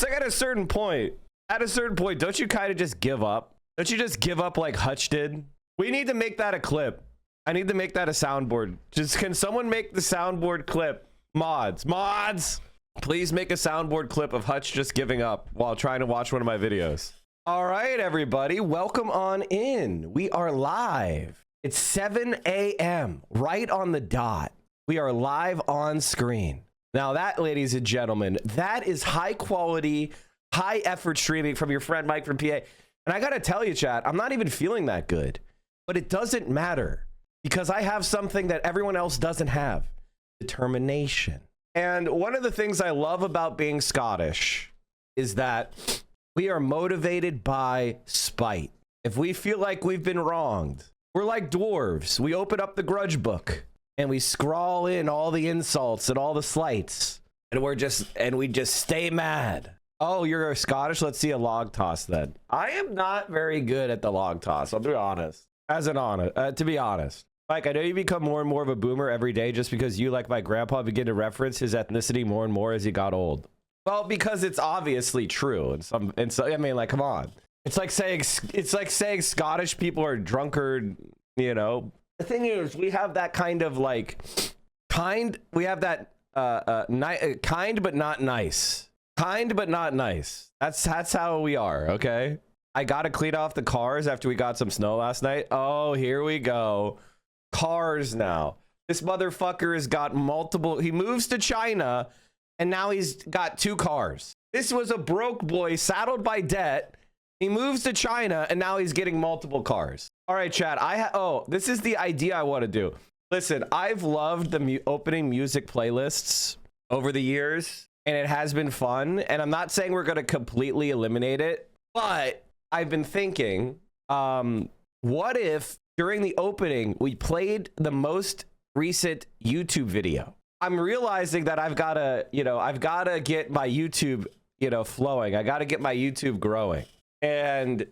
It's like at a certain point, don't you kind of just give up? Don't you just give up like Hutch did? We need to make that a clip. I need to make that a soundboard. Just can someone make the soundboard clip? Mods, please make a soundboard clip of Hutch just giving up while trying to watch one of my videos. All right, everybody, welcome on in. We are live. It's 7 a.m. right on the dot. We are live on screen. Now that, ladies and gentlemen, that is high quality, high effort streaming from your friend Mike from PA. And I gotta tell you, chat, I'm not even feeling that good, but it doesn't matter because I have something that everyone else doesn't have: determination. And one of the things I love about being Scottish is that we are motivated by spite. If we feel like we've been wronged, we're like dwarves. We open up the grudge book and we scrawl in all the insults and all the slights, and we just stay mad. Oh, you're Scottish? Let's see a log toss then. I am not very good at the log toss, I'll be honest. To be honest. Mike, I know you become more and more of a boomer every day just because you, like my grandpa, begin to reference his ethnicity more and more as he got old. Well, because it's obviously true. And so I mean, like, come on. It's like saying Scottish people are drunkard, you know. The thing is, we have that kind of like kind but not nice. Kind but not nice. That's how we are, okay? I gotta clean off the cars after we got some snow last night. Oh, here we go. Cars now. This motherfucker has got multiple. He moves to China and now he's got 2 cars. This was a broke boy saddled by debt. He moves to China and now he's getting multiple cars. All right, chat. This is the idea I want to do. Listen, I've loved the opening music playlists over the years, and it has been fun. And I'm not saying we're going to completely eliminate it, but I've been thinking, what if during the opening we played the most recent YouTube video? I'm realizing that I've got to get my YouTube, flowing. I got to get my YouTube growing. And,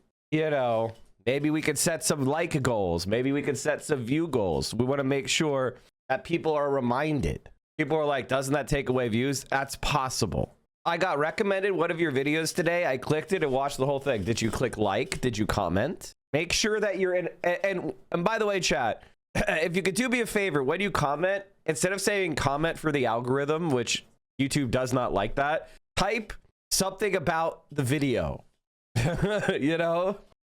maybe we could set some like goals. Maybe we could set some view goals. We want to make sure that people are reminded. People are like, doesn't that take away views? That's possible. I got recommended one of your videos today. I clicked it and watched the whole thing. Did you click like? Did you comment? Make sure that you're in. And by the way, chat, if you could do me a favor, when you comment, instead of saying comment for the algorithm, which YouTube does not like that, type something about the video.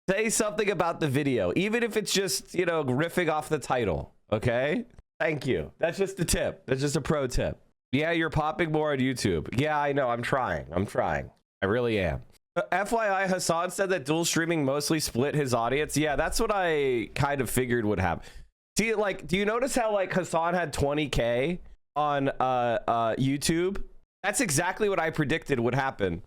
Say something about the video, even if it's just, riffing off the title. Okay. Thank you. That's just a tip. That's just a pro tip. Yeah, you're popping more on YouTube. Yeah, I know. I'm trying. I really am. FYI, Hassan said that dual streaming mostly split his audience. Yeah, that's what I kind of figured would happen. See, like, do you notice how like Hassan had 20K on YouTube? That's exactly what I predicted would happen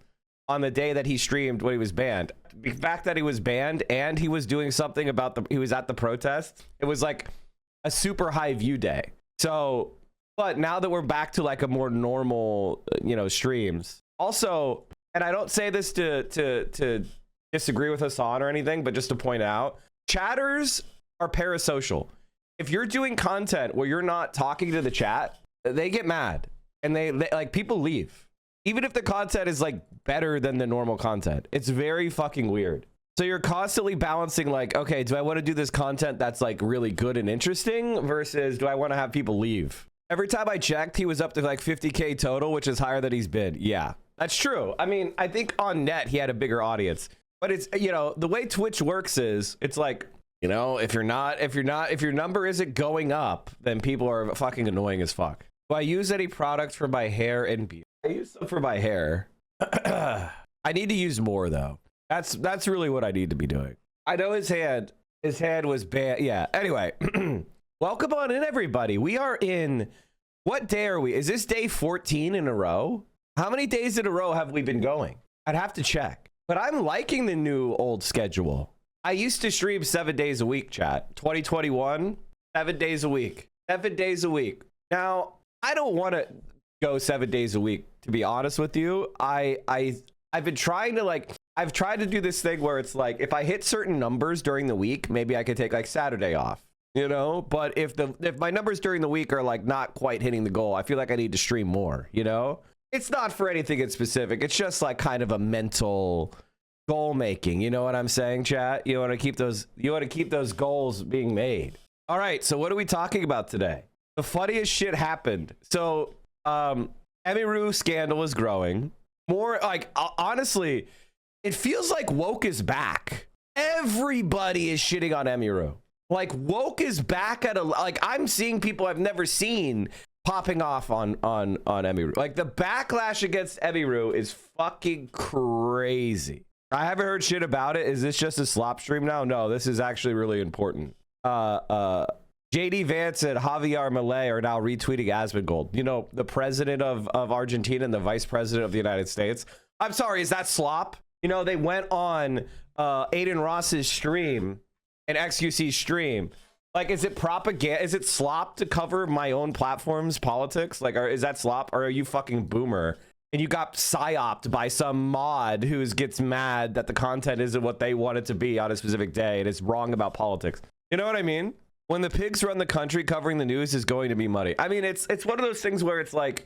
on the day that he streamed when he was banned. The fact that he was banned and he was doing something about he was at the protest, it was like a super high view day. So, but now that we're back to like a more normal, streams. Also, and I don't say this to disagree with Hassan or anything, but just to point out, chatters are parasocial. If you're doing content where you're not talking to the chat, they get mad and they like people leave. Even if the content is like better than the normal content, it's very fucking weird. So you're constantly balancing like, okay, do I want to do this content that's like really good and interesting versus do I want to have people leave? Every time I checked, he was up to like 50K total, which is higher than he's been. Yeah, that's true. I mean, I think on net, he had a bigger audience, but it's, the way Twitch works is it's like, if your number isn't going up, then people are fucking annoying as fuck. Do I use any products for my hair and beard? I use some for my hair. I need to use more though. That's really what I need to be doing. I know his hand was bad. Yeah. Anyway, welcome on in, everybody. We are in, what day are we? Is this day 14 in a row? How many days in a row have we been going? I'd have to check, but I'm liking the new old schedule. I used to stream 7 days a week, chat. 2021, 7 days a week. 7 days a week. Now, I don't want to go 7 days a week, to be honest with you. I've been trying to I've tried to do this thing where it's like, if I hit certain numbers during the week, maybe I could take like Saturday off, but if my numbers during the week are like not quite hitting the goal, I feel like I need to stream more, It's not for anything in specific. It's just like kind of a mental goal making. You know what I'm saying, chat? You want to keep those goals being made. All right. So what are we talking about today? The funniest shit happened. So Emiru scandal is growing. More like, honestly, it feels like woke is back. Everybody is shitting on Emiru. Like, woke is back at like, I'm seeing people I've never seen popping off on Emiru. Like, the backlash against Emiru is fucking crazy. I haven't heard shit about it. Is this just a slop stream now? No, this is actually really important. JD Vance and Javier Milei are now retweeting Asmongold. You know, the president of Argentina and the vice president of the United States. I'm sorry, is that slop? You know, they went on Aiden Ross's stream and XQC's stream. Like, is it propaganda? Is it slop to cover my own platform's politics? Like, is that slop? Or are you fucking boomer? And you got psyoped by some mod who gets mad that the content isn't what they want it to be on a specific day and it's wrong about politics. You know what I mean? When the pigs run the country, covering the news is going to be muddy. I mean, it's one of those things where it's like,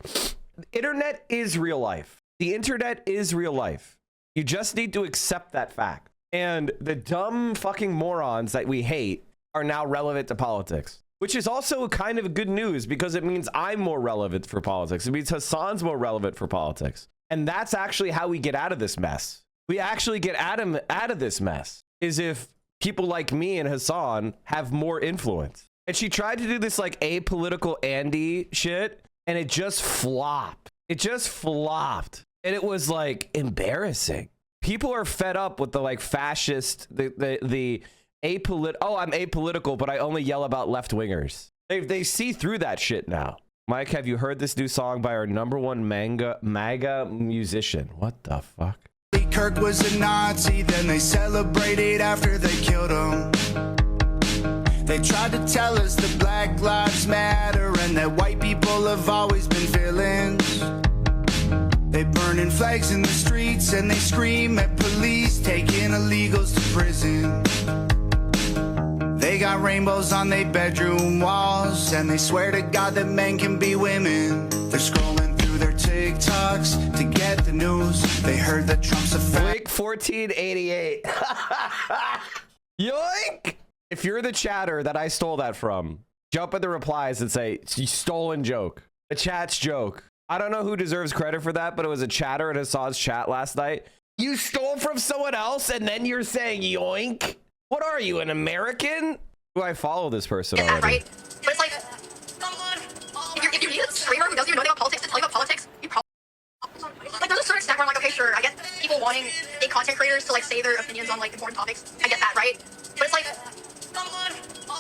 internet is real life. The internet is real life. You just need to accept that fact. And the dumb fucking morons that we hate are now relevant to politics, which is also kind of good news because it means I'm more relevant for politics. It means Hassan's more relevant for politics. And that's actually how we get out of this mess. We actually get out of this mess is if people like me and Hassan have more influence. And she tried to do this like apolitical Andy shit and it just flopped. It just flopped. And it was like embarrassing. People are fed up with the like fascist, the apolitical. Oh, I'm apolitical, but I only yell about left wingers. They see through that shit now. Mike, have you heard this new song by our #1 MAGA musician? What the fuck? Kirk was a Nazi, then they celebrated after they killed him. They tried to tell us that Black Lives Matter and that white people have always been villains. They burning flags in the streets and they scream at police, taking illegals to prison. They got rainbows on their bedroom walls and they swear to God that men can be women. They're scrolling through their TikToks to get the news. They heard that Trump's a Blake 1488. Yoink! If you're the chatter that I stole that from, jump in the replies and say, stolen joke. The chat's joke. I don't know who deserves credit for that, but it was a chatter in Hassan's chat last night. You stole from someone else and then you're saying yoink? What are you, an American? Do I follow this person already? Right? But it's like, if you need a streamer who doesn't even know anything about politics to tell you about politics, you probably... Like, there's a certain extent where I'm like, okay, sure, I get people wanting fake content creators to, like, say their opinions on, like, important topics. I get that, right? But it's like,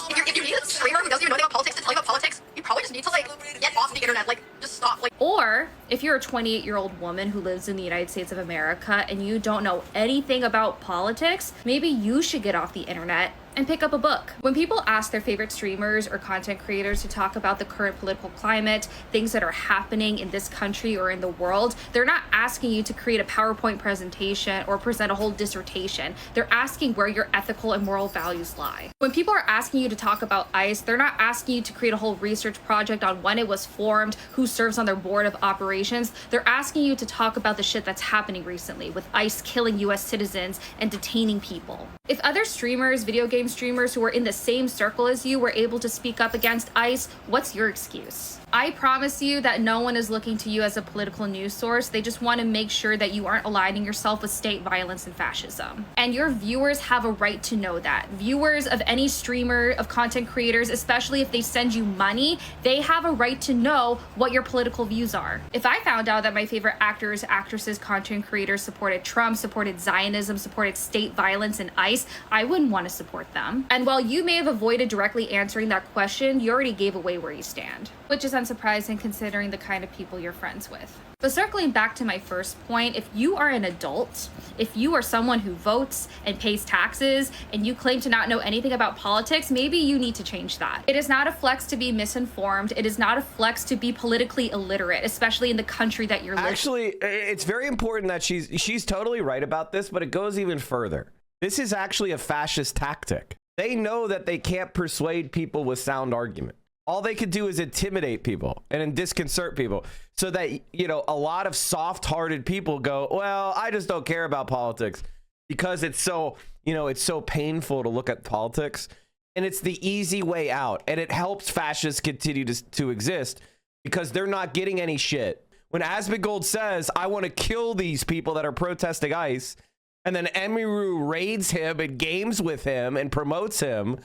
if you need a streamer who doesn't even know anything about politics to tell you about politics, you probably just need to, like, get off the internet, like, just stop, like... Or, if you're a 28-year-old woman who lives in the United States of America and you don't know anything about politics, maybe you should get off the internet and pick up a book. When people ask their favorite streamers or content creators to talk about the current political climate, things that are happening in this country or in the world, they're not asking you to create a PowerPoint presentation or present a whole dissertation. They're asking where your ethical and moral values lie. When people are asking you to talk about ICE, they're not asking you to create a whole research project on when it was formed, who serves on their board of operations. They're asking you to talk about the shit that's happening recently with ICE killing US citizens and detaining people. If other streamers, video game streamers who are in the same circle as you were able to speak up against ICE, what's your excuse? I promise you that no one is looking to you as a political news source. They just want to make sure that you aren't aligning yourself with state violence and fascism. And your viewers have a right to know that. Viewers of any streamer, of content creators, especially if they send you money, they have a right to know what your political views are. If I found out that my favorite actors, actresses, content creators supported Trump, supported Zionism, supported state violence and ICE, I wouldn't want to support them. And while you may have avoided directly answering that question, you already gave away where you stand, which is unsurprising considering the kind of people you're friends with. But circling back to my first point, if you are an adult, if you are someone who votes and pays taxes, and you claim to not know anything about politics, maybe you need to change that. It is not a flex to be misinformed. It is not a flex to be politically illiterate, especially in the country that you're living. Actually, it's very important that she's totally right about this, but it goes even further. This is actually a fascist tactic. They know that they can't persuade people with sound argument. All they could do is intimidate people and disconcert people so that, you know, a lot of soft-hearted people go, well, I just don't care about politics because it's so, you know, it's so painful to look at politics, and it's the easy way out, and it helps fascists continue to exist because they're not getting any shit. When Asmongold says, I want to kill these people that are protesting ICE, and then Emiru raids him and games with him and promotes him,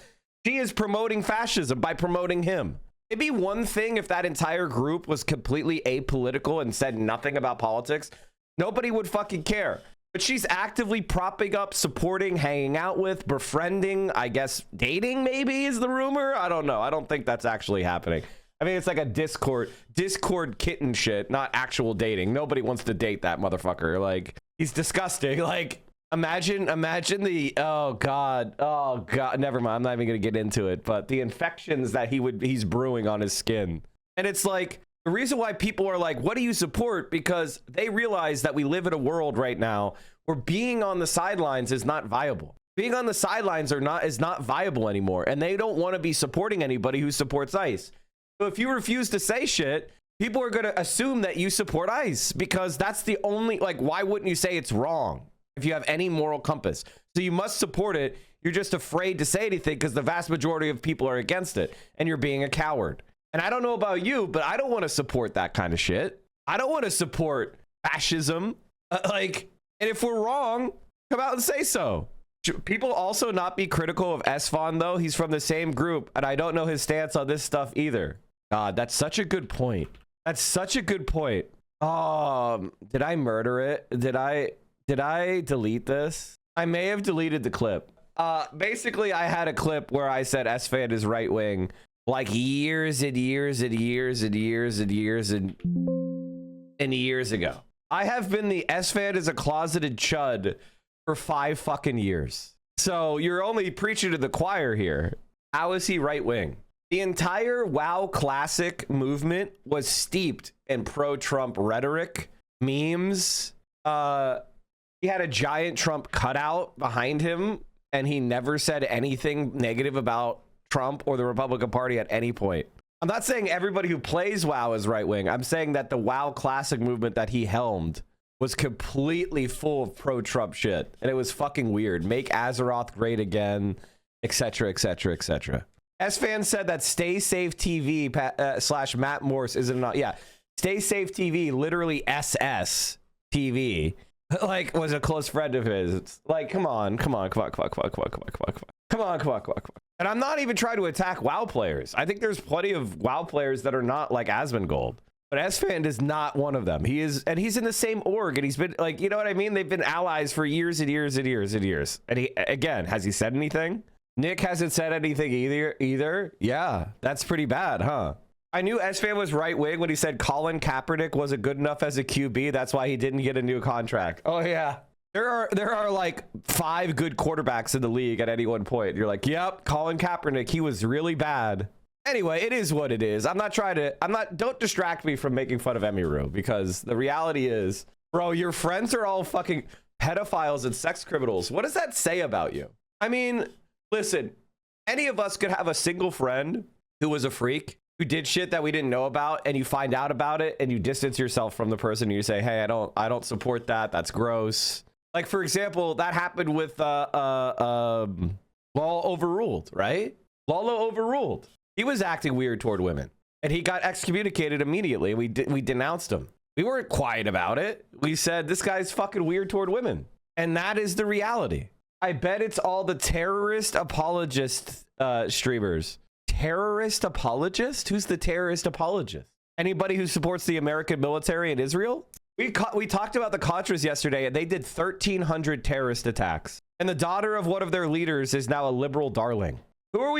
she is promoting fascism by promoting him. It'd be one thing if that entire group was completely apolitical and said nothing about politics. Nobody would fucking care. But she's actively propping up, supporting, hanging out with, befriending, I guess dating maybe is the rumor. I don't know. I don't think that's actually happening. I mean, it's like a Discord kitten shit, not actual dating. Nobody wants to date that motherfucker. Like, he's disgusting. Like, imagine the, oh god, never mind. I'm not even gonna get into it, but the infections that he's brewing on his skin. And it's like, the reason why people are like, what do you support? Because they realize that we live in a world right now where being on the sidelines is not viable. Being on the sidelines is not viable anymore, and they don't want to be supporting anybody who supports ICE. So if you refuse to say shit, people are going to assume that you support ICE because that's the only, like, why wouldn't you say it's wrong if you have any moral compass? So you must support it. You're just afraid to say anything because the vast majority of people are against it, and you're being a coward. And I don't know about you, but I don't want to support that kind of shit. I don't want to support fascism. And if we're wrong, come out and say so. Should people also not be critical of Esfon, though? He's from the same group, and I don't know his stance on this stuff either. God, that's such a good point. That's such a good point. Did I murder it? Did I delete this? I may have deleted the clip. Basically, I had a clip where I said Esfand is right wing, like years and years and years and years and years and years ago. I have been the Esfand is a closeted chud for 5 fucking years. So you're only preaching to the choir here. How is he right wing? The entire WoW Classic movement was steeped in pro-Trump rhetoric, memes. He had a giant Trump cutout behind him, and he never said anything negative about Trump or the Republican Party at any point. I'm not saying everybody who plays WoW is right wing. I'm saying that the WoW Classic movement that he helmed was completely full of pro-Trump shit, and it was fucking weird. Make Azeroth great again, etc., etc., etc. S-Fan said that Stay Safe TV / Matt Morse isn't enough. Yeah, Stay Safe TV, literally SS TV, like, was a close friend of his. It's like, come on. And I'm not even trying to attack WoW players. I think there's plenty of WoW players that are not like Asmongold. But S-Fan is not one of them. He is, and he's in the same org, and he's been, like, you know what I mean? They've been allies for years and years and years and years. And he, again, has he said anything? Nick hasn't said anything either. Yeah, that's pretty bad, huh? I knew S-Fan was right wing when he said Colin Kaepernick wasn't good enough as a QB. That's why he didn't get a new contract. Oh yeah. There are like 5 good quarterbacks in the league at any one point. You're like, yep, Colin Kaepernick, he was really bad. Anyway, it is what it is. Don't distract me from making fun of Emiru, because the reality is, bro, your friends are all fucking pedophiles and sex criminals. What does that say about you? I mean, listen, any of us could have a single friend who was a freak, who did shit that we didn't know about, and you find out about it and you distance yourself from the person and you say, hey, I don't support that. That's gross. Like, for example, that happened with Law Overruled, right? Lalo Overruled. He was acting weird toward women, and he got excommunicated immediately. We denounced him. We weren't quiet about it. We said, this guy's fucking weird toward women. And that is the reality. I bet it's all the terrorist apologist streamers. Terrorist apologist? Who's the terrorist apologist? Anybody who supports the American military in Israel? We talked about the Contras yesterday, and they did 1,300 terrorist attacks. And the daughter of one of their leaders is now a liberal darling. Who are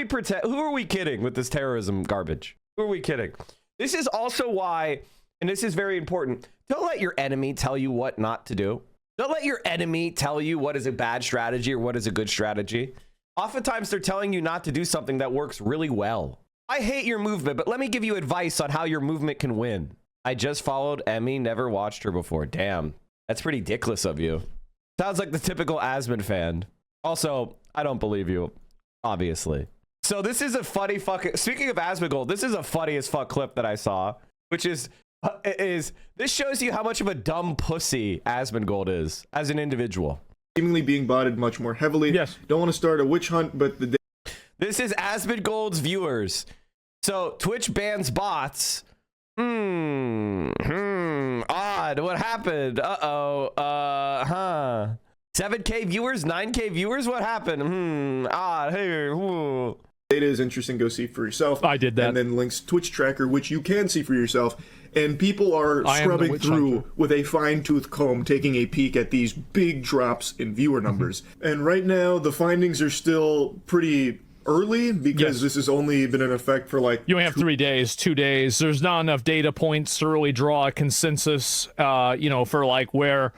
we kidding with this terrorism garbage? Who are we kidding? This is also why, and this is very important, don't let your enemy tell you what not to do. Don't let your enemy tell you what is a bad strategy or what is a good strategy. Oftentimes they're telling you not to do something that works really well. I hate your movement, but let me give you advice on how your movement can win. I just followed Emmy, never watched her before. Damn, that's pretty dickless of you. Sounds like the typical Asmon fan. Also, I don't believe you, obviously. So this is a funny fucking, speaking of Asmongold, this is a funny as fuck clip that I saw, which is this shows you how much of a dumb pussy Asmongold is as an individual. Seemingly being botted much more heavily. Yes. Don't want to start a witch hunt, but the This is Asmongold's viewers. So Twitch bans bots. Odd. What happened? 7K viewers, 9K viewers. What happened? Odd. Hey. data is interesting. Go see for yourself. I did that. And then links Twitch tracker, which you can see for yourself. And people are scrubbing through with a fine-tooth comb, taking a peek at these big drops in viewer numbers. And right now, the findings are still pretty early because this has only been in effect for like you only have 3 days, 2 days. There's not enough data points to really draw a consensus, you know, for like where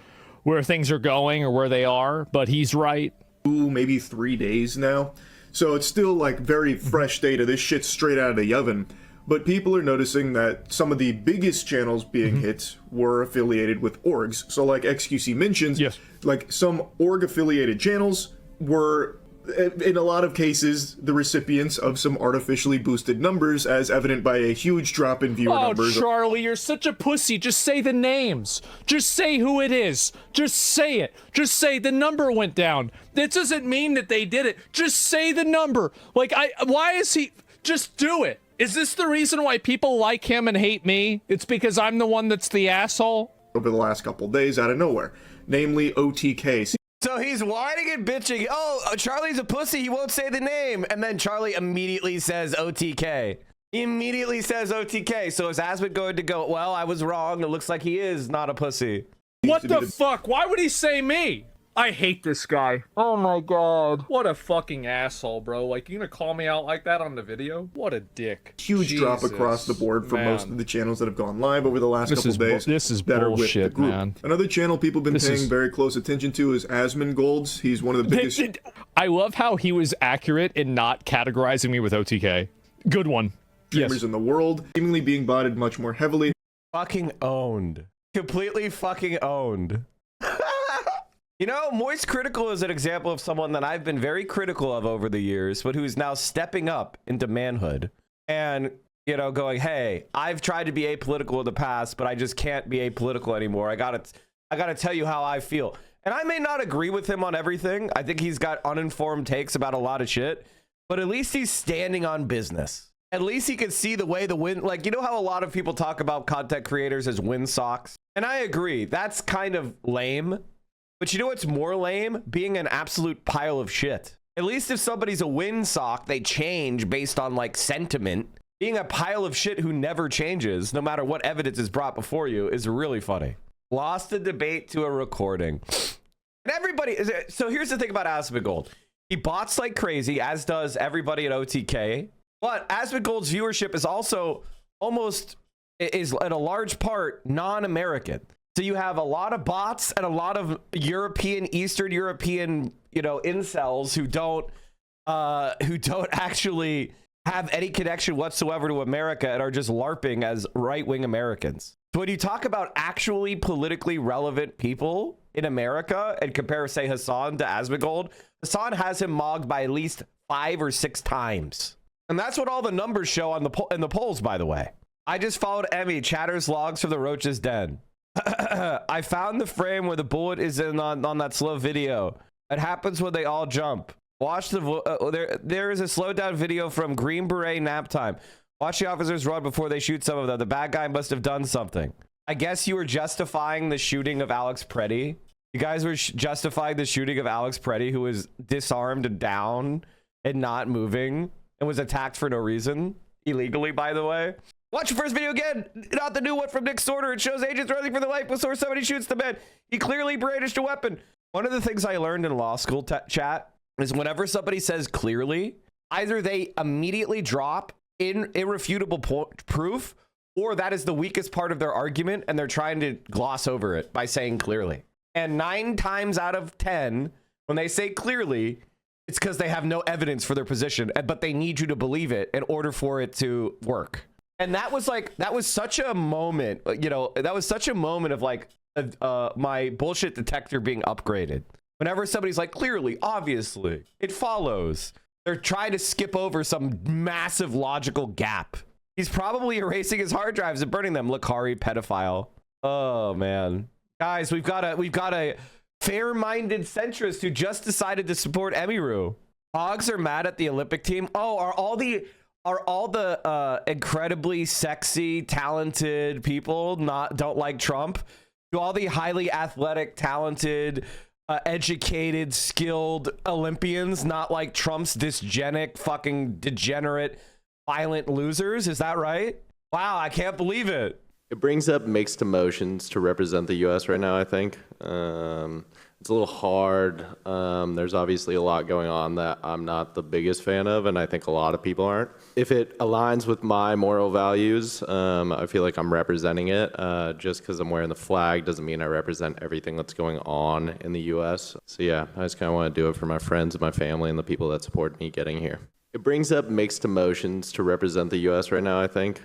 things are going or where they are. But he's right. 2, maybe 3 days now. So it's still like very fresh data. This shit's straight out of the oven. But people are noticing that some of the biggest channels being hit were affiliated with orgs. So like XQC mentions, like some org-affiliated channels were, in a lot of cases, the recipients of some artificially boosted numbers, as evident by a huge drop in viewer numbers. Oh, Charlie, you're such a pussy. Just say the names. Just say who it is. Just say it. Just say the number went down. That doesn't mean that they did it. Just say the number. Like, why is he... Just do it. Is this the reason why people like him and hate me? It's because I'm the one that's the asshole? Over the last couple days out of nowhere. Namely, OTK. So he's whining and bitching. Oh, Charlie's a pussy. He won't say the name. And then Charlie immediately says OTK. He immediately says OTK. So is Asmund going to go, well, I was wrong. It looks like he is not a pussy. What the fuck? Why would he say me? I hate this guy. Oh my god. What a fucking asshole, bro. Like, you gonna call me out like that on the video? What a dick. Huge drop across the board for most of the channels that have gone live over the last couple days. This is bullshit, man. Another channel people have been paying very close attention to is Asmongold's. He's one of the biggest... I love how he was accurate in not categorizing me with OTK. Good one. Streamers in the world, seemingly being botted much more heavily. Fucking owned. Completely fucking owned. You know, Moist Critical is an example of someone that I've been very critical of over the years, but who's now stepping up into manhood and, you know, going, hey, I've tried to be apolitical in the past, but I just can't be apolitical anymore. I gotta tell you how I feel. And I may not agree with him on everything. I think he's got uninformed takes about a lot of shit, but at least he's standing on business. At least he can see the way the wind, like, you know how a lot of people talk about content creators as windsocks? And I agree, that's kind of lame. But you know what's more lame? Being an absolute pile of shit. At least if somebody's a windsock, they change based on like sentiment. Being a pile of shit who never changes, no matter what evidence is brought before you, is really funny. Lost the debate to a recording. And everybody, so here's the thing about Asmongold. He bots like crazy, as does everybody at OTK. But Asmongold's viewership is also is at a large part non-American. So you have a lot of bots and a lot of Eastern European, you know, incels who don't actually have any connection whatsoever to America and are just LARPing as right-wing Americans. So when you talk about actually politically relevant people in America and compare, say, Hassan to Asmongold, Hassan has him mogged by at least 5 or 6 times. And that's what all the numbers show on in the polls, by the way. I just followed Emmy, Chatter's logs from the Roach's Den. I found the frame where the bullet is in on that slow video. It happens when they all jump. Watch the there is a slowed down video from Green Beret nap time. Watch the officers run before they shoot some of them. The bad guy must have done something. I guess you were justifying the shooting of Alex Preddy. You guys were justifying the shooting of Alex Preddy, who was disarmed and down and not moving and was attacked for no reason, illegally, by the way. Watch the first video again, not the new one from Nick Sorter. It shows agents running for their life before somebody shoots the man. He clearly brandished a weapon. One of the things I learned in law school chat is whenever somebody says clearly, either they immediately drop irrefutable proof, or that is the weakest part of their argument and they're trying to gloss over it by saying clearly. And 9 times out of 10, when they say clearly, it's because they have no evidence for their position, but they need you to believe it in order for it to work. And that was such a moment, you know, that was such a moment of like my bullshit detector being upgraded. Whenever somebody's like, clearly, obviously, it follows. They're trying to skip over some massive logical gap. He's probably erasing his hard drives and burning them. Lakari pedophile. Oh man, guys, we've got a fair-minded centrist who just decided to support Emiru. Hogs are mad at the Olympic team. Oh, are all the incredibly sexy, talented people don't like Trump? Do all the highly athletic, talented, educated, skilled Olympians not like Trump's dysgenic, fucking degenerate, violent losers? Is that right? Wow, I can't believe it. It brings up mixed emotions to represent the U.S. right now, I think. It's a little hard. There's obviously a lot going on that I'm not the biggest fan of, and I think a lot of people aren't. If it aligns with my moral values, I feel like I'm representing it. Just because I'm wearing the flag doesn't mean I represent everything that's going on in the U.S. So yeah, I just kind of want to do it for my friends and my family and the people that support me getting here. It brings up mixed emotions to represent the U.S. right now, I think.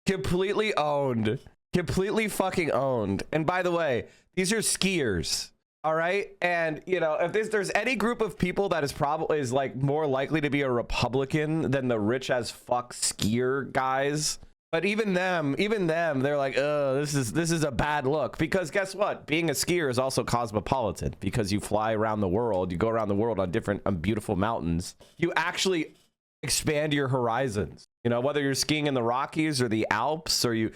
Completely owned. Completely fucking owned. And by the way, these are skiers, all right? And you know, if there's any group of people that is like more likely to be a Republican than the rich as fuck skier guys. But even them, they're like, oh, this is a bad look. Because guess what? Being a skier is also cosmopolitan because you fly around the world, you go around the world on different beautiful mountains. You actually expand your horizons. You know, whether you're skiing in the Rockies or the Alps or you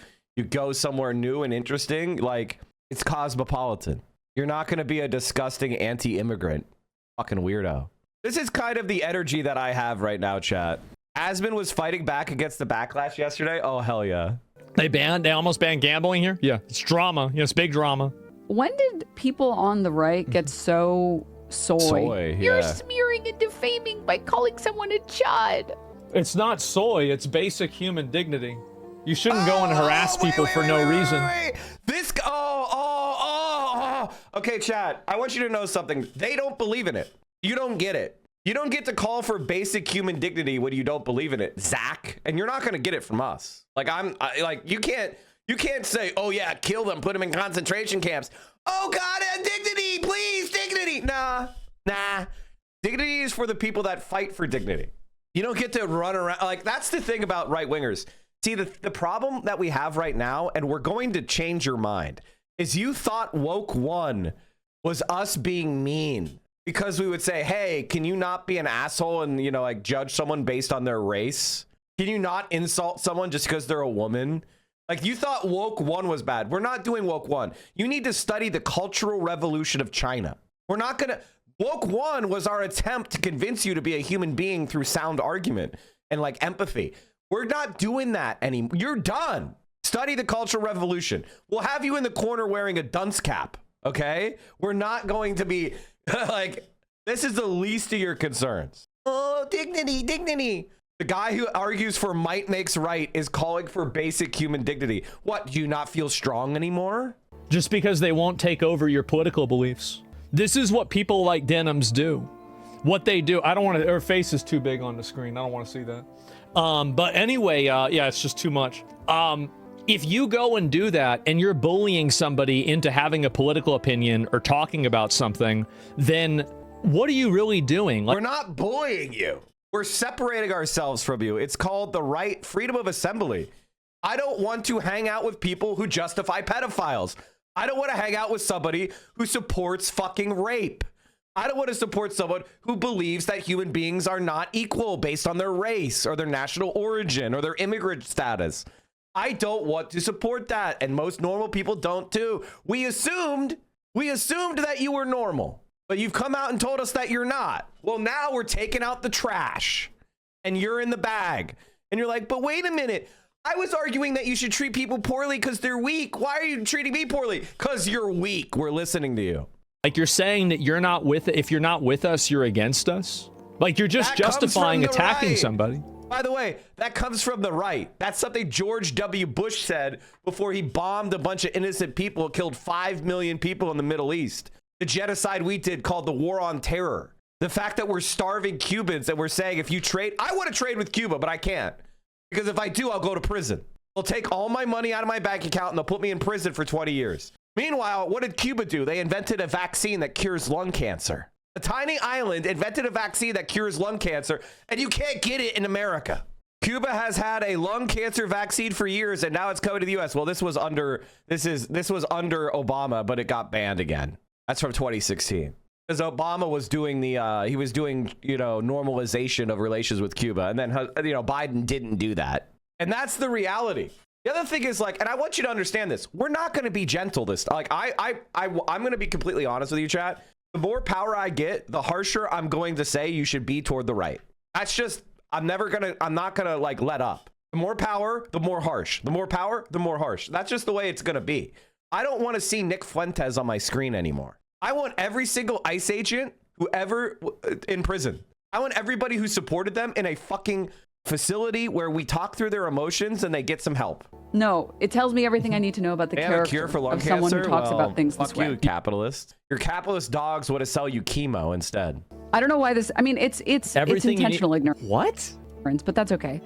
go somewhere new and interesting, like it's cosmopolitan. You're not going to be a disgusting anti-immigrant fucking weirdo. This is kind of the energy that I have right now, chat. Asman was fighting back against the backlash yesterday. Oh, hell yeah. They almost banned gambling here? Yeah, it's drama. Yeah, it's big drama. When did people on the right get so soy? Yeah. You're smearing and defaming by calling someone a chud. It's not soy, it's basic human dignity. You shouldn't go and harass people for no reason. This, okay, chat, I want you to know something. They don't believe in it. You don't get it. You don't get to call for basic human dignity when you don't believe in it, Zach. And you're not going to get it from us. Like, you can't say, oh yeah, kill them, put them in concentration camps. Oh God, dignity, please, dignity. Nah. Dignity is for the people that fight for dignity. You don't get to run around. Like, that's the thing about right wingers. See, the problem that we have right now, and we're going to change your mind, is you thought woke one was us being mean because we would say, hey, can you not be an asshole and, you know, like judge someone based on their race? Can you not insult someone just because they're a woman? Like, you thought woke one was bad. We're not doing woke one. You need to study the Cultural Revolution of China. We're not going to. Woke one was our attempt to convince you to be a human being through sound argument and like empathy. We're not doing that anymore. You're done. Study the Cultural Revolution. We'll have you in the corner wearing a dunce cap. Okay? We're not going to be like, this is the least of your concerns. Oh, dignity, dignity. The guy who argues for might makes right is calling for basic human dignity. What, do you not feel strong anymore? Just because they won't take over your political beliefs. This is what people like Denims do. What they do, I don't want to, her face is too big on the screen. I don't want to see that. But anyway, yeah, it's just too much. If you go and do that and you're bullying somebody into having a political opinion or talking about something, then what are you really doing? We're not bullying you. We're separating ourselves from you. It's called the right freedom of assembly. I don't want to hang out with people who justify pedophiles. I don't want to hang out with somebody who supports fucking rape. I don't want to support someone who believes that human beings are not equal based on their race or their national origin or their immigrant status. I don't want to support that, and most normal people don't too. We assumed that you were normal, but you've come out and told us that you're not. Well, now we're taking out the trash, and you're in the bag, and you're like, but wait a minute. I was arguing that you should treat people poorly because they're weak. Why are you treating me poorly? Because you're weak. We're listening to you. Like, you're saying that you're not with, if you're not with us, you're against us? Like, you're just justifying attacking somebody. By the way, that comes from the right. That's something George W. Bush said before he bombed a bunch of innocent people, killed 5 million people in the Middle East. The genocide we did called the War on Terror. The fact that we're starving Cubans and we're saying if you trade, I want to trade with Cuba, but I can't. Because if I do, I'll go to prison. They'll take all my money out of my bank account and they'll put me in prison for 20 years. Meanwhile, what did Cuba do? They invented a vaccine that cures lung cancer. A tiny island invented a vaccine that cures lung cancer, and you can't get it in America. Cuba has had a lung cancer vaccine for years, and now it's coming to the U.S. Well, this was under Obama, but it got banned again. That's from 2016. Because Obama was doing normalization of relations with Cuba, and then Biden didn't do that. And that's the reality. The other thing is, like, and I want you to understand this, we're not going to be gentle this time. Like, I'm going to be completely honest with you, chat. The more power I get, the harsher I'm going to say you should be toward the right. That's just, I'm not gonna like let up. The more power, the more harsh. The more power, the more harsh. That's just the way it's gonna be. I don't want to see Nick Fuentes on my screen anymore. I want every single ICE agent who ever in prison. I want everybody who supported them in a fucking facility where we talk through their emotions and they get some help. No, it tells me everything I need to know about the character of someone who talks about things this way. Fuck you, capitalist. Your capitalist dogs want to sell you chemo instead. I don't know why this. I mean, it's intentional ignorance. What? But that's okay.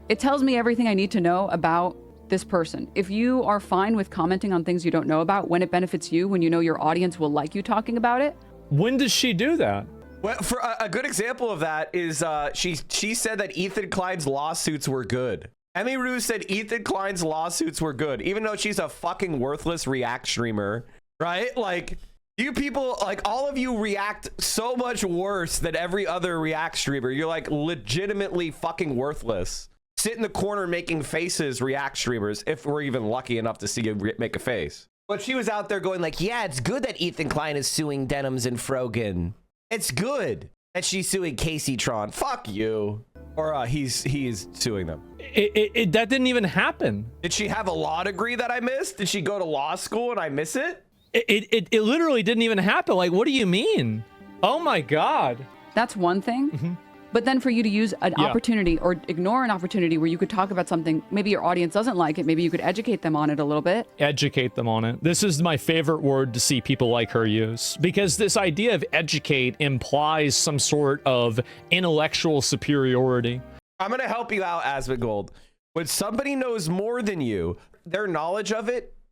It tells me everything I need to know about this person. If you are fine with commenting on things you don't know about when it benefits you, when you know your audience will like you talking about it. When does she do that? Well, for a good example of that is she said that Ethan Klein's lawsuits were good. Emiru said Ethan Klein's lawsuits were good, even though she's a fucking worthless React streamer, right? Like, you people, like, all of you react so much worse than every other React streamer. You're like legitimately fucking worthless. Sit in the corner making faces, React streamers, if we're even lucky enough to see you make a face. But she was out there going like, yeah, it's good that Ethan Klein is suing Denims and Frogan. It's good that she's suing Casey Tron. Fuck you. Or he's suing them. That didn't even happen. Did she have a law degree that I missed? Did she go to law school and I miss it? It literally didn't even happen. Like, what do you mean? Oh my God. That's one thing. But then for you to use an opportunity or ignore an opportunity where you could talk about something, maybe your audience doesn't like it, maybe you could educate them on it a little bit. Educate them on it. This is my favorite word to see people like her use, because this idea of educate implies some sort of intellectual superiority. I'm going to help you out, Asmongold. When somebody knows more than you, their knowledge of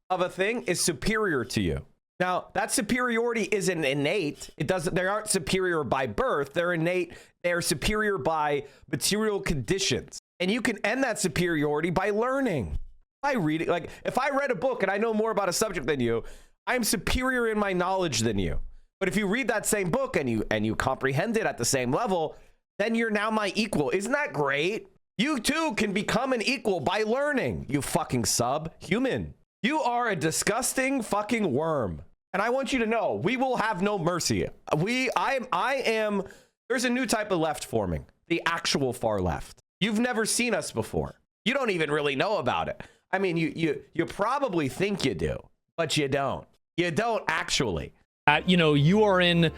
a thing is superior to you. Now, that superiority isn't innate. They aren't superior by birth. They're innate. They're superior by material conditions. And you can end that superiority by learning, by reading. Like, if I read a book and I know more about a subject than you, I'm superior in my knowledge than you. But if you read that same book and you comprehend it at the same level, then you're now my equal. Isn't that great? You too can become an equal by learning, you fucking subhuman. You are a disgusting fucking worm. And I want you to know, we will have no mercy. There's a new type of left forming, the actual far left. You've never seen us before. You don't even really know about it. I mean, you probably think you do, but you don't. You don't actually. You are in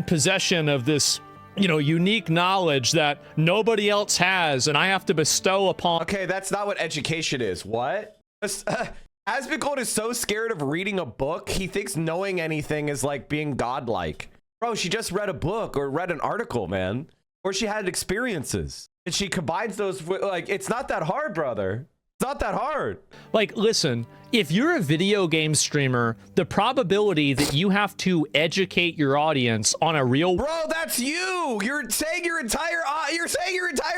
possession of this, unique knowledge that nobody else has, and I have to bestow upon. Okay, that's not what education is. What? Asmongold is so scared of reading a book, he thinks knowing anything is like being godlike. Bro, she just read a book or read an article, man. Or she had experiences. And she combines those, like, it's not that hard, brother. It's not that hard. Like, listen, if you're a video game streamer, the probability that you have to educate your audience on a real... Bro, that's you! You're saying your entire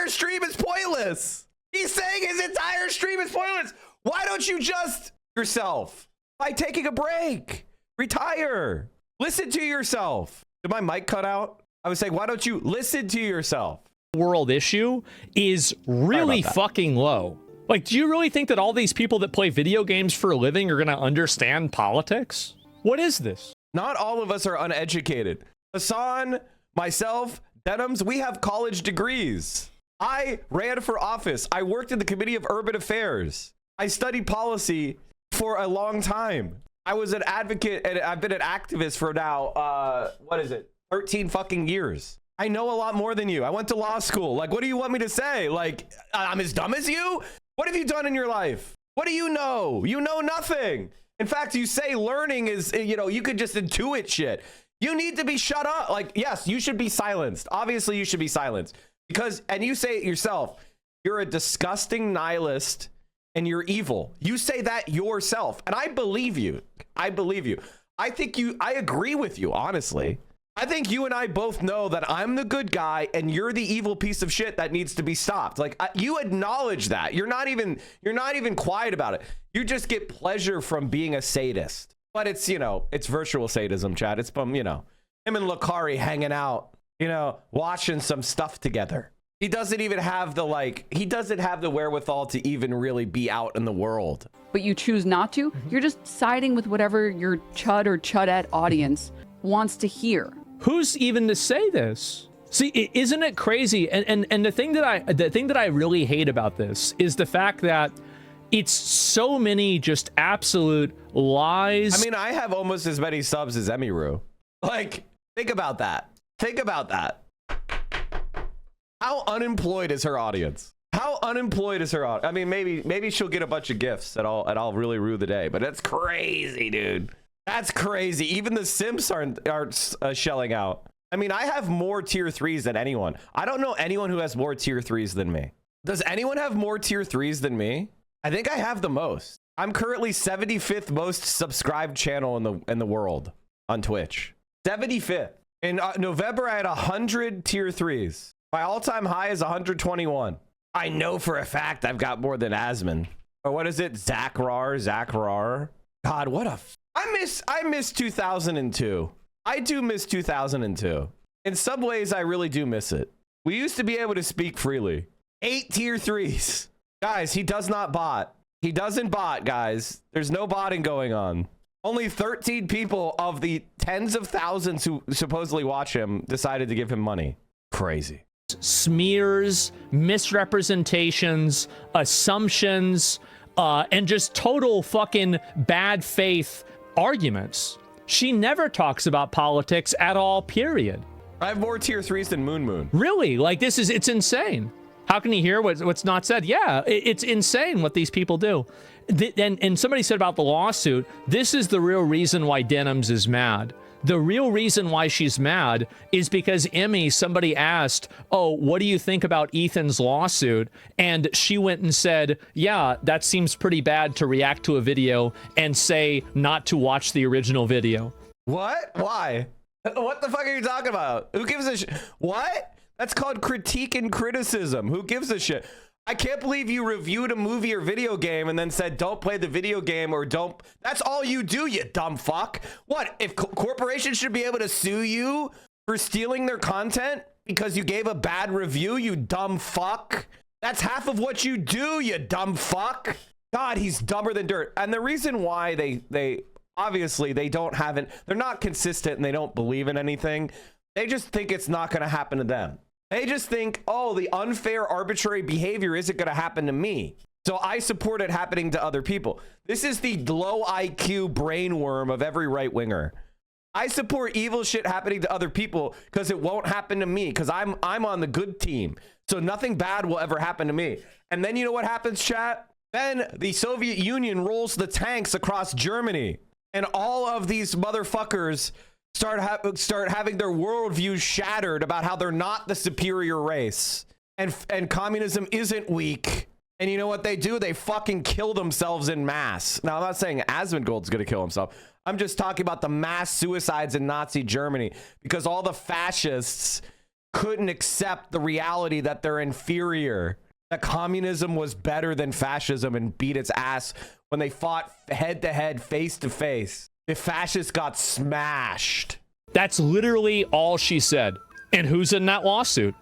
stream is pointless! He's saying his entire stream is pointless! Why don't you just... yourself by taking a break, retire, listen to yourself. Did my mic cut out? I was saying, why don't you listen to yourself? World issue is really fucking low. Like, do you really think that all these people that play video games for a living are going to understand politics? What is this? Not all of us are uneducated. Hassan, myself, Denims, we have college degrees. I ran for office. I worked in the Committee of Urban Affairs. I studied policy for a long time. I was an advocate and I've been an activist for now, 13 fucking years. I know a lot more than you. I went to law school. Like, what do you want me to say? Like, I'm as dumb as you? What have you done in your life? What do you know? You know nothing. In fact, you say learning is, you could just intuit shit. You need to be shut up. Like, yes, you should be silenced. Obviously, you should be silenced. And you say it yourself, you're a disgusting nihilist and you're evil. You say that yourself. And I believe you. I believe you. I agree with you, honestly. I think you and I both know that I'm the good guy and you're the evil piece of shit that needs to be stopped. Like you acknowledge that. You're not even quiet about it. You just get pleasure from being a sadist. But it's, you know, it's virtual sadism, Chad. It's from, you know, him and Lakari hanging out, you know, watching some stuff together. He doesn't even have he doesn't have the wherewithal to even really be out in the world. But you choose not to. You're just siding with whatever your chud or chudette audience wants to hear. Who's even to say this? See, isn't it crazy? And the thing that I really hate about this is the fact that it's so many just absolute lies. I mean, I have almost as many subs as Emiru. Like, think about that. Think about that. How unemployed is her audience? How unemployed is her audience? I mean, maybe she'll get a bunch of gifts and I'll really rue the day. But that's crazy, dude. That's crazy. Even the Sims aren't shelling out. I mean, I have more tier 3s than anyone. I don't know anyone who has more tier 3s than me. Does anyone have more tier 3s than me? I think I have the most. I'm currently 75th most subscribed channel in the world on Twitch. 75th. In November, I had 100 tier 3s. My all-time high is 121. I know for a fact I've got more than Asman. Or what is it? Zachrar. God, what a... I miss 2002. I do miss 2002. In some ways, I really do miss it. We used to be able to speak freely. 8 tier 3s. Guys, he does not bot. He doesn't bot, guys. There's no botting going on. Only 13 people of the tens of thousands who supposedly watch him decided to give him money. Crazy. Smears, misrepresentations, assumptions, and just total fucking bad faith arguments. She never talks about politics at all, period. I have more tier 3s than Moon. Really? Like, it's insane. How can you hear what's not said? Yeah, it's insane what these people do. And somebody said about the lawsuit, this is the real reason why Denims is mad. The real reason why she's mad is because somebody asked, oh, what do you think about Ethan's lawsuit? And she went and said, yeah, that seems pretty bad to react to a video and say not to watch the original video. What? Why? What the fuck are you talking about? Who gives a shit? What? That's called critique and criticism. Who gives a shit? I can't believe you reviewed a movie or video game and then said, don't play the video game or don't. That's all you do, you dumb fuck. What? If corporations should be able to sue you for stealing their content because you gave a bad review, you dumb fuck? That's half of what you do, you dumb fuck. God, he's dumber than dirt. And the reason why they obviously they don't have it, they're not consistent and they don't believe in anything. They just think it's not going to happen to them. They just think, oh, the unfair, arbitrary behavior isn't going to happen to me. So I support it happening to other people. This is the low IQ brain worm of every right winger. I support evil shit happening to other people because it won't happen to me because I'm on the good team. So nothing bad will ever happen to me. And then you know what happens, chat? Then the Soviet Union rolls the tanks across Germany and all of these motherfuckers start having their worldviews shattered about how they're not the superior race and communism isn't weak. And you know what they do? They fucking kill themselves in mass. Now, I'm not saying Asmongold's going to kill himself. I'm just talking about the mass suicides in Nazi Germany because all the fascists couldn't accept the reality that they're inferior, that communism was better than fascism and beat its ass when they fought head to head, face to face. The fascists got smashed. That's literally all she said. And who's in that lawsuit?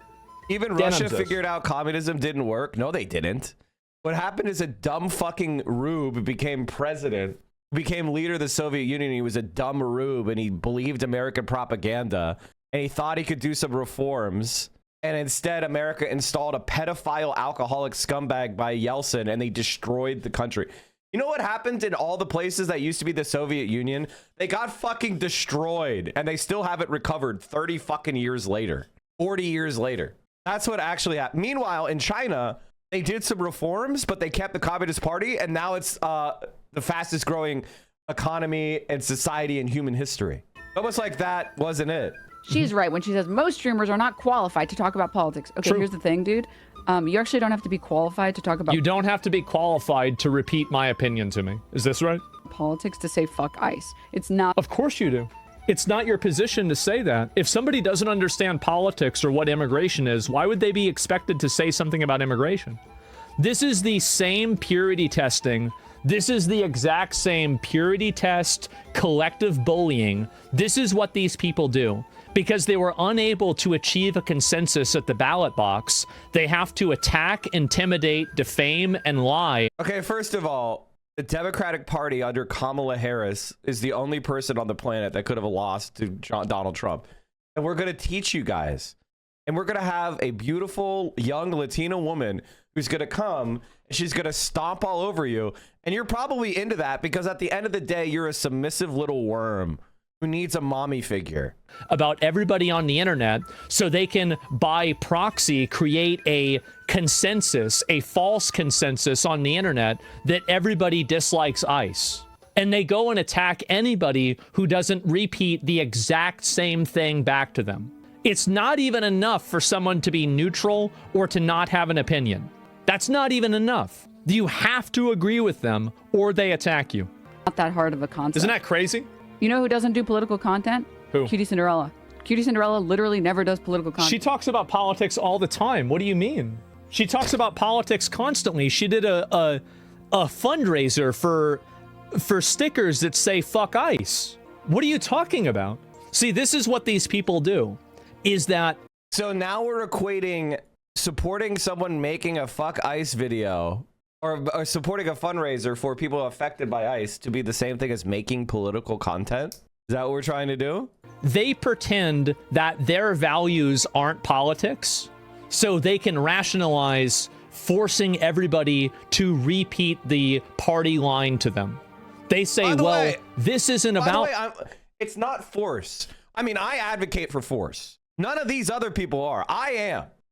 Even Russia figured out communism didn't work. No, they didn't. What happened is a dumb fucking rube became president, became leader of the Soviet Union. He was a dumb rube and he believed American propaganda and he thought he could do some reforms. And instead, America installed a pedophile alcoholic scumbag by Yeltsin and they destroyed the country. You know what happened in all the places that used to be the Soviet Union? They got fucking destroyed and they still haven't recovered 30 fucking years later, 40 years later. That's what actually happened. Meanwhile, in China, they did some reforms, but they kept the Communist Party and now it's the fastest growing economy and society in human history. Almost like that wasn't it. She's right when she says most streamers are not qualified to talk about politics. Okay, True. Here's the thing, dude. You actually don't have to be qualified to talk about You don't have to be qualified to repeat my opinion to me. Is this right? politics to say fuck ICE. It's not. Of course you do. It's not your position to say that. If somebody doesn't understand politics or what immigration is, why would they be expected to say something about immigration? This is the same purity testing. This is the exact same purity test, collective bullying. This is what these people do. Because they were unable to achieve a consensus at the ballot box, they have to attack, intimidate, defame, and lie. Okay, first of all, the Democratic Party under Kamala Harris is the only person on the planet that could have lost to Donald Trump. And we're going to teach you guys. And we're going to have a beautiful young Latina woman who's going to come and she's going to stomp all over you. And you're probably into that because at the end of the day, you're a submissive little worm who needs a mommy figure. About everybody on the internet so they can, by proxy, create a consensus, a false consensus on the internet that everybody dislikes ICE. And they go and attack anybody who doesn't repeat the exact same thing back to them. It's not even enough for someone to be neutral or to not have an opinion. That's not even enough. You have to agree with them or they attack you. Not that hard of a concept. Isn't that crazy? You know who doesn't do political content? Who? Cutie Cinderella. Cutie Cinderella literally never does political content. She talks about politics all the time. What do you mean? She talks about politics constantly. She did a fundraiser for stickers that say fuck ICE. What are you talking about? See, this is what these people do. Is that... So now we're equating supporting someone making a fuck ICE video or supporting a fundraiser for people affected by ICE to be the same thing as making political content? Is that what we're trying to do? They pretend that their values aren't politics, so they can rationalize forcing everybody to repeat the party line to them. They say, well, this isn't about... It's not force. I mean, I advocate for force. None of these other people are. I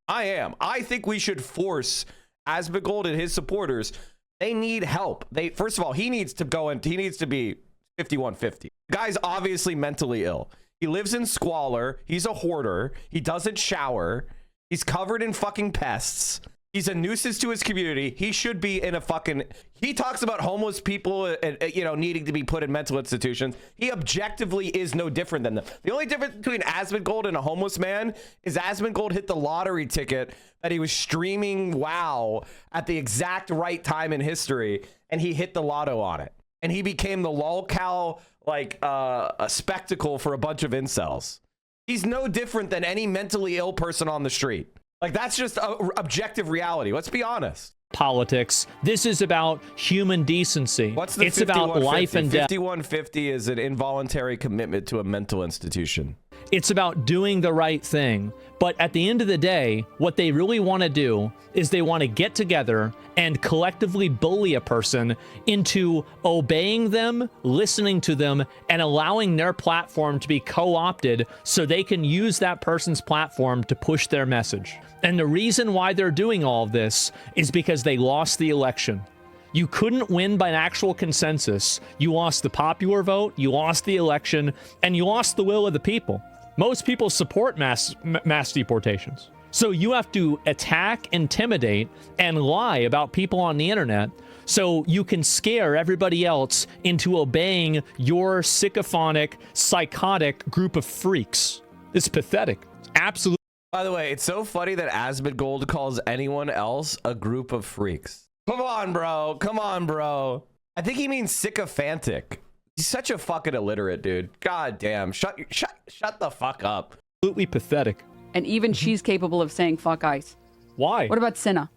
am. I think we should force Asmongold and his supporters. They need help. First of all, he needs to go and he needs to be 5150. The guy's obviously mentally ill. He lives in squalor. He's a hoarder. He doesn't shower. He's covered in fucking pests. He's a nuisance to his community. He should be in a fucking... He talks about homeless people, needing to be put in mental institutions. He objectively is no different than them. The only difference between Asmongold and a homeless man is Asmongold hit the lottery ticket that he was streaming WoW at the exact right time in history, and he hit the lotto on it. And he became the lolcow, a spectacle for a bunch of incels. He's no different than any mentally ill person on the street. That's just objective reality. Let's be honest. Politics. This is about human decency. What's the It's about life and death. 5150 is an involuntary commitment to a mental institution. It's about doing the right thing. But at the end of the day, what they really want to do is they want to get together and collectively bully a person into obeying them, listening to them, and allowing their platform to be co-opted so they can use that person's platform to push their message. And the reason why they're doing all of this is because they lost the election. You couldn't win by an actual consensus. You lost the popular vote, you lost the election, and you lost the will of the people. Most people support mass deportations. So you have to attack, intimidate, and lie about people on the internet so you can scare everybody else into obeying your sycophantic, psychotic group of freaks. It's pathetic. Absolutely. By the way, it's so funny that Asmongold calls anyone else a group of freaks. Come on, bro. Come on, bro. I think he means sycophantic. He's such a fucking illiterate, dude. God damn. Shut the fuck up. Absolutely pathetic. And even she's capable of saying fuck ICE. Why? What about Cinna?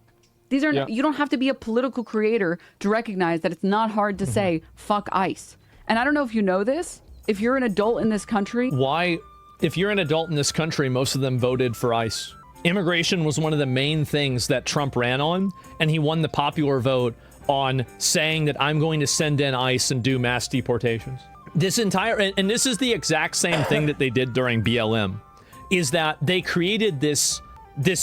These are you don't have to be a political creator to recognize that it's not hard to say fuck ICE. And I don't know if you know this. If you're an adult in this country... Why? If you're an adult in this country, most of them voted for ICE. Immigration was one of the main things that Trump ran on, and he won the popular vote on saying that I'm going to send in ICE and do mass deportations. This entire, and this is the exact same thing that they did during BLM, is that they created this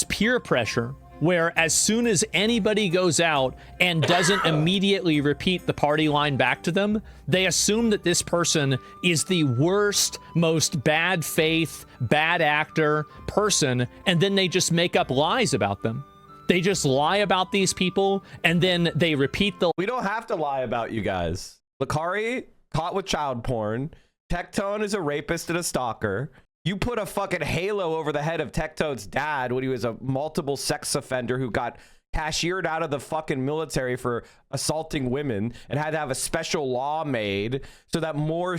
peer pressure where as soon as anybody goes out and doesn't immediately repeat the party line back to them, they assume that this person is the worst, most bad faith, bad actor person, and then they just make up lies about them. They just lie about these people, and then they repeat the... We don't have to lie about you guys. Lakari caught with child porn. Tectone is a rapist and a stalker. You put a fucking halo over the head of Tectone's dad when he was a multiple sex offender who got cashiered out of the fucking military for assaulting women and had to have a special law made so that more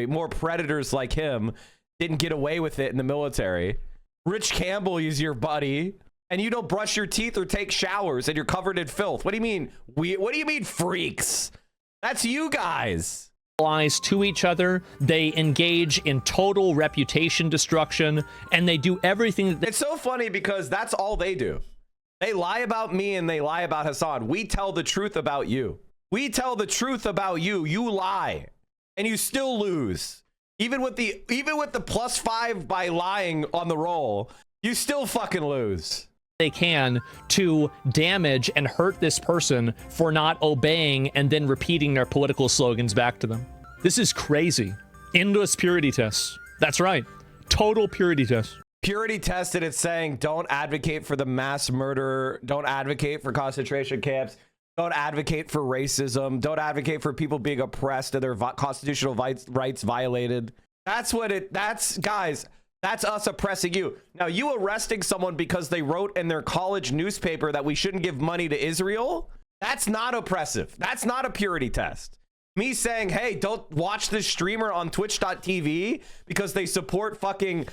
more predators like him didn't get away with it in the military. Rich Campbell is your buddy, and you don't brush your teeth or take showers, and you're covered in filth. What do you mean? What do you mean, freaks? That's you guys. To each other, they engage in total reputation destruction, and they do everything that It's so funny because that's all they do. They lie about me and they lie about Hassan. We tell the truth about you. We tell the truth about you. You lie, and you still lose. Even with the +5 by lying on the roll, you still fucking lose. they can to damage and hurt this person for not obeying and then repeating their political slogans back to them. This is crazy. Endless purity tests. That's right. Total purity test. Purity test, and it's saying don't advocate for the mass murder, don't advocate for concentration camps, don't advocate for racism, don't advocate for people being oppressed and their constitutional rights violated. That's guys, that's us oppressing you. Now, you arresting someone because they wrote in their college newspaper that we shouldn't give money to Israel, that's not oppressive. That's not a purity test. Me saying, hey, don't watch this streamer on twitch.tv because they support fucking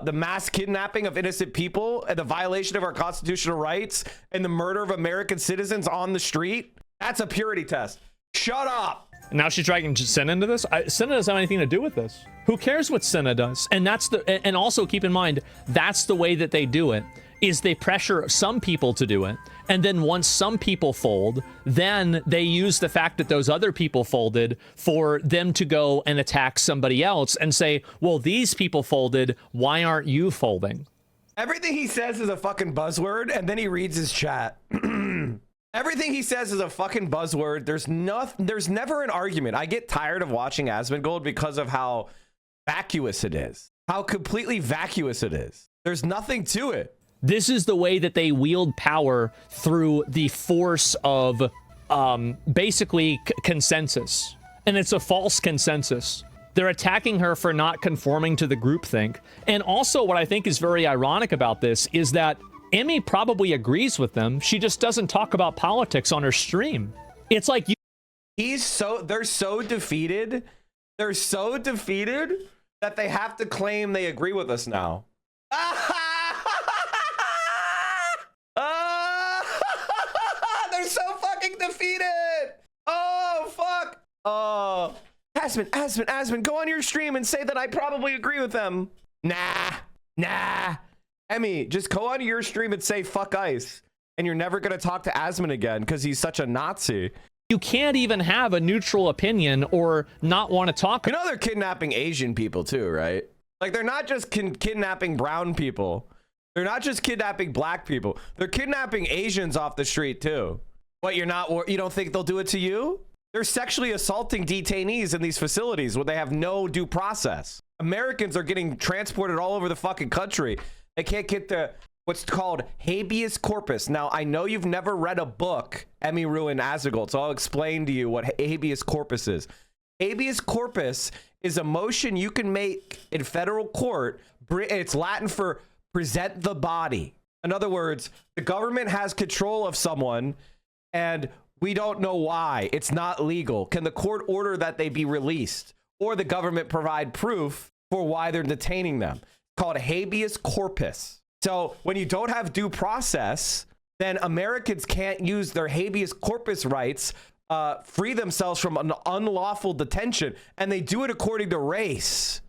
the mass kidnapping of innocent people and the violation of our constitutional rights and the murder of American citizens on the street, that's a purity test. Shut up. Now she's dragging Senna into this. Senna doesn't have anything to do with this. Who cares what Senna does? And and also keep in mind, that's the way that they do it, is they pressure some people to do it. And then once some people fold, then they use the fact that those other people folded for them to go and attack somebody else and say, well, these people folded, why aren't you folding? Everything he says is a fucking buzzword, and then he reads his chat. Everything he says is a fucking buzzword. There's never an argument. I get tired of watching Asmongold because of how vacuous it is. How completely vacuous it is. There's nothing to it. This is the way that they wield power, through the force of basically consensus. And it's a false consensus. They're attacking her for not conforming to the groupthink. And also what I think is very ironic about this is that Emmy probably agrees with them. She just doesn't talk about politics on her stream. It's like they're so defeated. They're so defeated that they have to claim they agree with us now. They're so fucking defeated. Oh, fuck. Oh, Asmon, go on your stream and say that I probably agree with them. Nah. Emmy, just go on your stream and say fuck ICE, and you're never going to talk to Asmon again because he's such a Nazi. You can't even have a neutral opinion or not want to talk. You know they're kidnapping Asian people too, right? Like, they're not just kidnapping brown people. They're not just kidnapping black people. They're kidnapping Asians off the street too. What, you don't think they'll do it to you? They're sexually assaulting detainees in these facilities where they have no due process. Americans are getting transported all over the fucking country. They can't get the what's called habeas corpus. Now, I know you've never read a book, Emiru and Azagold, so I'll explain to you what habeas corpus is. Habeas corpus is a motion you can make in federal court. It's Latin for present the body. In other words, the government has control of someone and we don't know why. It's not legal. Can the court order that they be released, or the government provide proof for why they're detaining them? It's called habeas corpus. So when you don't have due process, then Americans can't use their habeas corpus rights, free themselves from an unlawful detention, and they do it according to race.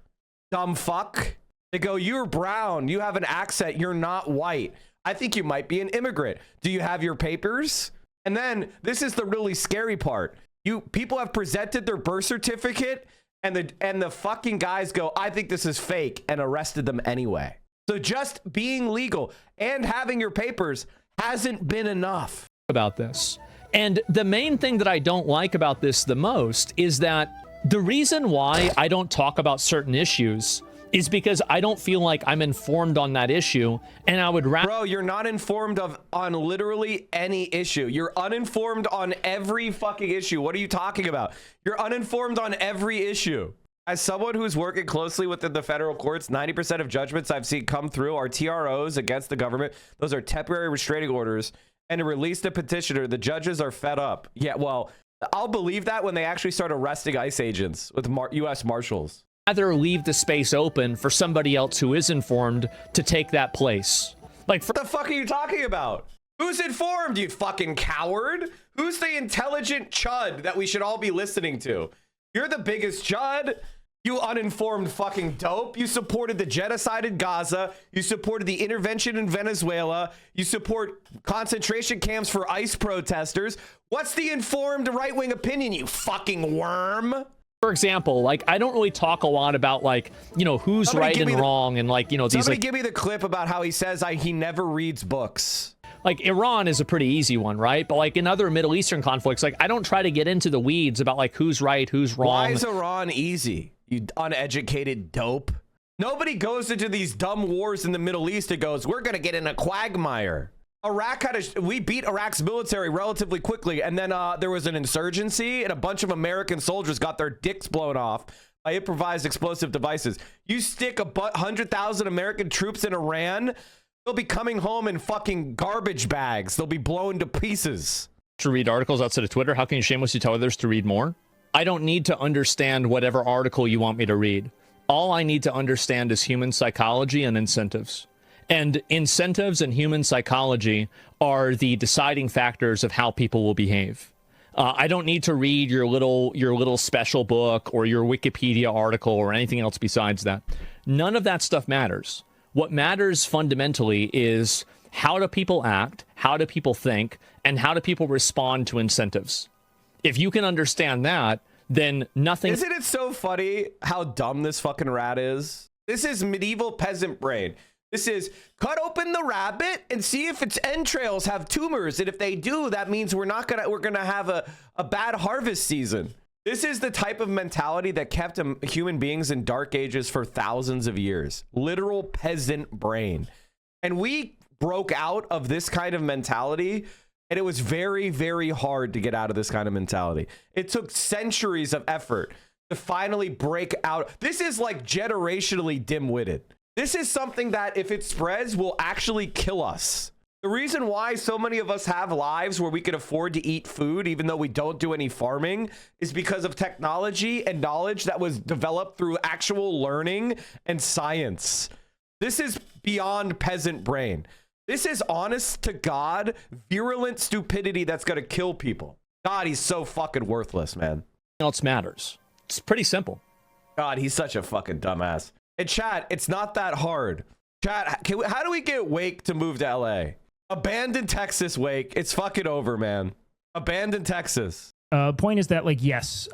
Dumb fuck. They go, you're brown, you have an accent, you're not white. I think you might be an immigrant. Do you have your papers? And then this is the really scary part. People have presented their birth certificate, and the fucking guys go, I think this is fake, and arrested them anyway. So just being legal and having your papers hasn't been enough. About this. And the main thing that I don't like about this the most is that the reason why I don't talk about certain issues is because I don't feel like I'm informed on that issue, and I would rather. Bro, you're not informed on literally any issue. You're uninformed on every fucking issue. What are you talking about? You're uninformed on every issue. As someone who's working closely within the federal courts, 90% of judgments I've seen come through are TROs against the government. Those are temporary restraining orders. And to release the petitioner, the judges are fed up. Yeah, well, I'll believe that when they actually start arresting ICE agents with U.S. Marshals. Rather leave the space open for somebody else who is informed to take that place. Like, what the fuck are you talking about? Who's informed, you fucking coward? Who's the intelligent chud that we should all be listening to? You're the biggest chud, you uninformed fucking dope. You supported the genocide in Gaza. You supported the intervention in Venezuela. You support concentration camps for ICE protesters. What's the informed right-wing opinion, you fucking worm? For example, like, I don't really talk a lot about, like, you know, who's Somebody right and wrong, and, like, you know, these, Somebody like, give me the clip about how he says he never reads books. like, Iran is a pretty easy one, right? But, like, in other Middle Eastern conflicts, like, I don't try to get into the weeds about, like, who's right, who's wrong. Why is Iran easy, you uneducated dope? Nobody goes into these dumb wars in the Middle East and goes, we're gonna get in a quagmire. We beat Iraq's military relatively quickly, and then there was an insurgency, and a bunch of American soldiers got their dicks blown off by improvised explosive devices. You stick 100,000 American troops in Iran, they'll be coming home in fucking garbage bags. They'll be blown to pieces. To read articles outside of Twitter, how can you shamelessly tell others to read more? I don't need to understand whatever article you want me to read. All I need to understand is human psychology and incentives. And incentives and human psychology are the deciding factors of how people will behave. I don't need to read your little special book or your Wikipedia article or anything else besides that. None of that stuff matters. What matters fundamentally is how do people act, how do people think, and how do people respond to incentives. If you can understand that, then nothing... Isn't it so funny how dumb this fucking rat is? This is medieval peasant brain. This is cut open the rabbit and see if its entrails have tumors. And if they do, that means we're gonna have a bad harvest season. This is the type of mentality that kept human beings in dark ages for thousands of years. Literal peasant brain. And we broke out of this kind of mentality, and it was very, very hard to get out of this kind of mentality. It took centuries of effort to finally break out. This is like generationally dim-witted. This is something that, if it spreads, will actually kill us. The reason why so many of us have lives where we can afford to eat food, even though we don't do any farming, is because of technology and knowledge that was developed through actual learning and science. This is beyond peasant brain. This is honest to God, virulent stupidity that's going to kill people. God, he's so fucking worthless, man. Nothing else matters. It's pretty simple. God, he's such a fucking dumbass. And chat, it's not that hard. Chat, how do we get Wake to move to LA? Abandon Texas, Wake. It's fucking over, man. Abandon Texas. Point is that, like, yes,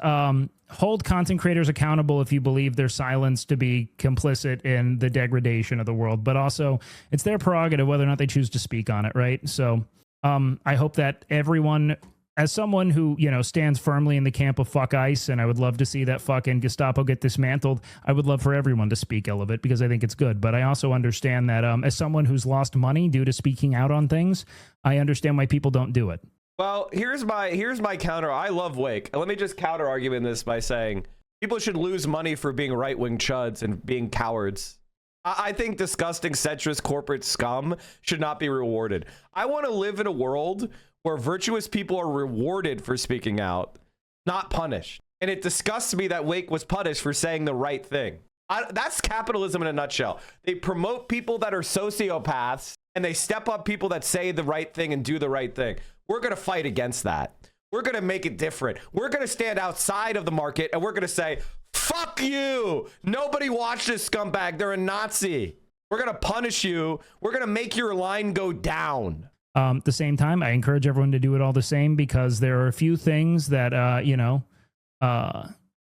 hold content creators accountable if you believe their silence to be complicit in the degradation of the world, but also it's their prerogative whether or not they choose to speak on it, right? So I hope that everyone, as someone who, you know, stands firmly in the camp of fuck ICE, and I would love to see that fucking Gestapo get dismantled, I would love for everyone to speak ill of it because I think it's good. But I also understand that as someone who's lost money due to speaking out on things, I understand why people don't do it. Well, here's my counter. I love Wake. Let me just counter argument this by saying people should lose money for being right-wing chuds and being cowards. I think disgusting centrist corporate scum should not be rewarded. I want to live in a world where virtuous people are rewarded for speaking out, not punished. And it disgusts me that Wake was punished for saying the right thing. That's capitalism in a nutshell. They promote people that are sociopaths, and they step up people that say the right thing and do the right thing. We're going to fight against that. We're going to make it different. We're going to stand outside of the market, and we're going to say, fuck you. Nobody watch this scumbag. They're a Nazi. We're going to punish you. We're going to make your line go down. At the same time, I encourage everyone to do it all the same because there are a few things that,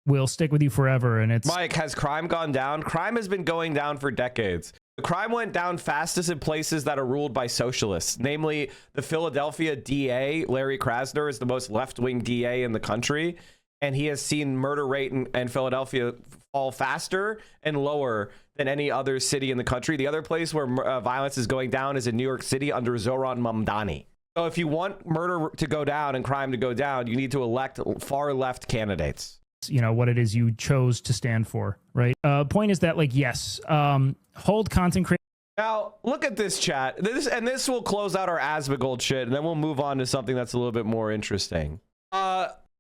will stick with you forever. And it's... Mike, has crime gone down? Crime has been going down for decades. The crime went down fastest in places that are ruled by socialists, namely the Philadelphia DA, Larry Krasner, is the most left-wing DA in the country, and he has seen murder rate in Philadelphia fall faster and lower than any other city in the country. The other place where violence is going down is in New York City under Zoran Mamdani. So if you want murder to go down and crime to go down, you need to elect far left candidates. You know, what it is you chose to stand for, right? Point is that, like, yes, hold content creators. Now, look at this chat. This will close out our Asmongold shit, and then we'll move on to something that's a little bit more interesting.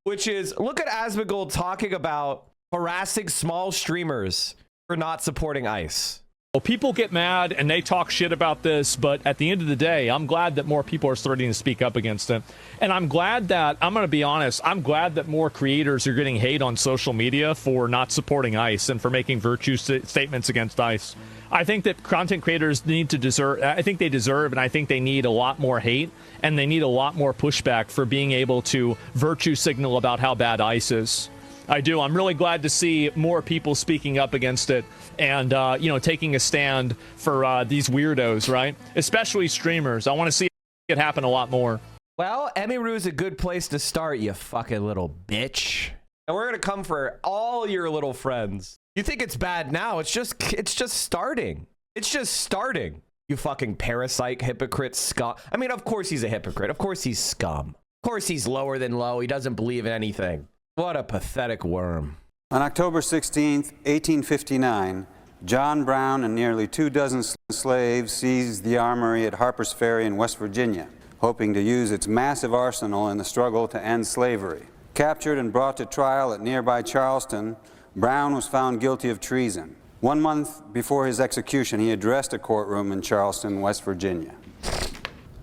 Which is, look at Asmongold talking about harassing small streamers for not supporting ICE. Well, people get mad and they talk shit about this, but at the end of the day, I'm glad that more people are starting to speak up against it. And I'm glad that, I'm going to be honest, I'm glad that more creators are getting hate on social media for not supporting ICE and for making virtue statements against ICE. I think that content creators need to deserve, I think they deserve, and I think they need a lot more hate, and they need a lot more pushback for being able to virtue signal about how bad ICE is. I do. I'm really glad to see more people speaking up against it and, you know, taking a stand for these weirdos, right? Especially streamers. I want to see it happen a lot more. Well, Emiru is a good place to start, you fucking little bitch. And we're going to come for all your little friends. You think it's bad now? It's just starting. It's just starting. You fucking parasite, hypocrite, scum. I mean, of course he's a hypocrite. Of course he's scum. Of course he's lower than low. He doesn't believe in anything. What a pathetic worm. On October 16th, 1859, John Brown and nearly 24 slaves seized the armory at Harper's Ferry in West Virginia, hoping to use its massive arsenal in the struggle to end slavery. Captured and brought to trial at nearby Charleston, Brown was found guilty of treason. 1 month before his execution, he addressed a courtroom in Charleston, West Virginia.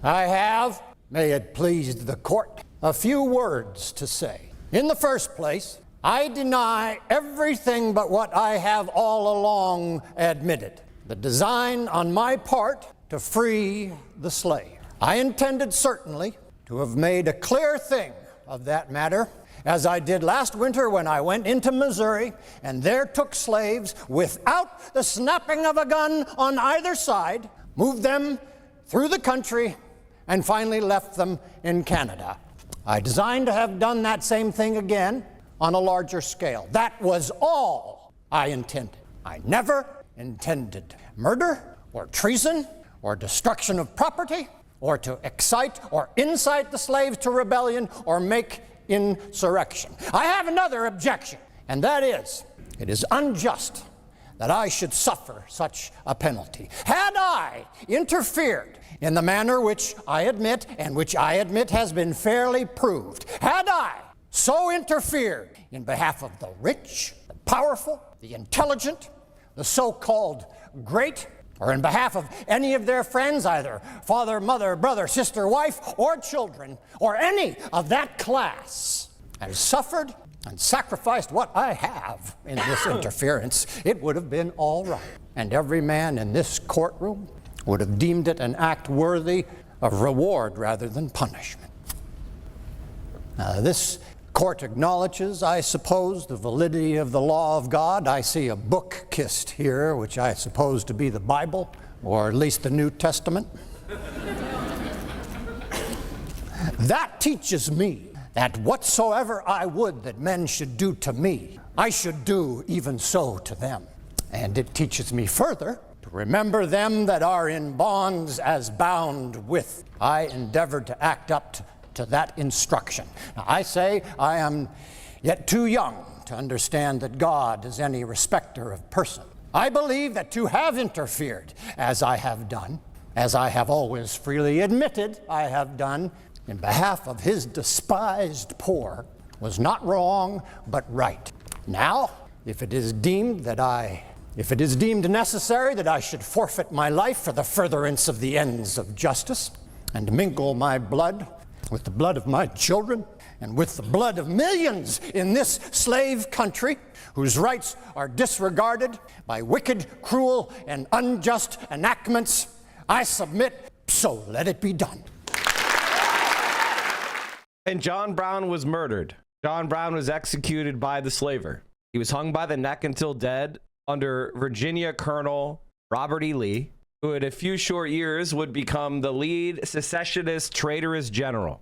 I have, may it please the court, a few words to say. In the first place, I deny everything but what I have all along admitted. The design on my part to free the slave. I intended certainly to have made a clear thing of that matter, as I did last winter when I went into Missouri and there took slaves without the snapping of a gun on either side, moved them through the country, and finally left them in Canada. I designed to have done that same thing again on a larger scale. That was all I intended. I never intended murder or treason or destruction of property or to excite or incite the slaves to rebellion or make insurrection. I have another objection, and that is, it is unjust that I should suffer such a penalty. Had I interfered in the manner which I admit, and which I admit has been fairly proved, had I so interfered in behalf of the rich, the powerful, the intelligent, the so-called great, or in behalf of any of their friends, either father, mother, brother, sister, wife, or children, or any of that class, and suffered and sacrificed what I have in this interference, it would have been all right. And every man in this courtroom would have deemed it an act worthy of reward rather than punishment. This court acknowledges, I suppose, the validity of the law of God. I see a book kissed here, which I suppose to be the Bible, or at least the New Testament. That teaches me that whatsoever I would that men should do to me, I should do even so to them. And it teaches me further to remember them that are in bonds as bound with. I endeavor to act up to that instruction. Now, I say I am yet too young to understand that God is any respecter of person. I believe that to have interfered, as I have done, as I have always freely admitted I have done, in behalf of his despised poor, was not wrong, but right. Now, if it is deemed necessary that I should forfeit my life for the furtherance of the ends of justice, and mingle my blood with the blood of my children, and with the blood of millions in this slave country, whose rights are disregarded by wicked, cruel, and unjust enactments, I submit, so let it be done. And John Brown was murdered. John Brown was executed by the slaver. He was hung by the neck until dead under Virginia Colonel Robert E. Lee, who in a few short years would become the lead secessionist traitorous general.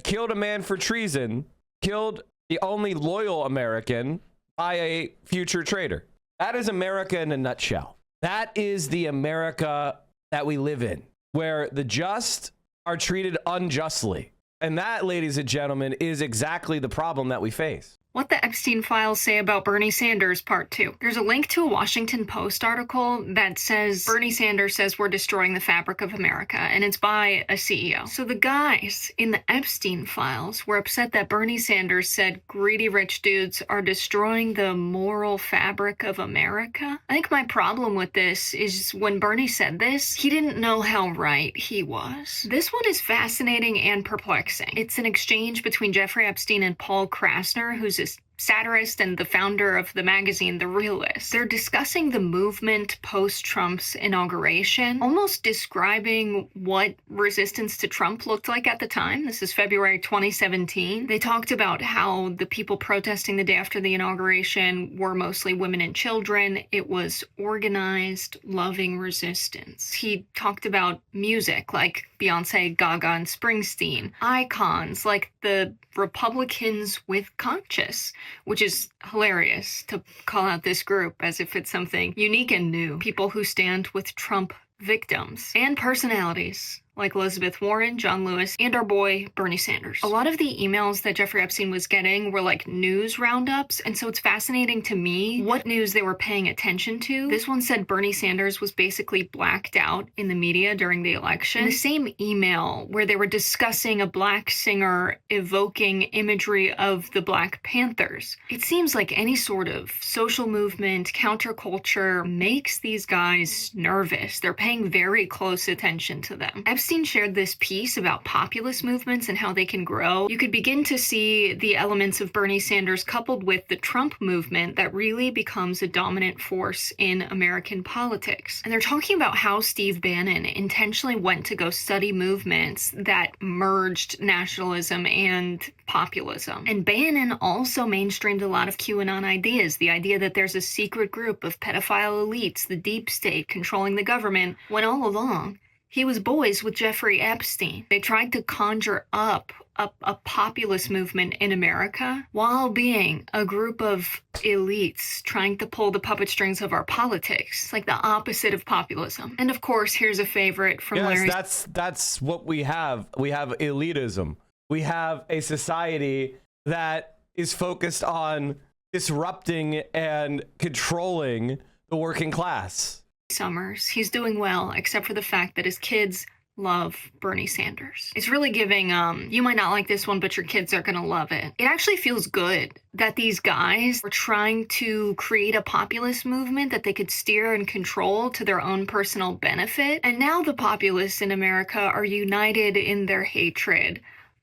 Killed a man for treason, killed the only loyal American by a future traitor. That is America in a nutshell. That is the America that we live in, where the just are treated unjustly. And that, ladies and gentlemen, is exactly the problem that we face. What the Epstein files say about Bernie Sanders, part 2. There's a link to a Washington Post article that says Bernie Sanders says we're destroying the fabric of America, and it's by a CEO. So the guys in the Epstein files were upset that Bernie Sanders said greedy rich dudes are destroying the moral fabric of America. I think my problem with this is when Bernie said this, he didn't know how right he was. This one is fascinating and perplexing. It's an exchange between Jeffrey Epstein and Paul Krasner, who's a satirist and the founder of the magazine The Realist. They're discussing the movement post-Trump's inauguration, almost describing what resistance to Trump looked like at the time. This is February 2017. They talked about how the people protesting the day after the inauguration were mostly women and children. It was organized, loving resistance. He talked about music like Beyonce, Gaga, and Springsteen. Icons like the Republicans with conscience, which is hilarious to call out this group as if it's something unique and new. People who stand with Trump victims, and personalities like Elizabeth Warren, John Lewis, and our boy Bernie Sanders. A lot of the emails that Jeffrey Epstein was getting were like news roundups, and so it's fascinating to me what news they were paying attention to. This one said Bernie Sanders was basically blacked out in the media during the election. In the same email where they were discussing a black singer evoking imagery of the Black Panthers. It seems like any sort of social movement, counterculture makes these guys nervous. They're paying very close attention to them. Epstein shared this piece about populist movements and how they can grow. You could begin to see the elements of Bernie Sanders coupled with the Trump movement that really becomes a dominant force in American politics. And they're talking about how Steve Bannon intentionally went to go study movements that merged nationalism and populism. And Bannon also mainstreamed a lot of QAnon ideas, the idea that there's a secret group of pedophile elites, the deep state controlling the government, when all along he was boys with Jeffrey Epstein. They tried to conjure up a populist movement in America while being a group of elites trying to pull the puppet strings of our politics, like the opposite of populism. And of course, here's a favorite from Larry. That's what we have. We have elitism. We have a society that is focused on disrupting and controlling the working class. Summers. He's doing well, except for the fact that his kids love Bernie Sanders. It's really giving, you might not like this one, but your kids are gonna love it. It actually feels good that these guys were trying to create a populist movement that they could steer and control to their own personal benefit. And now the populists in America are united in their hatred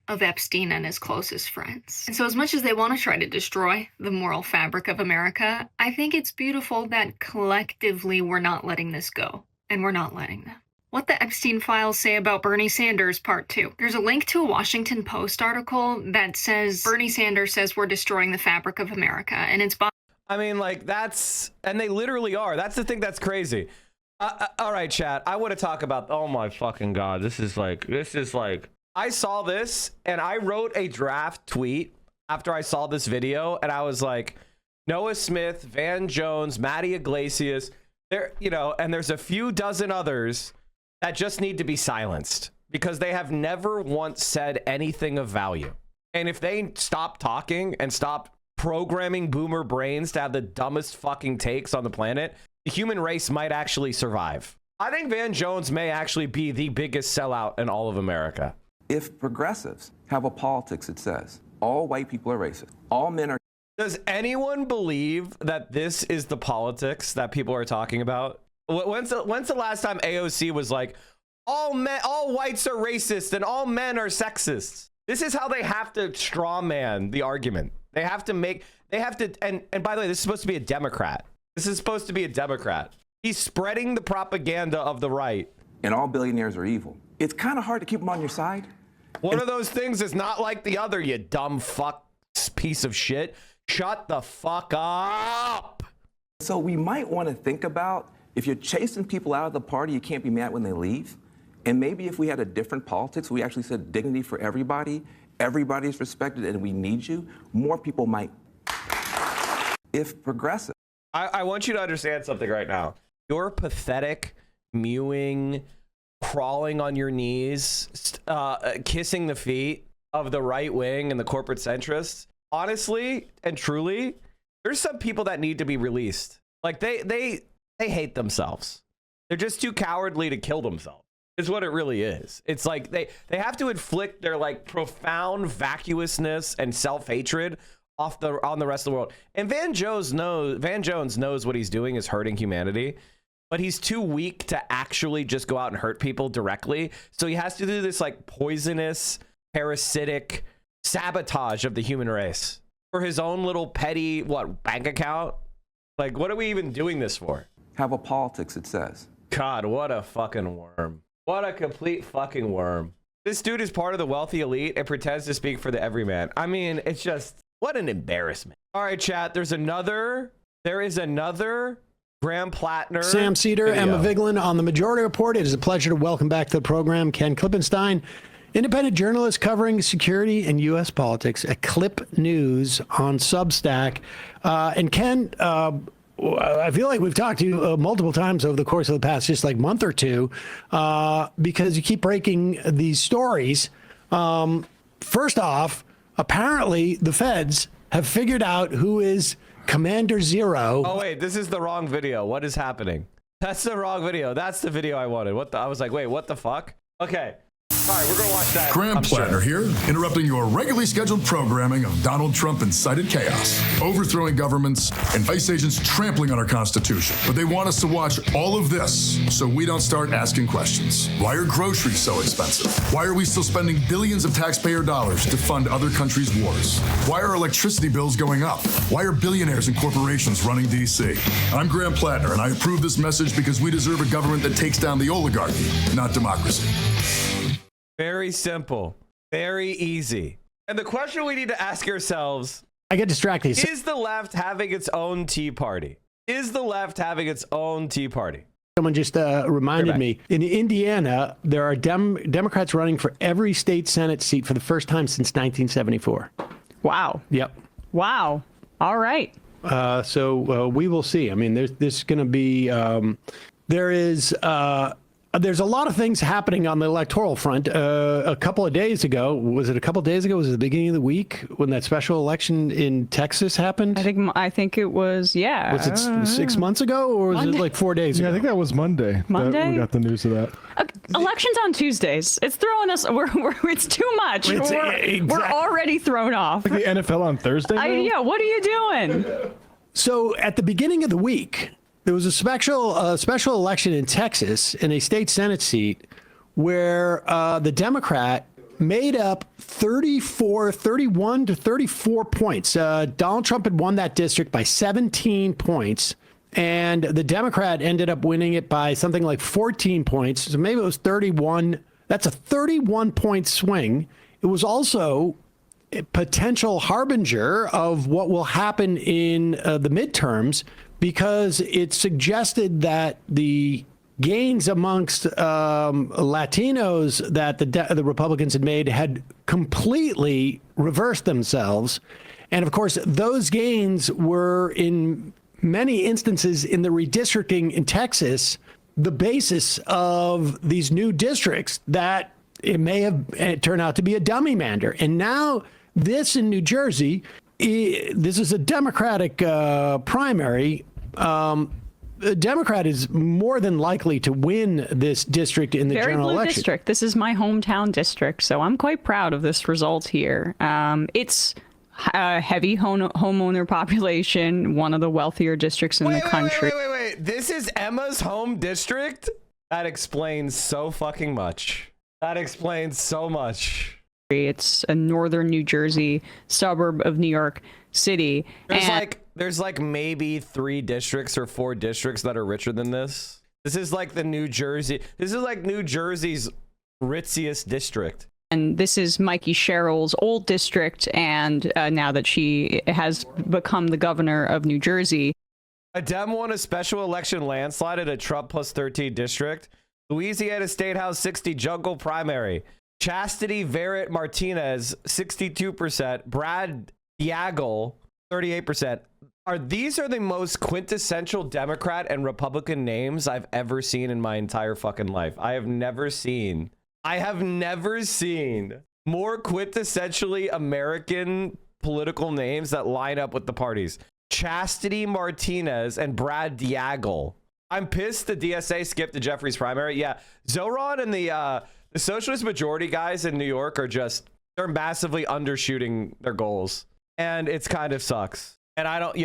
of Epstein and his closest friends. And so as much as they want to try to destroy the moral fabric of America, I think it's beautiful that collectively we're not letting this go, and we're not letting them. What the Epstein files say about Bernie Sanders, part 2. There's a link to a Washington Post article that says Bernie Sanders says we're destroying the fabric of America, and it's by... I mean, like, that's, and they literally are. That's the thing that's crazy. All right, chat, I want to talk about, oh my fucking God, this is like, I saw this and I wrote a draft tweet after I saw this video, and I was like, Noah Smith, Van Jones, Matty Iglesias, there, you know, and there's a few dozen others that just need to be silenced because they have never once said anything of value. And if they stop talking and stop programming boomer brains to have the dumbest fucking takes on the planet, the human race might actually survive. I think Van Jones may actually be the biggest sellout in all of America. If progressives have a politics that says all white people are racist, all men are... Does anyone believe that this is the politics that people are talking about? When's the last time AOC was like, all whites are racist and all men are sexist? This is how they have to straw man the argument. They have to, and by the way, this is supposed to be a Democrat. This is supposed to be a Democrat. He's spreading the propaganda of the right. And all billionaires are evil. It's kind of hard to keep them on your side. One of those things is not like the other, you dumb fuck piece of shit. Shut the fuck up. So we might want to think about, if you're chasing people out of the party, you can't be mad when they leave. And maybe if we had a different politics, we actually said dignity for everybody, everybody's respected and we need you, more people might. if progressive. I want you to understand something right now. Your pathetic, mewing, crawling on your knees, kissing the feet of the right wing and the corporate centrists, honestly and truly, there's some people that need to be released. Like they hate themselves. They're just too cowardly to kill themselves. Is what it really is. It's like they have to inflict their like profound vacuousness and self-hatred on the rest of the world. And Van Jones knows what he's doing is hurting humanity, but he's too weak to actually just go out and hurt people directly. So he has to do this like poisonous, parasitic sabotage of the human race for his own little petty bank account. Like, what are we even doing this for? Have a politics, it says. God, what a fucking worm. What a complete fucking worm. This dude is part of the wealthy elite and pretends to speak for the everyman. I mean, it's just, what an embarrassment. All right, chat, there is another Graham Plattner. Sam Cedar, video. Emma Vigeland on the Majority Report. It is a pleasure to welcome back to the program Ken Klippenstein, independent journalist covering security and U.S. politics at Clip News on Substack. And Ken, I feel like we've talked to you multiple times over the course of the past just like month or two because you keep breaking these stories. First off, apparently the feds have figured out who is Commander Zero. Oh, wait, this is the wrong video. What is happening? That's the wrong video. That's the video I wanted. I was like, wait, what the fuck? Okay. All right, we're going to watch that. Graham Plattner here, interrupting your regularly scheduled programming of Donald Trump incited chaos, overthrowing governments, and ICE agents trampling on our Constitution. But they want us to watch all of this so we don't start asking questions. Why are groceries so expensive? Why are we still spending billions of taxpayer dollars to fund other countries' wars? Why are electricity bills going up? Why are billionaires and corporations running D.C.? I'm Graham Plattner, and I approve this message because we deserve a government that takes down the oligarchy, not democracy. Very simple, very easy. And the question we need to ask ourselves, I get distracted. Is the left having its own Tea Party? Is the left having its own Tea Party? Someone just reminded me, in Indiana, there are Democrats running for every state Senate seat for the first time since 1974. Wow. Yep. Wow. All right. So we will see. I mean, there's going to be, there's a lot of things happening on the electoral front. A couple of days ago, was it the beginning of the week when that special election in Texas happened? I think it was, yeah. Was it 6 months ago or was Monday? it like 4 days ago? Yeah, I think that was Monday. Monday? We got the news of that. Elections on Tuesdays. It's throwing us, it's too much. We're already thrown off. Like the NFL on Thursday? Yeah, what are you doing? So at the beginning of the week, there was a special election in Texas in a state Senate seat where the Democrat made up 31 to 34 points. Donald Trump had won that district by 17 points, and the Democrat ended up winning it by something like 14 points. So maybe it was 31. That's a 31-point swing. It was also a potential harbinger of what will happen in the midterms, because it suggested that the gains amongst Latinos that the Republicans had made had completely reversed themselves. And of course, those gains were in many instances in the redistricting in Texas, the basis of these new districts that it may have turned out to be a dummy mander. And now this in New Jersey, this is a Democratic primary. A Democrat is more than likely to win this district in the general election. District. This is my hometown district, so I'm quite proud of this result here. It's a heavy homeowner population, one of the wealthier districts in the country. Wait. This is Emma's home district? That explains so fucking much. That explains so much. It's a northern New Jersey suburb of New York City. There's like maybe 3 districts or 4 districts that are richer than this. This is like New Jersey's ritziest district. And this is Mikey Sherrill's old district, and now that she has become the governor of New Jersey. A Dem won a special election landslide at a Trump plus 13 district. Louisiana State House 60 jungle primary. Chastity Verrett Martinez, 62%. Brad Diagle, 38%. These are the most quintessential Democrat and Republican names I've ever seen in my entire fucking life. I have never seen more quintessentially American political names that line up with the parties. Chastity Martinez and Brad Diagle. I'm pissed the DSA skipped the Jeffries primary. Yeah, Zoran and the Socialist majority guys in New York are just, they're massively undershooting their goals. And it's kind of sucks. And I don't,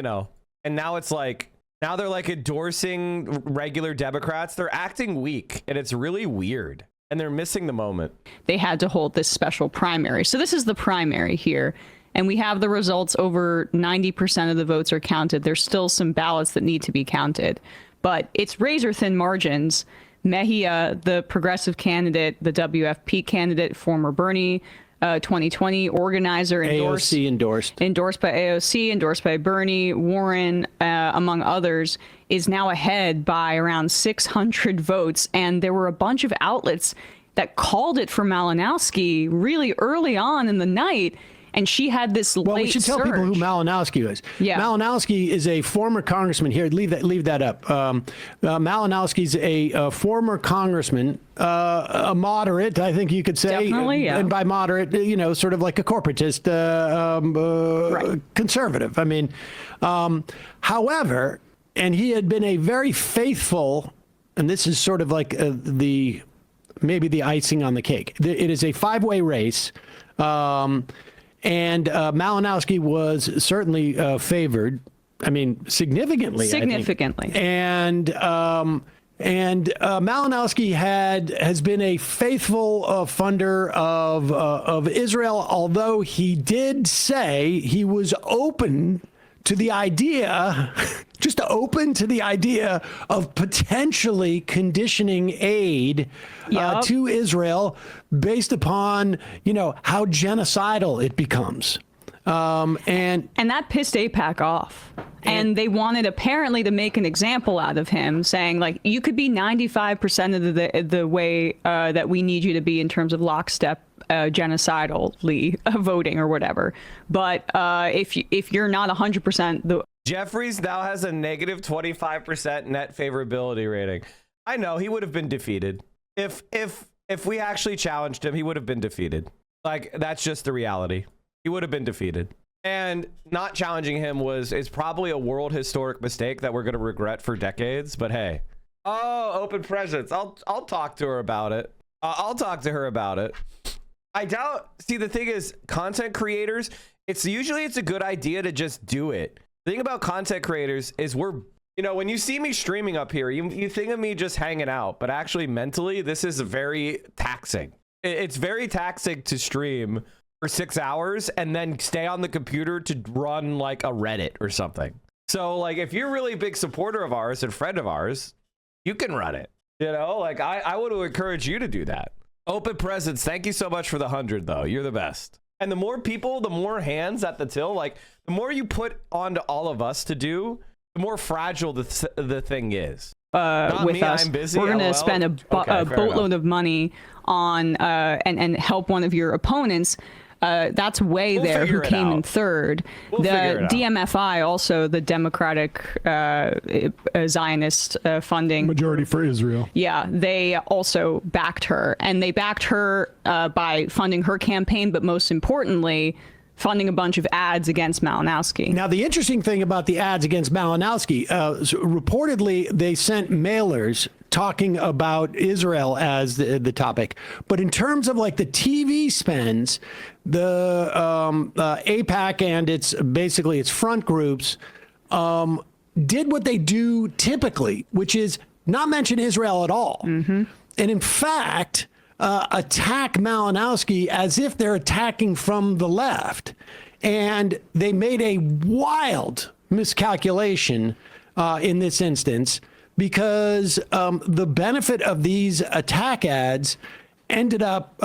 and now it's like, now they're like endorsing regular Democrats. They're acting weak and it's really weird. And they're missing the moment. They had to hold this special primary. So this is the primary here. And we have the results. Over 90% of the votes are counted. There's still some ballots that need to be counted. But it's razor thin margins. Mejia, the progressive candidate, the WFP candidate, former Bernie 2020 organizer, endorsed by AOC, endorsed by Bernie, Warren, among others, is now ahead by around 600 votes. And there were a bunch of outlets that called it for Malinowski really early on in the night. And she had this late surge. Well, we should tell people who Malinowski is. Yeah. Malinowski is a former congressman. Here, leave that up. Malinowski's a former congressman, a moderate, I think you could say. Definitely, yeah. And by moderate, sort of like a corporatist, conservative. I mean, however, and he had been a very faithful, and this is sort of like maybe the icing on the cake. It is a 5-way race. And Malinowski was certainly favored. I mean, significantly. Significantly. I think. And Malinowski has been a faithful funder of Israel, although he did say he was open to the idea, just open to the idea of potentially conditioning aid to Israel based upon, how genocidal it becomes. And that pissed AIPAC off. And they wanted apparently to make an example out of him, saying, like, you could be 95% of the way that we need you to be in terms of lockstep genocidally voting or whatever. But if you're not 100%, Jeffries now has a negative 25% net favorability rating. I know he would have been defeated. If we actually challenged him, he would have been defeated. Like, that's just the reality. He would have been defeated. And not challenging him is probably a world historic mistake that we're going to regret for decades. But hey, open presence. I'll talk to her about it. I'll talk to her about it. I doubt. See, the thing is, content creators, it's a good idea to just do it. The thing about content creators is when you see me streaming up here, you think of me just hanging out, but actually mentally, this is very taxing. It's very taxing to stream for 6 hours and then stay on the computer to run like a Reddit or something. So like, if you're really a big supporter of ours and friend of ours, you can run it. Like I would encourage you to do that. Open presence. Thank you so much for the 100 though. You're the best. And the more people, the more hands at the till, like the more you put onto all of us to do, the more fragile the thing is. With me, us, I'm busy. we're going to spend a boatload of money on and help one of your opponents. That's Way there, who came in third. The DMFI, also the Democratic Zionist funding. Majority for Israel. Yeah, they also backed her. And they backed her by funding her campaign, but most importantly, funding a bunch of ads against Malinowski. Now, the interesting thing about the ads against Malinowski, reportedly, they sent mailers talking about Israel as the topic. But in terms of like the TV spends, the AIPAC and its front groups did what they do typically, which is not mention Israel at all. Mm-hmm. And in fact, attack Malinowski as if they're attacking from the left. And they made a wild miscalculation in this instance, because the benefit of these attack ads ended up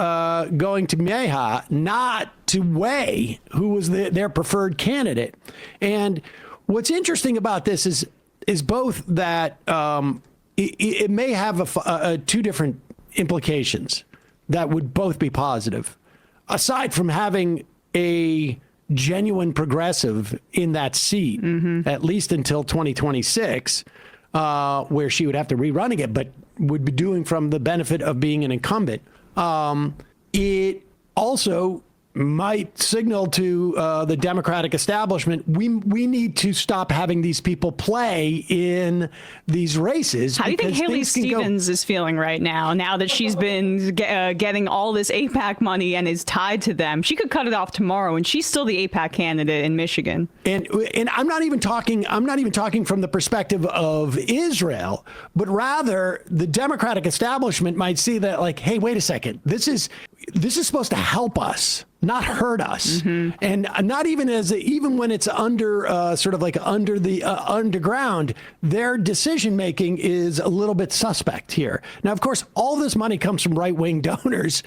going to Mejia, not to Way, who was their preferred candidate. And what's interesting about this is both that it may have two different implications that would both be positive. Aside from having a genuine progressive in that seat, at least until 2026, where she would have to rerun again, but would be doing from the benefit of being an incumbent. It also might signal to the Democratic establishment, we need to stop having these people play in these races. How do you think Haley Stevens is feeling right now that she's been getting all this AIPAC money and is tied to them? She could cut it off tomorrow, and she's still the AIPAC candidate in Michigan. And I'm not even talking from the perspective of Israel, but rather the Democratic establishment might see that, like, hey, wait a second, this is supposed to help us, not hurt us. And not even when it's under sort of like under the underground, their decision making is a little bit suspect here. Now, of course, all this money comes from right-wing donors.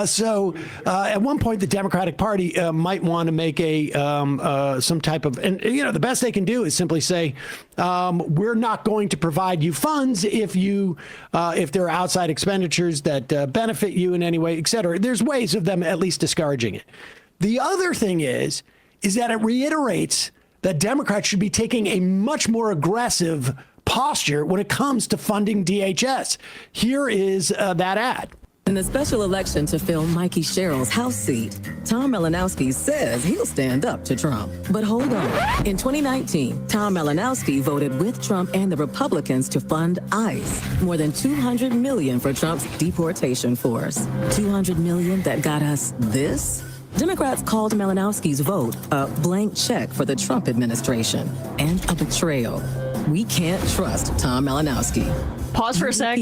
So at one point, the Democratic Party might want to make some type of, and the best they can do is simply say, we're not going to provide you funds if there are outside expenditures that benefit you in any way, et cetera. There's ways of them at least discouraging it. The other thing is that it reiterates that Democrats should be taking a much more aggressive posture when it comes to funding DHS. Here is that ad. In the special election to fill Mikey Sherrill's House seat, Tom Malinowski says he'll stand up to Trump. But hold on. In 2019, Tom Malinowski voted with Trump and the Republicans to fund ICE. More than $200 million for Trump's deportation force. $200 million that got us this? Democrats called Malinowski's vote a blank check for the Trump administration and a betrayal. We can't trust Tom Malinowski. Pause for a sec.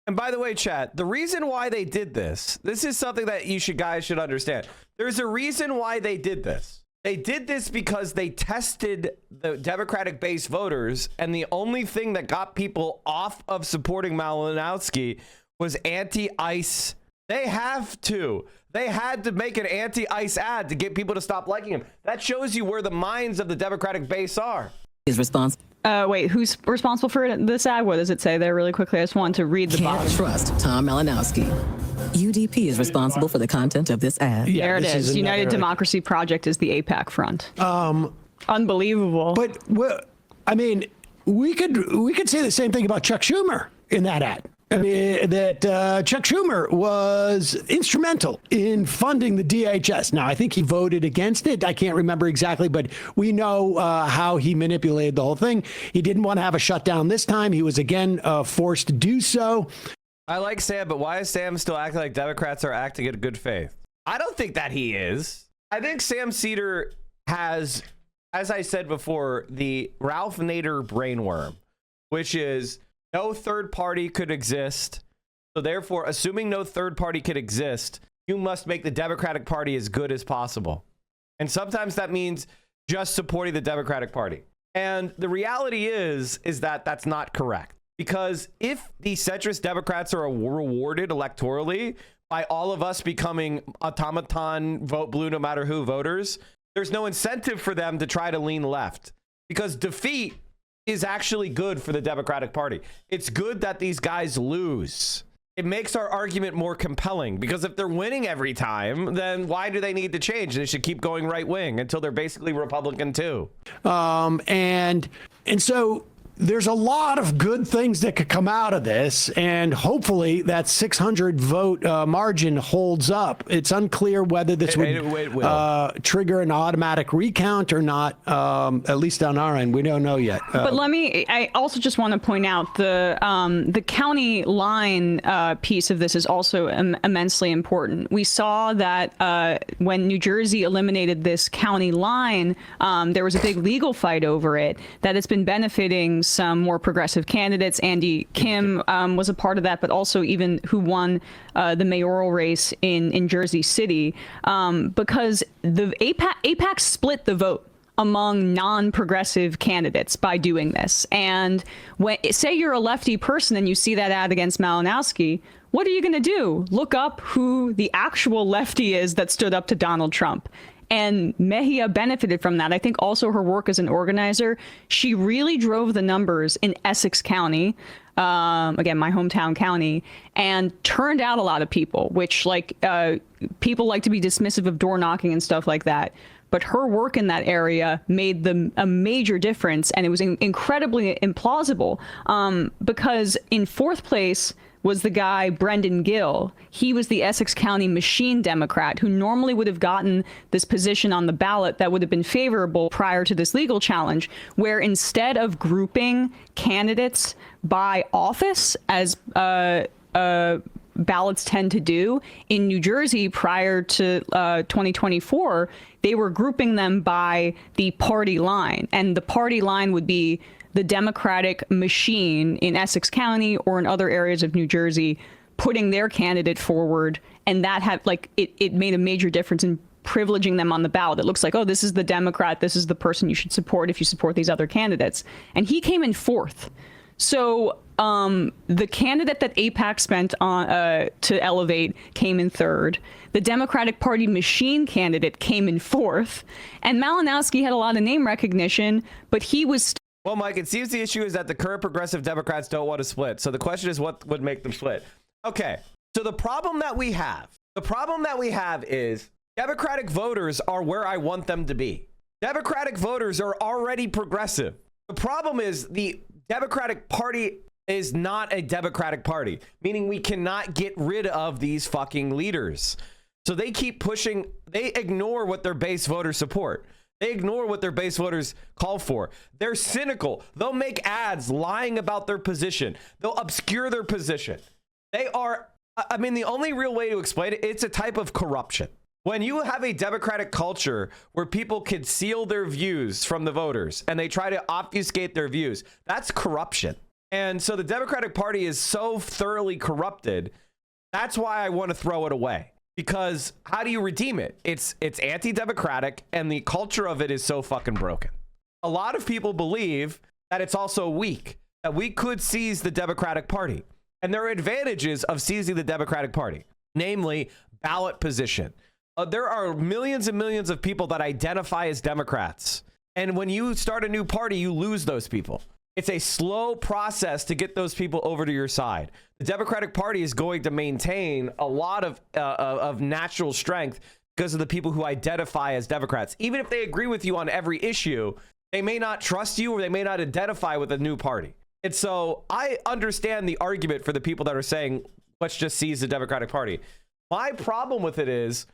And by the way, chat, the reason why they did this is something that guys should understand. There's a reason why they did this. They did this because they tested the Democratic base voters, and the only thing that got people off of supporting Malinowski was anti-ICE. They had to make an anti-ICE ad to get people to stop liking him. That shows you where the minds of the Democratic base are. Is responsible. Wait, who's responsible for this ad? What does it say there really quickly? I just want to read the bottom. Can't trust Tom Malinowski. UDP is responsible for the content of this ad. Yeah, there it is. United Democracy Project is the AIPAC front. Unbelievable. But I mean, we could say the same thing about Chuck Schumer in that ad. I mean, that Chuck Schumer was instrumental in funding the DHS. Now, I think he voted against it. I can't remember exactly, but we know how he manipulated the whole thing. He didn't want to have a shutdown this time. He was again forced to do so. I like Sam, but why is Sam still acting like Democrats are acting in good faith? I don't think that he is. I think Sam Cedar has, as I said before, the Ralph Nader brainworm, which is no third party could exist. So therefore, assuming no third party could exist, you must make the Democratic Party as good as possible. And sometimes that means just supporting the Democratic Party. And the reality is that that's not correct. Because if the centrist Democrats are rewarded electorally by all of us becoming automaton vote blue no matter who voters, there's no incentive for them to try to lean left. Because defeat is actually good for the Democratic Party. It's good that these guys lose. It makes our argument more compelling, because if they're winning every time, then why do they need to change? They should keep going right wing until they're basically Republican too. And so there's a lot of good things that could come out of this, and hopefully that 600 vote margin holds up. It's unclear whether this would trigger an automatic recount or not, at least on our end. We don't know yet. But I also just want to point out the county line piece of this is also immensely important. We saw that when New Jersey eliminated this county line, there was a big legal fight over it, that it's been benefiting some more progressive candidates. Andy Kim was a part of that, but also even who won the mayoral race in Jersey City, because the AIPAC split the vote among non-progressive candidates by doing this. And say you're a lefty person and you see that ad against Malinowski, what are you going to do? Look up who the actual lefty is that stood up to Donald Trump. And Mejia benefited from that. I think also her work as an organizer, she really drove the numbers in Essex County, again, my hometown county, and turned out a lot of people, which people like to be dismissive of door knocking and stuff like that. but her work in that area made a major difference, and it was incredibly implausible, because in fourth place was the guy Brendan Gill. He was the Essex County Machine Democrat who normally would have gotten this position on the ballot that would have been favorable prior to this legal challenge, where instead of grouping candidates by office as ballots tend to do in New Jersey prior to 2024, they were grouping them by the party line, and the party line would be the Democratic machine in Essex County or in other areas of New Jersey putting their candidate forward, and that had it made a major difference in privileging them on the ballot. It looks like, oh, this is the Democrat, this is the person you should support if you support these other candidates. And he came in fourth. So the candidate that AIPAC spent on to elevate came in third. The Democratic Party machine candidate came in fourth. And Malinowski had a lot of name recognition, but he was well, Mike, it seems the issue is that the current progressive Democrats don't want to split. So the question is, what would make them split? Okay, so the problem that we have is Democratic voters are where I want them to be. Democratic voters are already progressive. The problem is the Democratic Party is not a Democratic Party, meaning we cannot get rid of these fucking leaders. So they keep pushing, they ignore what their base voters support. They ignore what their base voters call for. They're cynical. They'll make ads lying about their position. They'll obscure their position. They are, I mean, the only real way to explain it, it's a type of corruption. When you have a democratic culture where people conceal their views from the voters and they try to obfuscate their views, that's corruption. And so the Democratic Party is so thoroughly corrupted. That's why I want to throw it away. Because how do you redeem it? It's anti-democratic, and the culture of it is so fucking broken. A lot of people believe that it's also weak, that we could seize the Democratic Party. And there are advantages of seizing the Democratic Party, namely ballot position. There are millions and millions of people that identify as Democrats. And when you start a new party, you lose those people. It's a slow process to get those people over to your side. The Democratic Party is going to maintain a lot of natural strength because of the people who identify as Democrats. Even if they agree with you on every issue, they may not trust you or they may not identify with a new party. And so I understand the argument for the people that are saying, let's just seize the Democratic Party. My problem with it is,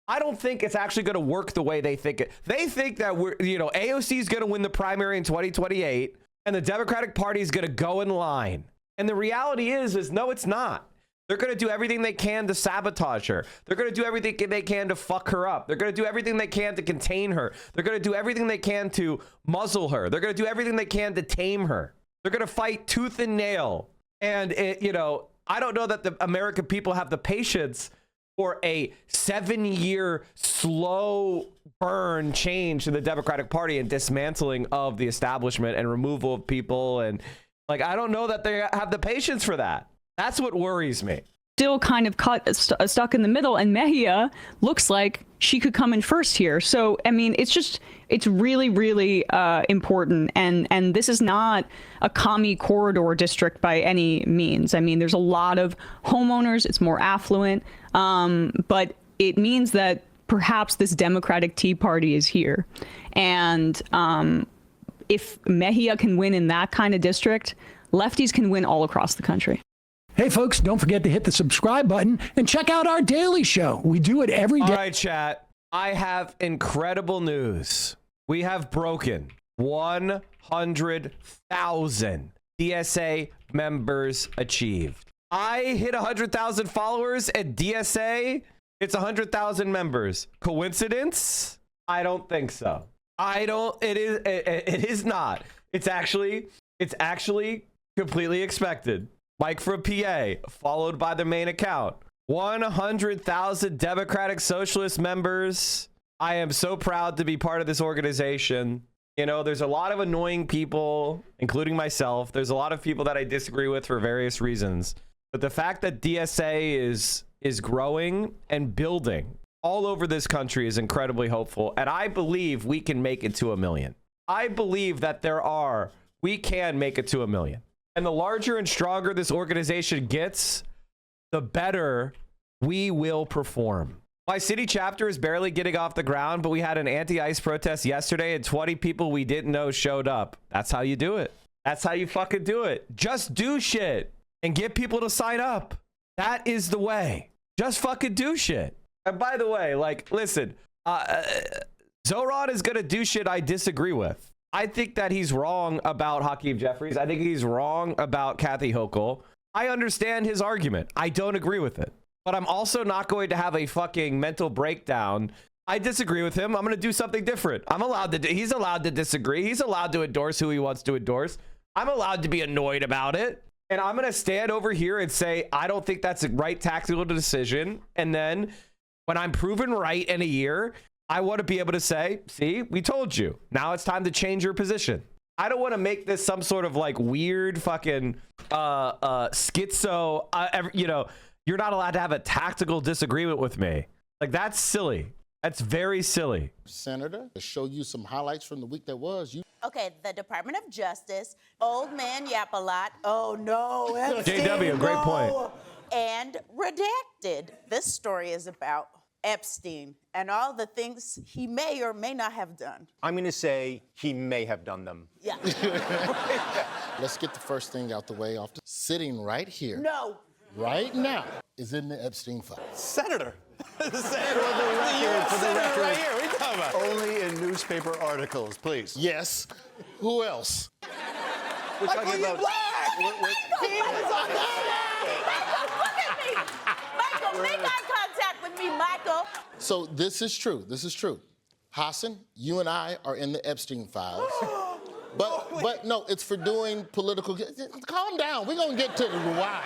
I don't think it's actually going to work the way they think it. They think that AOC is going to win the primary in 2028. And the Democratic Party is going to go in line. And the reality is no, it's not. They're going to do everything they can to sabotage her. They're going to do everything they can to fuck her up. They're going to do everything they can to contain her. They're going to do everything they can to muzzle her. They're going to do everything they can to tame her. They're going to fight tooth and nail. And, I don't know that the American people have the patience for a 7-year slow burn change to the Democratic Party and dismantling of the establishment and removal of people. And I don't know that they have the patience for that. That's what worries me. Still kind of stuck in the middle, and Mejia looks like she could come in first here. So, I mean, it's really, really important. And this is not a commie corridor district by any means. I mean, there's a lot of homeowners. It's more affluent. But it means that perhaps this Democratic Tea Party is here. And if Mejia can win in that kind of district, lefties can win all across the country. Hey, folks, don't forget to hit the subscribe button and check out our daily show. We do it every day. All right, chat. I have incredible news. We have broken 100,000 DSA members achieved. I hit 100,000 followers at DSA. It's 100,000 members. Coincidence? I don't think so. It is not. It's actually completely expected. Mike from PA, followed by the main account. 100,000 Democratic Socialist members. I am so proud to be part of this organization. There's a lot of annoying people, including myself. There's a lot of people that I disagree with for various reasons. But the fact that DSA is growing and building all over this country is incredibly hopeful. And I believe we can make it to 1 million. I believe that we can make it to 1 million. And the larger and stronger this organization gets, the better we will perform. My city chapter is barely getting off the ground, but we had an anti-ICE protest yesterday and 20 people we didn't know showed up. That's how you do it. That's how you fucking do it. Just do shit and get people to sign up. That is the way. Just fucking do shit. And by the way, like, listen, Zoran is going to do shit I disagree with. I think that he's wrong about Hakeem Jeffries. I think he's wrong about Kathy Hochul. I understand his argument. I don't agree with it. But I'm also not going to have a fucking mental breakdown. I disagree with him. I'm going to do something different. I'm allowed to. He's allowed to disagree. He's allowed to endorse who he wants to endorse. I'm allowed to be annoyed about it. And I'm going to stand over here and say, I don't think that's a right tactical decision. And then when I'm proven right in a year, I want to be able to say, see, we told you. Now it's time to change your position. I don't want to make this some sort of like weird fucking schizo, you know, you're not allowed to have a tactical disagreement with me. Like, that's silly. That's very silly. Senator, to show you some highlights from the week that was. Okay, the Department of Justice, old man yap a lot. Oh no, Epstein, JW, great point. And redacted. This story is about Epstein and all the things he may or may not have done. I'm going to say he may have done them. Yeah. Let's get the first thing out the way. Sitting right here. No. Right now is in the Epstein file. Senator. For the record, right here. What are you talking about? only in newspaper articles, please. Yes. Who else? We're talking about. Michael, make eye contact with me, Michael. So this is true. This is true. Hassan, you and I are in the Epstein files. But no, it's for doing political. Calm down. We're gonna get to the why.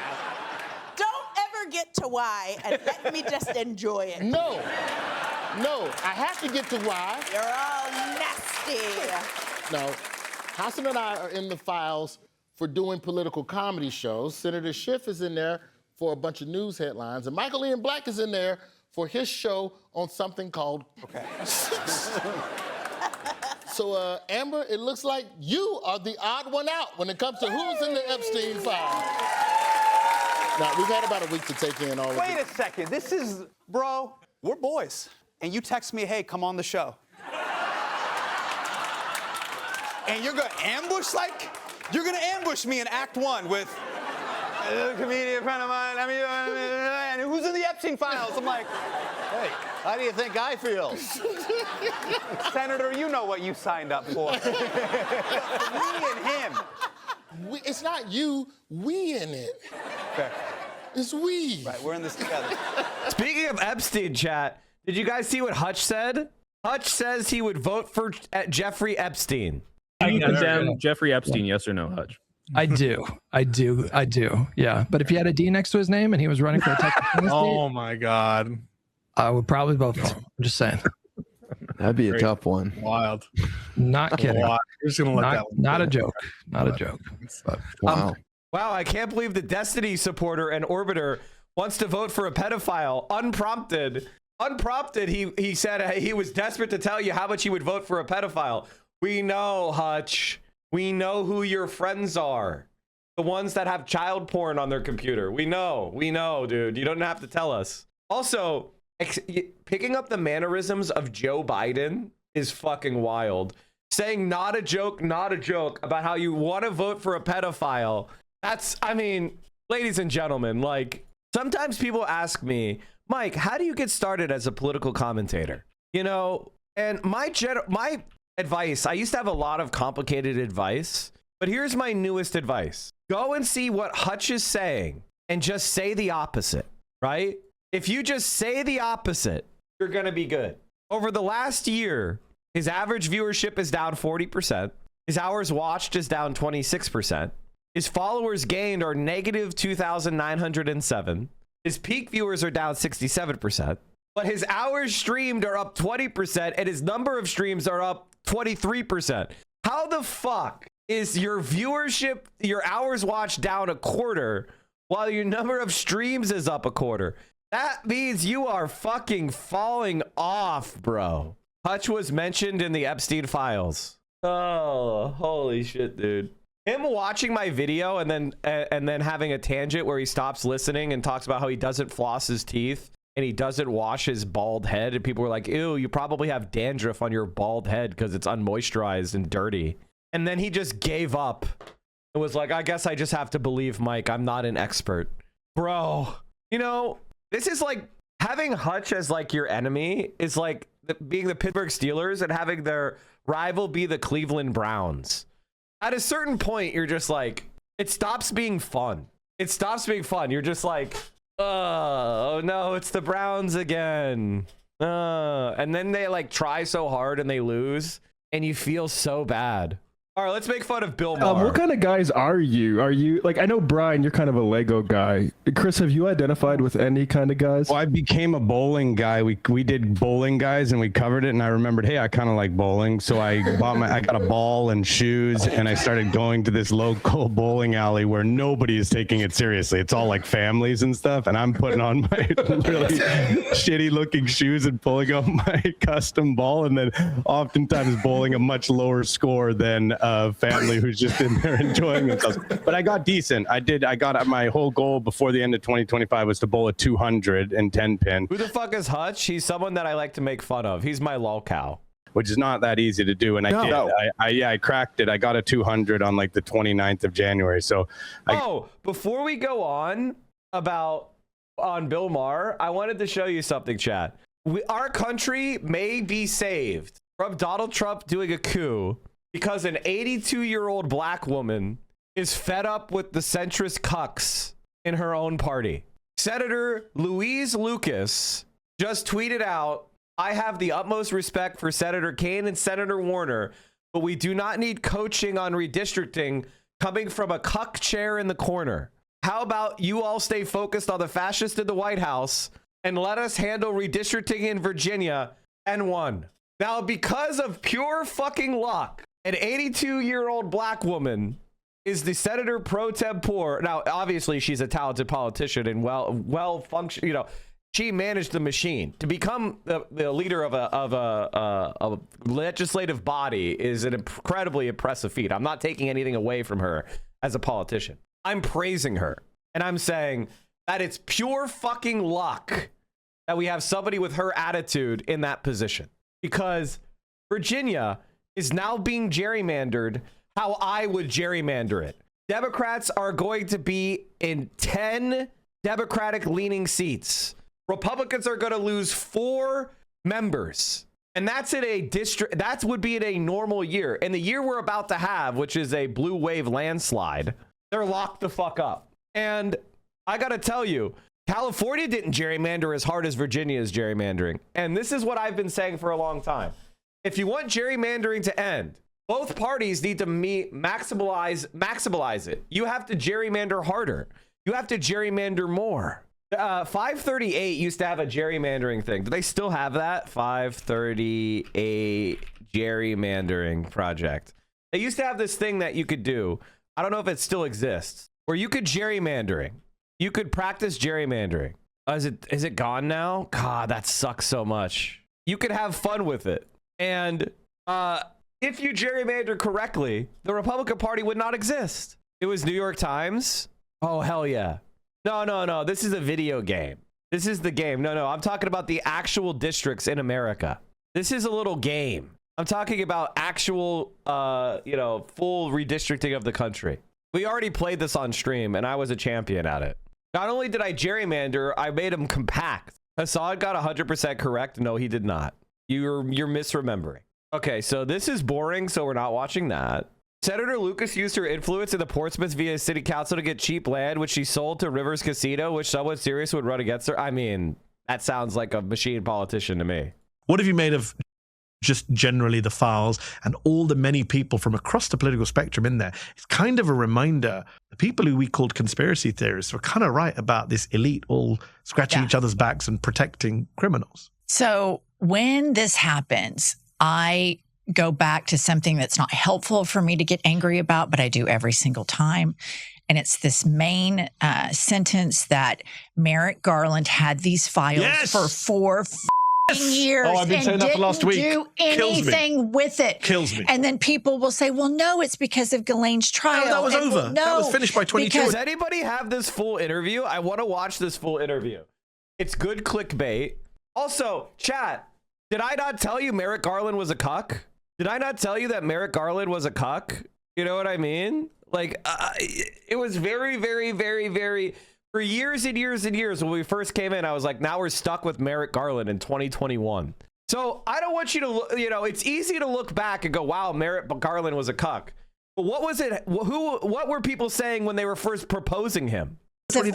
Don't ever get to why and let me just enjoy it. No, I have to get to why. You're all nasty. No, Hassan and I are in the files for doing political comedy shows. Senator Schiff is in there for a bunch of news headlines, and Michael Ian Black is in there for his show on something called. Okay. So, Amber, it looks like you are the odd one out when it comes to who's in the Epstein file. Now, we've had about a week to take in all of Wait a second. This is, bro, we're boys. And you text me, hey, come on the show. And you're going to ambush, you're going to ambush me in Act 1 with a comedian friend of mine, and who's in the Epstein files? I'm like, hey, how do you think I feel? Senator, you know what you signed up for. Me and him. It's not you, we in it. Fair. It's we. Right, we're in this together. Speaking of Epstein, chat, did you guys see what Hutch said? Hutch says he would vote for Jeffrey Epstein. Do you condemn Jeffrey Epstein, yes or no, Hutch? I do. Yeah. But if he had a D next to his name and he was running for a Texas oh my God. I would probably vote for him. I'm just saying. That'd be a tough one. Wild. Not kidding. You're just gonna let that one not go. a joke. Not a joke. But, wow. Wow, I can't believe the Destiny supporter and Orbiter wants to vote for a pedophile unprompted. Unprompted, he said he was desperate to tell you how much he would vote for a pedophile. We know, Hutch. We know who your friends are. The ones that have child porn on their computer. We know, dude. You don't have to tell us. Also, picking up the mannerisms of Joe Biden is fucking wild. Saying not a joke about how you want to vote for a pedophile. I mean, ladies and gentlemen, like, sometimes people ask me, Mike, how do you get started as a political commentator? You know, and my advice, I used to have a lot of complicated advice, but here's my newest advice. Go and see what Hutch is saying and just say the opposite, right? If you just say the opposite, you're going to be good. Over the last year, his average viewership is down 40%. His hours watched is down 26%. His followers gained are negative 2,907. His peak viewers are down 67%. But his hours streamed are up 20%, and his number of streams are up 23%. How the fuck is your viewership, your hours watched down a quarter, while your number of streams is up a quarter? That means you are fucking falling off, bro. Hutch was mentioned in the Epstein files. Oh, holy shit, dude. Him watching my video and then having a tangent where he stops listening and talks about how he doesn't floss his teeth and he doesn't wash his bald head, and people were like, ew, you probably have dandruff on your bald head because it's unmoisturized and dirty. And then he just gave up. It was like, I guess I just have to believe Mike. I'm not an expert. Bro, you know, this is like having Hutch as like your enemy is like being the Pittsburgh Steelers and having their rival be the Cleveland Browns. At a certain point, you're just like, it stops being fun. It stops being fun. You're just like, oh no, it's the Browns again. And then they like try so hard and they lose and you feel so bad. All right, let's make fun of Bill Maher. What kind of guys are you? Are you like, I know Brian, you're kind of a Lego guy. Chris, have you identified with any kind of guys? Well, I became a bowling guy. We did bowling guys and we covered it, and I remembered, hey, I kind of like bowling, so I got a ball and shoes, and I started going to this local bowling alley where nobody is taking it seriously. It's all like families and stuff, and I'm putting on my really shitty looking shoes and pulling up my custom ball, and then oftentimes bowling a much lower score than family who's just in there enjoying themselves. But I got decent. I got my whole goal before the end of 2025 was to bowl a 210 pin. Who the fuck is Hutch? He's someone that I like to make fun of. He's my lol cow. Which is not that easy to do. And I did. I cracked it. I got a 200 on like the 29th of January. So before we go on Bill Maher, I wanted to show you something, chat. Our country may be saved from Donald Trump doing a coup because an 82-year-old black woman is fed up with the centrist cucks in her own party. Senator Louise Lucas just tweeted out, I have the utmost respect for Senator Kaine and Senator Warner, but we do not need coaching on redistricting coming from a cuck chair in the corner. How about you all stay focused on the fascist in the White House and let us handle redistricting in Virginia and won. Now, because of pure fucking luck, an 82-year-old black woman is the senator pro tempore. Now, obviously, she's a talented politician and well functioned. You know, she managed the machine to become the leader of a legislative body is an incredibly impressive feat. I'm not taking anything away from her as a politician. I'm praising her, and I'm saying that it's pure fucking luck that we have somebody with her attitude in that position, because Virginia is now being gerrymandered how I would gerrymander it. Democrats are going to be in 10 Democratic leaning seats. Republicans are going to lose 4 members. And that's in a district, that would be in a normal year. In the year we're about to have, which is a blue wave landslide, they're locked the fuck up. And I got to tell you, California didn't gerrymander as hard as Virginia is gerrymandering. And this is what I've been saying for a long time. If you want gerrymandering to end, both parties need to maximize it. You have to gerrymander harder. You have to gerrymander more. 538 used to have a gerrymandering thing. Do they still have that? 538 gerrymandering project. They used to have this thing that you could do. I don't know if it still exists, where you could gerrymandering. You could practice gerrymandering. Is it gone now? God, that sucks so much. You could have fun with it. And if you gerrymander correctly, the Republican Party would not exist. It was New York Times. Oh, hell yeah. No. This is a video game. This is the game. No. I'm talking about the actual districts in America. This is a little game. I'm talking about actual, full redistricting of the country. We already played this on stream, and I was a champion at it. Not only did I gerrymander, I made them compact. Assad got 100% correct. No, he did not. You're misremembering. Okay, so this is boring, so we're not watching that. Senator Lucas used her influence in the Portsmouth via city council to get cheap land, which she sold to Rivers Casino, which someone serious would run against her. I mean, that sounds like a machine politician to me. What have you made of just generally the files and all the many people from across the political spectrum in there? It's kind of a reminder. The people who we called conspiracy theorists were kind of right about this elite all scratching each other's backs and protecting criminals. So when this happens, I go back to something that's not helpful for me to get angry about, but I do every single time. And it's this main sentence that Merrick Garland had these files for 4 years I've been saying that for last week. Do anything with it. Kills me. And then people will say, well, no, it's because of Ghislaine's trial. No, that was over. No, that was finished by 22. Does anybody have this full interview? I want to watch this full interview. It's good clickbait. Also, chat, did I not tell you Merrick Garland was a cuck? Did I not tell you that Merrick Garland was a cuck? You know what I mean? Like, it was very, very, very, very, for years and years and years when we first came in, I was like, now we're stuck with Merrick Garland in 2021. So I don't want you to, you know, it's easy to look back and go, wow, Merrick Garland was a cuck. But what was it? What were people saying when they were first proposing him?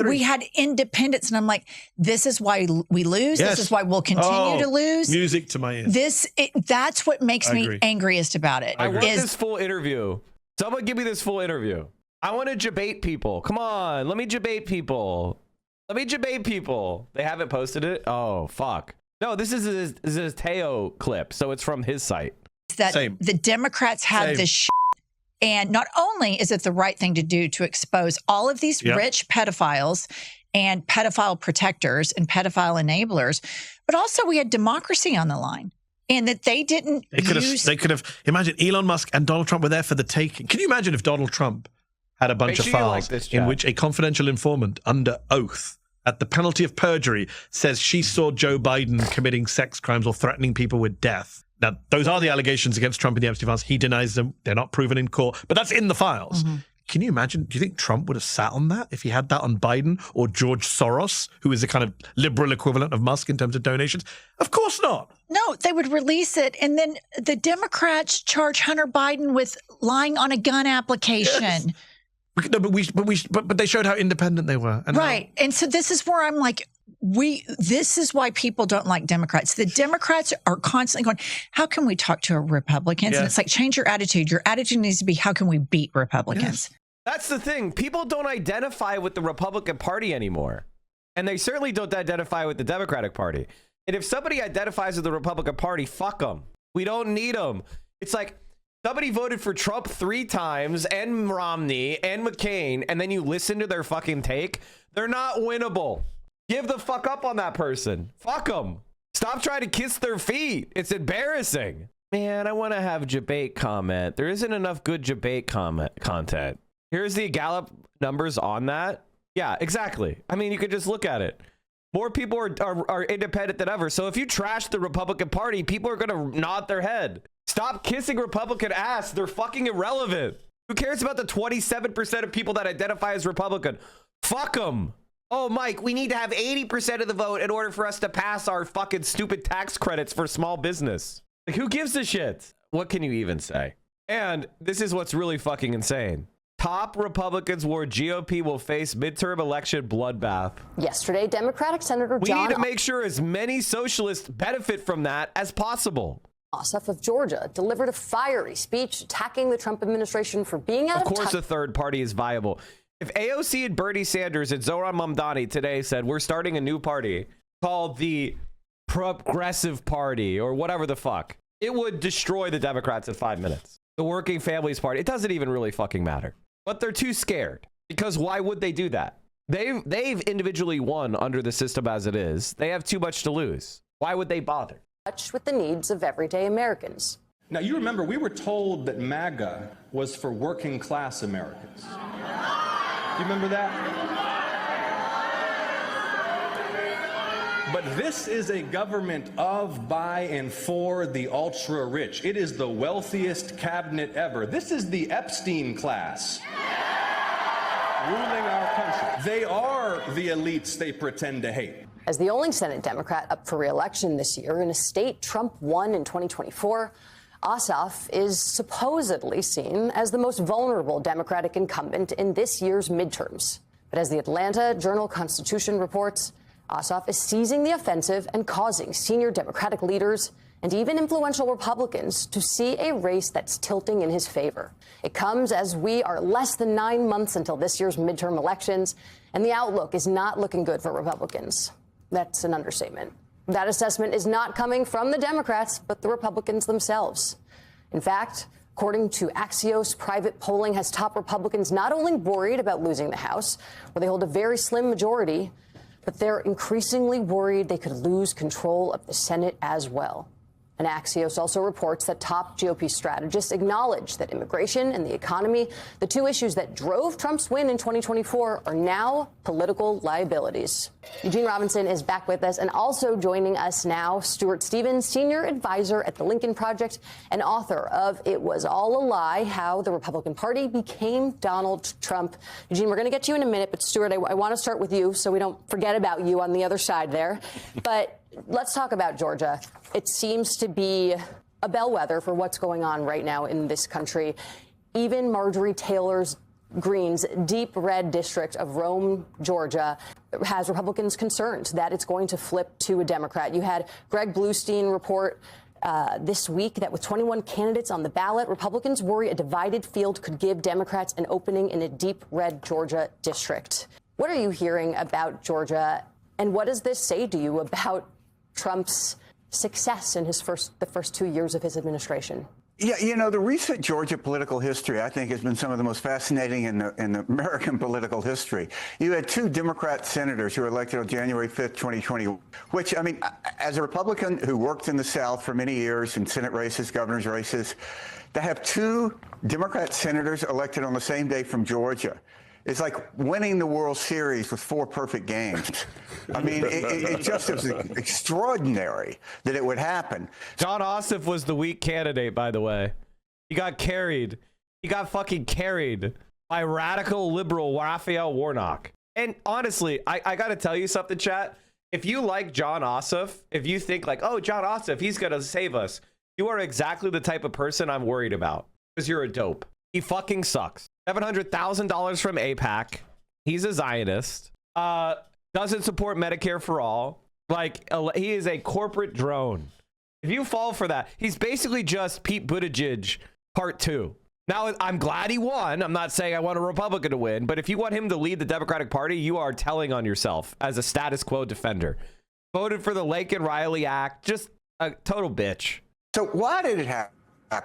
We had independence, and I'm like, this is why we lose. Yes. This is why we'll continue to lose. Music to my ears. That's what makes me angriest about it. I want this full interview. Someone give me this full interview. I want to debate people. Come on, let me debate people. Let me debate people. They haven't posted it. Oh fuck. No, this is a Teo clip, so it's from his site. That the Democrats have this shit. And not only is it the right thing to do to expose all of these rich pedophiles and pedophile protectors and pedophile enablers, but also we had democracy on the line. And that they didn't They could have, imagine Elon Musk and Donald Trump were there for the taking. Can you imagine if Donald Trump had a bunch of files in which a confidential informant under oath at the penalty of perjury says she saw Joe Biden committing sex crimes or threatening people with death? Now, those are the allegations against Trump in the Epstein files. He denies them. They're not proven in court, but that's in the files. Can you imagine? Do you think Trump would have sat on that if he had that on Biden or George Soros, who is the kind of liberal equivalent of Musk in terms of donations? Of course not. No, they would release it. And then the Democrats charge Hunter Biden with lying on a gun application. Yes. No, but they showed how independent they were. And right. And so this is where I'm like, this is why people don't like Democrats. The Democrats are constantly going, how can we talk to Republicans? And it's like, change your attitude. Your attitude needs to be, how can we beat Republicans? That's the thing. People don't identify with the Republican Party anymore. And they certainly don't identify with the Democratic Party. And if somebody identifies with the Republican Party, fuck them. We don't need them. It's like somebody voted for Trump 3 times and Romney and McCain, and then you listen to their fucking take. They're not winnable. Give the fuck up on that person. Fuck them. Stop trying to kiss their feet. It's embarrassing. Man, I want to have debate comment. There isn't enough good debate content. Here's the Gallup numbers on that. Yeah, exactly. I mean, you could just look at it. More people are independent than ever. So if you trash the Republican Party, people are going to nod their head. Stop kissing Republican ass. They're fucking irrelevant. Who cares about the 27% of people that identify as Republican? Fuck them. Oh, Mike, we need to have 80% of the vote in order for us to pass our fucking stupid tax credits for small business. Like, who gives a shit? What can you even say? And this is what's really fucking insane. Top Republicans warn GOP will face midterm election bloodbath. Yesterday, Democratic Senator John... We need to make sure as many socialists benefit from that as possible. Ossoff of Georgia delivered a fiery speech attacking the Trump administration for being out of touch. Of course, a third party is viable. If AOC and Bernie Sanders and Zohran Mamdani today said, we're starting a new party called the Progressive Party or whatever the fuck, it would destroy the Democrats in 5 minutes. The Working Families Party, it doesn't even really fucking matter. But they're too scared, because why would they do that? They've individually won under the system as it is. They have too much to lose. Why would they bother? Touch with the needs of everyday Americans. Now, you remember, we were told that MAGA was for working class Americans. Do you remember that? But this is a government of, by, and for the ultra rich. It is the wealthiest cabinet ever. This is the Epstein class ruling our country. They are the elites they pretend to hate. As the only Senate Democrat up for re-election this year in a state Trump won in 2024, Ossoff is supposedly seen as the most vulnerable Democratic incumbent in this year's midterms. But as the Atlanta Journal-Constitution reports, Ossoff is seizing the offensive and causing senior Democratic leaders and even influential Republicans to see a race that's tilting in his favor. It comes as we are less than 9 months until this year's midterm elections, and the outlook is not looking good for Republicans. That's an understatement. That assessment is not coming from the Democrats, but the Republicans themselves. In fact, according to Axios, private polling has top Republicans not only worried about losing the House, where they hold a very slim majority, but they're increasingly worried they could lose control of the Senate as well. And Axios also reports that top GOP strategists acknowledge that immigration and the economy, the two issues that drove Trump's win in 2024, are now political liabilities. Eugene Robinson is back with us, and also joining us now, Stuart Stevens, senior advisor at the Lincoln Project and author of It Was All a Lie, How the Republican Party Became Donald Trump. Eugene, we're going to get to you in a minute, but Stuart, I want to start with you so we don't forget about you on the other side there. But let's talk about Georgia. It seems to be a bellwether for what's going on right now in this country. Even Marjorie Taylor Greene's deep red district of Rome, Georgia, has Republicans concerned that it's going to flip to a Democrat. You had Greg Bluestein report this week that with 21 candidates on the ballot, Republicans worry a divided field could give Democrats an opening in a deep red Georgia district. What are you hearing about Georgia, and what does this say to you about Trump's success in the first 2 years of his administration? Yeah, you know, the recent Georgia political history, I think, has been some of the most fascinating in the American political history. You had two Democrat senators who were elected on January 5th, 2020, which, I mean, as a Republican who worked in the South for many years in Senate races, governor's races, to have two Democrat senators elected on the same day from Georgia, it's like winning the World Series with 4 perfect games. I mean, it just is extraordinary that it would happen. John Ossoff was the weak candidate, by the way. He got carried. He got fucking carried by radical liberal Raphael Warnock. And honestly, I got to tell you something, chat. If you like John Ossoff, if you think like, oh, John Ossoff, he's going to save us, you are exactly the type of person I'm worried about, because you're a dope. He fucking sucks. $700,000 from AIPAC. He's a Zionist. Doesn't support Medicare for all. Like, he is a corporate drone. If you fall for that, he's basically just Pete Buttigieg part 2. Now, I'm glad he won. I'm not saying I want a Republican to win, but if you want him to lead the Democratic Party, you are telling on yourself as a status quo defender. Voted for the Lake and Riley Act. Just a total bitch. So why did it happen?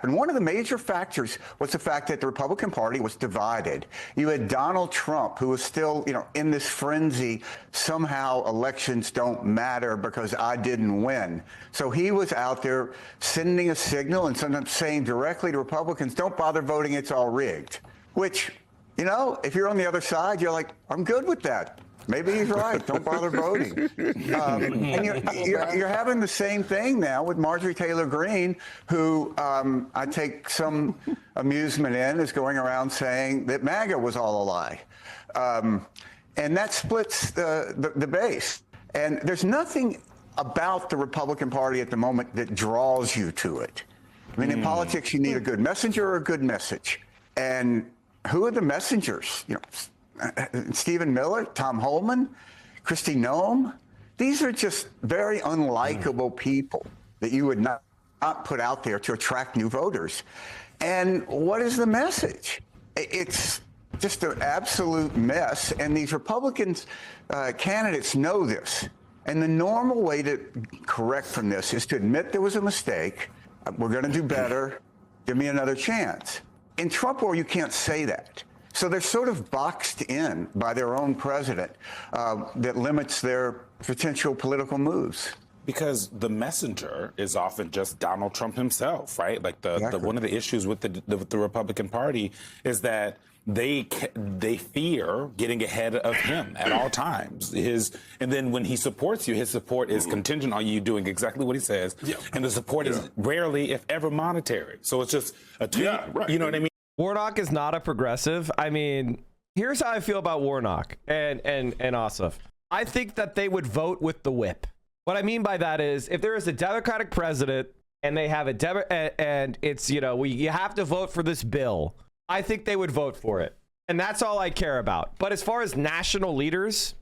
One of the major factors was the fact that the Republican Party was divided. You had Donald Trump, who was still, you know, in this frenzy. Somehow elections don't matter because I didn't win. So he was out there sending a signal and sometimes saying directly to Republicans, don't bother voting, it's all rigged. Which, you know, if you're on the other side, you're like, I'm good with that. Maybe he's right. Don't bother voting. And you're having the same thing now with Marjorie Taylor Greene, who I take some amusement in, is going around saying that MAGA was all a lie. And that splits the base. And there's nothing about the Republican Party at the moment that draws you to it. I mean, in politics, you need a good messenger or a good message. And who are the messengers? You know, Stephen Miller, Tom Holman, Kristi Noem. These are just very unlikable people that you would not put out there to attract new voters. And what is the message? It's just an absolute mess. And these Republicans candidates know this. And the normal way to correct from this is to admit there was a mistake. We're going to do better. Give me another chance. In Trump world, you can't say that. So they're sort of boxed in by their own president that limits their potential political moves. Because the messenger is often just Donald Trump himself, right? Like one of the issues with the Republican Party is that they fear getting ahead of him at all times. And then when he supports you, his support is contingent on you doing exactly what he says, and the support is rarely, if ever, monetary. So it's just a tweet. You know what I mean? Warnock is not a progressive. I mean, here's how I feel about Warnock and Ossoff. I think that they would vote with the whip. What I mean by that is, if there is a Democratic president and they have and it's, you know, you have to vote for this bill, I think they would vote for it. And that's all I care about. But as far as national leaders,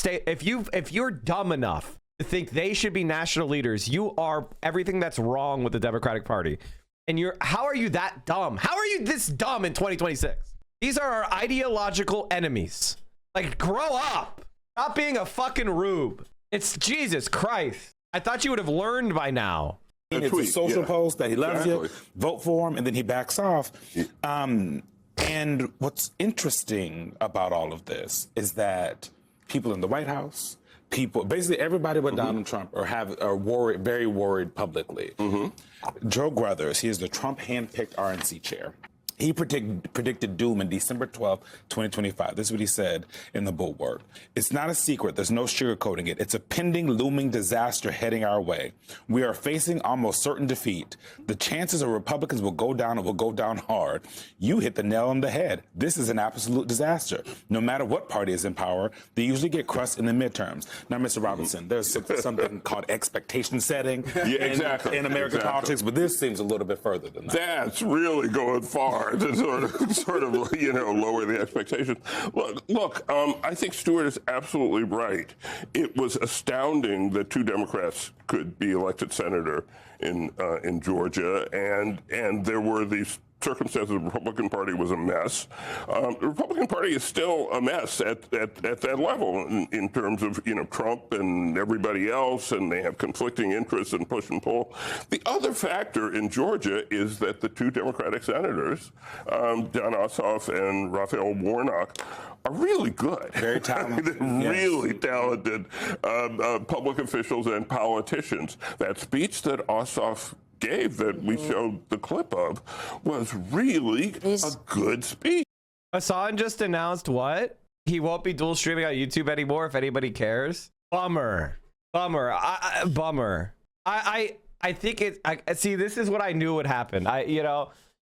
if you're dumb enough to think they should be national leaders, you are everything that's wrong with the Democratic Party. And how are you that dumb? How are you this dumb in 2026? These are our ideological enemies. Like, grow up. Stop being a fucking rube. It's Jesus Christ. I thought you would have learned by now. It's a social post that he loves you, vote for him, and then he backs off. And what's interesting about all of this is that people in the White House, people, basically everybody but Donald Trump, are worried, very worried publicly. Joe Gruthers, he is the Trump handpicked RNC chair. He predicted doom in December 12, 2025. This is what he said in the Bulwark. It's not a secret. There's no sugarcoating it. It's a pending, looming disaster heading our way. We are facing almost certain defeat. The chances of Republicans will go down and will go down hard. You hit the nail on the head. This is an absolute disaster. No matter what party is in power, they usually get crushed in the midterms. Now, Mr. Robinson, there's something called expectation setting in American politics, but this seems a little bit further than that. That's really going far to sort of lower the expectations. Look, I think Stewart is absolutely right. It was astounding that 2 Democrats could be elected senator in Georgia, and there were these circumstances. The Republican Party was a mess. The Republican Party is still a mess at that level in terms of Trump and everybody else, and they have conflicting interests and push and pull. The other factor in Georgia is that the 2 Democratic senators, John Ossoff and Raphael Warnock, are really good. Very talented. Really talented public officials and politicians. That speech that Ossoff gave that we showed the clip of was really a good speech. Hassan just announced what? He won't be dual streaming on YouTube anymore if anybody cares. Bummer. Bummer. Bummer. I think see, this is what I knew would happen.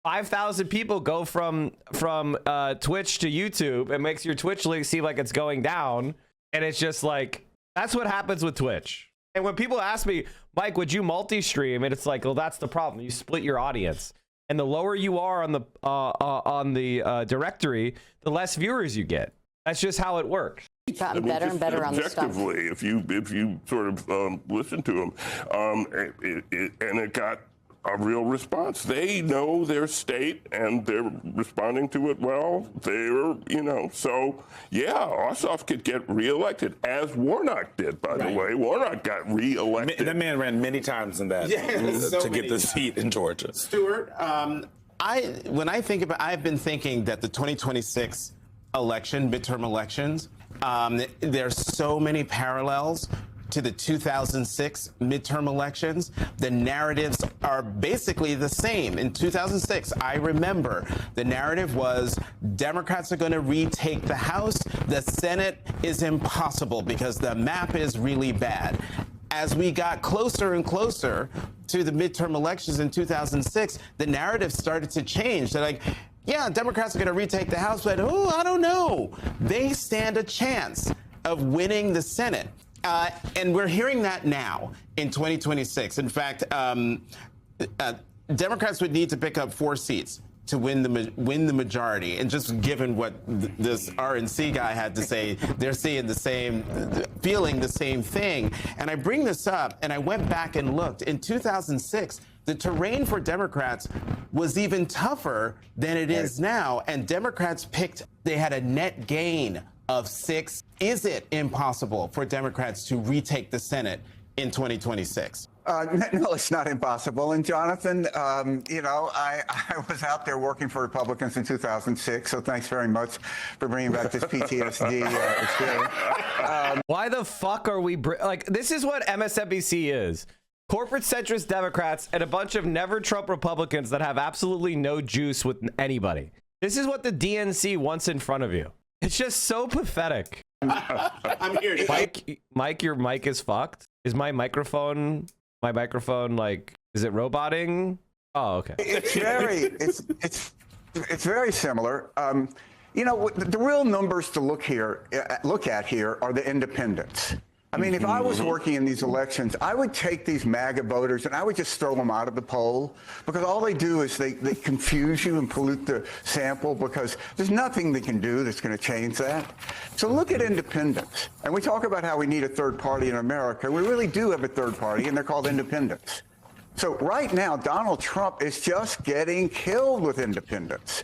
5,000 people go from Twitch to YouTube. It makes your Twitch link seem like it's going down. And it's just like, that's what happens with Twitch. And when people ask me, Mike, would you multi-stream? And it's like, well, that's the problem. You split your audience, and the lower you are on the directory, the less viewers you get. That's just how it works. Gotten better and better on the stuff. Objectively, if you sort of listen to them, and it got a real response. They know their state and they're responding to it well. They're, so yeah, Ossoff could get reelected, as Warnock did, by the way. Warnock got reelected. That man ran many times in that to get the seat in Georgia. Stuart, when I think about, I've been thinking that the 2026 election, midterm elections, there's so many parallels to the 2006 midterm elections. The narratives are basically the same. In 2006, I remember the narrative was Democrats are going to retake the House. The Senate is impossible because the map is really bad. As we got closer and closer to the midterm elections in 2006, the narrative started to change. They're like, yeah, Democrats are going to retake the House, but I don't know. They stand a chance of winning the Senate. And we're hearing that now in 2026. In fact, Democrats would need to pick up 4 seats to win the majority. And just given what this RNC guy had to say, they're feeling the same thing. And I bring this up, and I went back and looked. In 2006, the terrain for Democrats was even tougher than it is now. And Democrats they had a net gain of 6. Is it impossible for Democrats to retake the Senate in 2026? No, it's not impossible. And Jonathan, I was out there working for Republicans in 2006, so thanks very much for bringing back this PTSD experience. Why the fuck are we this is what MSNBC is. Corporate centrist Democrats and a bunch of never Trump Republicans that have absolutely no juice with anybody. This is what the DNC wants in front of you. It's just so pathetic. I'm here. Mike, your mic is fucked. Is my microphone like, is it roboting? Oh, okay. It's very similar. The real numbers to look at here are the independents. I mean, if I was working in these elections, I would take these MAGA voters and I would just throw them out of the poll, because all they do is they confuse you and pollute the sample, because there's nothing they can do that's going to change that. So look at independents. And we talk about how we need a third party in America. We really do have a third party, and they're called independents. So right now, Donald Trump is just getting killed with independents.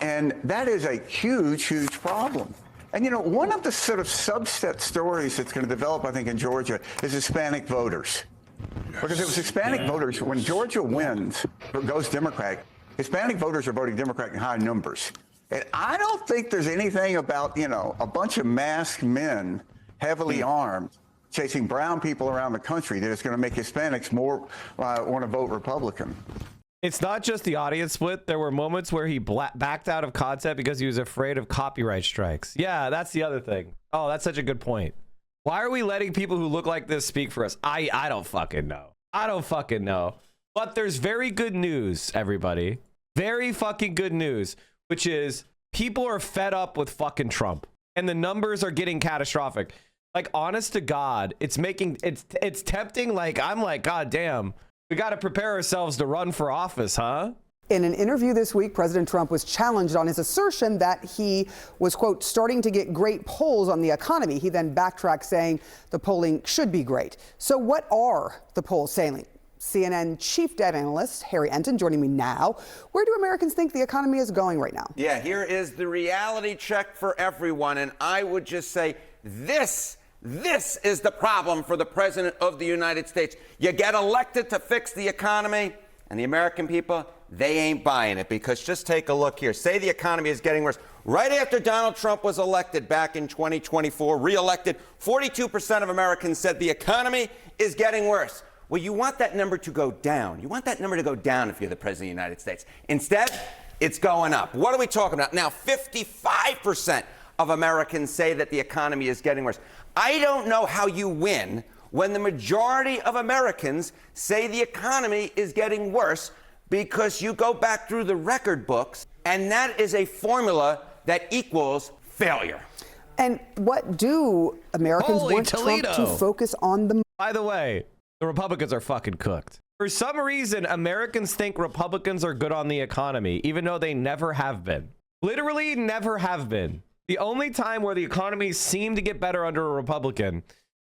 And that is a huge, huge problem. And, one of the sort of subset stories that's going to develop, I think, in Georgia is Hispanic voters. Because it was Hispanic voters, when Georgia wins, or goes Democratic, Hispanic voters are voting Democrat in high numbers. And I don't think there's anything about, a bunch of masked men heavily armed, chasing brown people around the country that is going to make Hispanics more want to vote Republican. It's not just the audience split. There were moments where he backed out of content because he was afraid of copyright strikes. Yeah, that's the other thing. Oh, that's such a good point. Why are we letting people who look like this speak for us? I don't fucking know. I don't fucking know. But there's very good news, everybody. Very fucking good news, which is people are fed up with fucking Trump and the numbers are getting catastrophic. Like, honest to God, it's tempting. Like, I'm like, God damn. We got to prepare ourselves to run for office, huh? In an interview this week, President Trump was challenged on his assertion that he was, quote, starting to get great polls on the economy. He then backtracked, saying the polling should be great. So what are the polls saying? CNN chief data analyst Harry Enton joining me now. Where do Americans think the economy is going right now? Yeah, here is the reality check for everyone. And I would just say this is the problem for the president of the United States. You get elected to fix the economy, and the American people, they ain't buying it, because just take a look here. Say the economy is getting worse. Right after Donald Trump was elected back in 2024, re-elected, 42% of Americans said the economy is getting worse. Well, you want that number to go down. You want that number to go down if you're the president of the United States. Instead, it's going up. What are we talking about? Now, 55% of Americans say that the economy is getting worse. I don't know how you win when the majority of Americans say the economy is getting worse, because you go back through the record books, and that is a formula that equals failure. And what do Americans want Trump to focus on the... By the way, the Republicans are fucking cooked. For some reason, Americans think Republicans are good on the economy, even though they never have been. Literally never have been. The only time where the economy seemed to get better under a Republican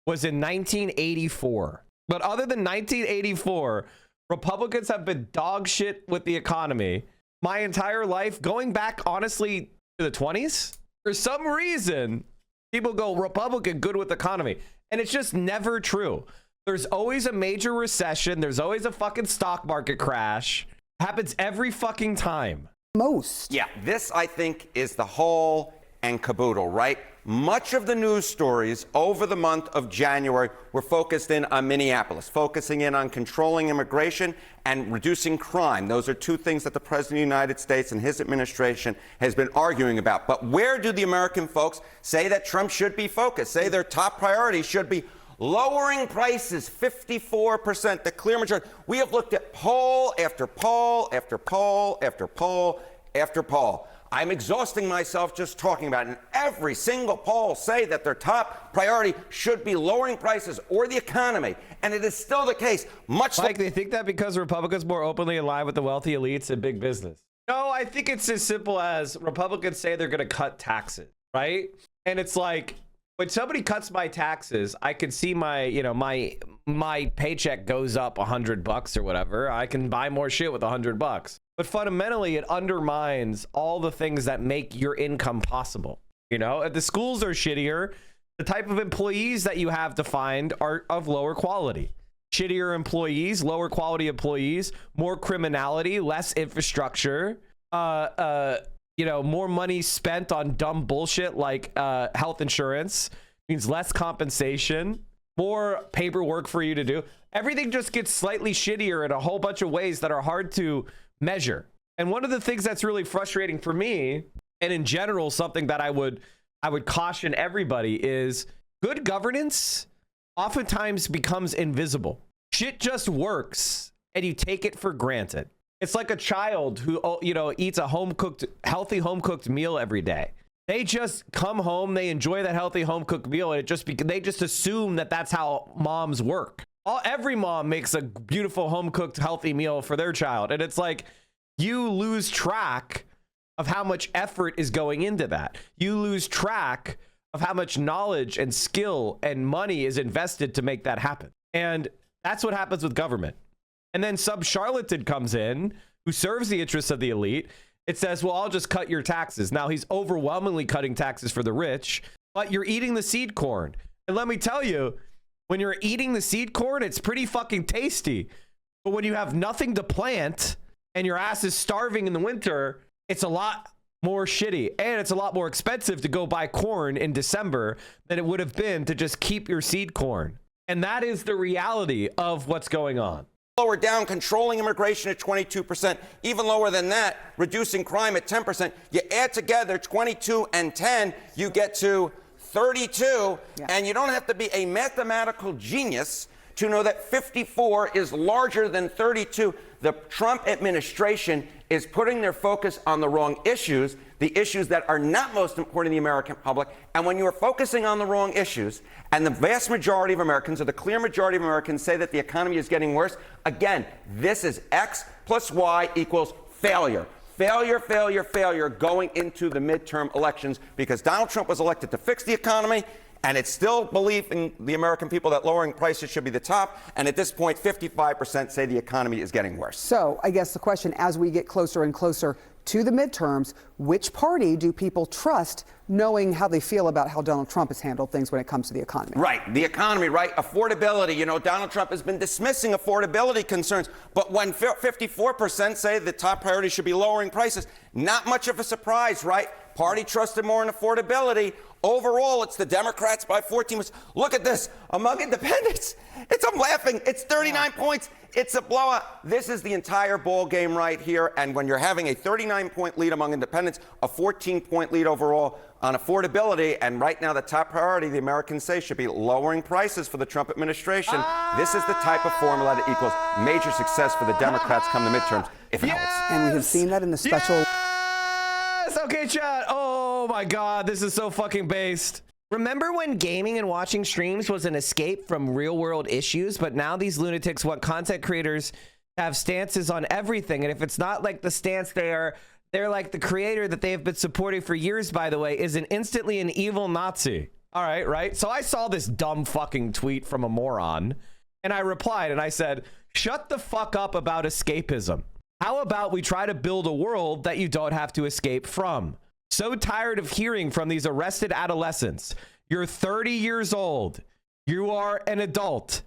was in 1984. But other than 1984, Republicans have been dog shit with the economy my entire life, going back, honestly, to the 20s. For some reason, people go Republican, good with the economy. And it's just never true. There's always a major recession. There's always a fucking stock market crash. Happens every fucking time. Most. Yeah, this, I think, is the whole and caboodle, right? Much of the news stories over the month of January were focused in on Minneapolis, focusing in on controlling immigration and reducing crime. Those are two things that the President of the United States and his administration has been arguing about. But where do the American folks say that Trump should be focused? Say their top priority should be lowering prices, 54%, the clear majority. We have looked at poll after poll after poll after poll after poll. I'm exhausting myself just talking about it. And every single poll say that their top priority should be lowering prices or the economy. And it is still the case. Much like they think that because Republicans more openly align with the wealthy elites and big business. No, I think it's as simple as Republicans say they're going to cut taxes, right? And it's like, when somebody cuts my taxes, I can see my, you know, my paycheck goes up $100 or whatever. I can buy more shit with $100. But fundamentally, it undermines all the things that make your income possible. You know, if the schools are shittier, the type of employees that you have to find are of lower quality. Shittier employees, lower quality employees, more criminality, less infrastructure, you know, more money spent on dumb bullshit like health insurance, means less compensation, more paperwork for you to do. Everything just gets slightly shittier in a whole bunch of ways that are hard to measure. And one of the things that's really frustrating for me, and in general, something that I would caution everybody, is good governance oftentimes becomes invisible. Shit just works and you take it for granted. It's like a child who, you know, eats a healthy home-cooked meal every day. They just come home, they enjoy that healthy home-cooked meal, and they just assume that that's how moms work. Every mom makes a beautiful home-cooked healthy meal for their child. And it's like, you lose track of how much effort is going into that. You lose track of how much knowledge and skill and money is invested to make that happen. And that's what happens with government. And then some charlatan comes in who serves the interests of the elite. It says, well, I'll just cut your taxes. Now he's overwhelmingly cutting taxes for the rich, but you're eating the seed corn. And let me tell you, when you're eating the seed corn, it's pretty fucking tasty. But when you have nothing to plant and your ass is starving in the winter, it's a lot more shitty. And it's a lot more expensive to go buy corn in December than it would have been to just keep your seed corn. And that is the reality of what's going on. Lower down, controlling immigration at 22%, even lower than that, reducing crime at 10%. You add together 22 and 10, you get to 32, and you don't have to be a mathematical genius to know that 54 is larger than 32. The Trump administration is putting their focus on the wrong issues, the issues that are not most important to the American public. And when you are focusing on the wrong issues, and the vast majority of Americans, or the clear majority of Americans, say that the economy is getting worse, again, this is X plus Y equals failure. Failure, failure, failure going into the midterm elections, because Donald Trump was elected to fix the economy, and it's still belief in the American people that lowering prices should be the top. And at this point, 55% say the economy is getting worse. So I guess the question, as we get closer and closer to the midterms, which party do people trust, knowing how they feel about how Donald Trump has handled things when it comes to the economy? Right. The economy, right? Affordability. You know, Donald Trump has been dismissing affordability concerns. But when 54% say the top priority should be lowering prices, not much of a surprise, right? Party trusted more in affordability. Overall, it's the Democrats by 14. Look at this. Among independents, I'm laughing. It's 39 points. It's a blowout. This is the entire ball game right here. And when you're having a 39-point lead among independents, a 14-point lead overall on affordability, and right now the top priority, the Americans say, should be lowering prices for the Trump administration. This is the type of formula that equals major success for the Democrats come the midterms, if it helps. And we have seen that in the special... Yes! Okay, chat. Oh my God, this is so fucking based. Remember when gaming and watching streams was an escape from real world issues, but now these lunatics want content creators to have stances on everything. And if it's not like the stance they're like the creator that they have been supporting for years, by the way, is instantly an evil Nazi. All right, right? So I saw this dumb fucking tweet from a moron, and I replied and I said, shut the fuck up about escapism. How about we try to build a world that you don't have to escape from? So tired of hearing from these arrested adolescents. You're 30 years old. You are an adult.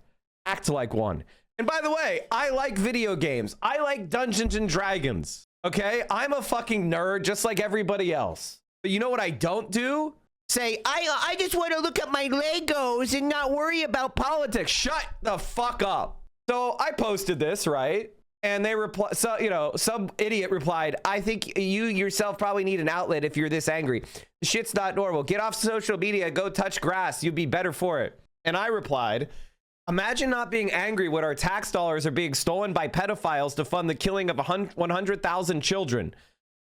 Act like one. And by the way, I like video games. I like Dungeons and Dragons. Okay? I'm a fucking nerd just like everybody else. But you know what I don't do? Say, I just want to look at my Legos and not worry about politics. Shut the fuck up. So I posted this, right? And they replied, so, you know, some idiot replied, I think you yourself probably need an outlet if you're this angry. Shit's not normal. Get off social media. Go touch grass. You'd be better for it. And I replied, imagine not being angry when our tax dollars are being stolen by pedophiles to fund the killing of 100,000 children.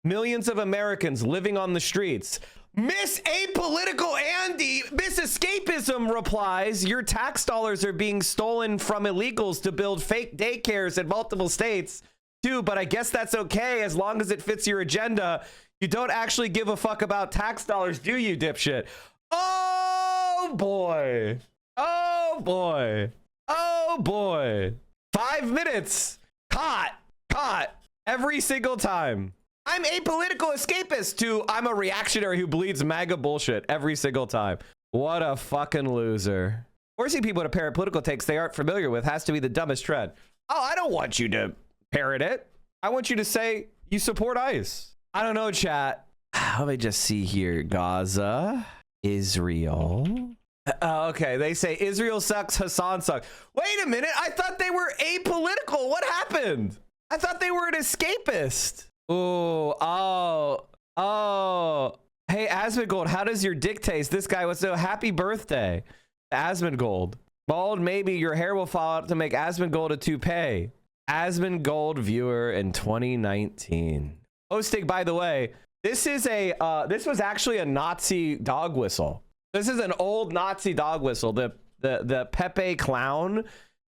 Millions of Americans living on the streets. Miss Apolitical Andy, Miss Escapism replies, your tax dollars are being stolen from illegals to build fake daycares in multiple states too, but I guess that's okay as long as it fits your agenda. You don't actually give a fuck about tax dollars, do you, dipshit? Oh boy. Oh boy. Oh boy. 5 minutes. Caught every single time. I'm apolitical escapist to I'm a reactionary who bleeds MAGA bullshit every single time. What a fucking loser. Forcing people to parrot political takes they aren't familiar with has to be the dumbest trend. Oh, I don't want you to parrot it. I want you to say you support ICE. I don't know, chat. Let me just see here. Gaza, Israel. Okay, they say Israel sucks, Hassan sucks. Wait a minute. I thought they were apolitical. What happened? I thought they were an escapist. Oh. Hey, Asmongold, how does your dick taste? This guy was so happy birthday. Asmongold. Bald, maybe your hair will fall out to make Asmongold a toupee. Asmongold viewer in 2019. Hosting, by the way, this was actually a Nazi dog whistle. This is an old Nazi dog whistle. The Pepe clown.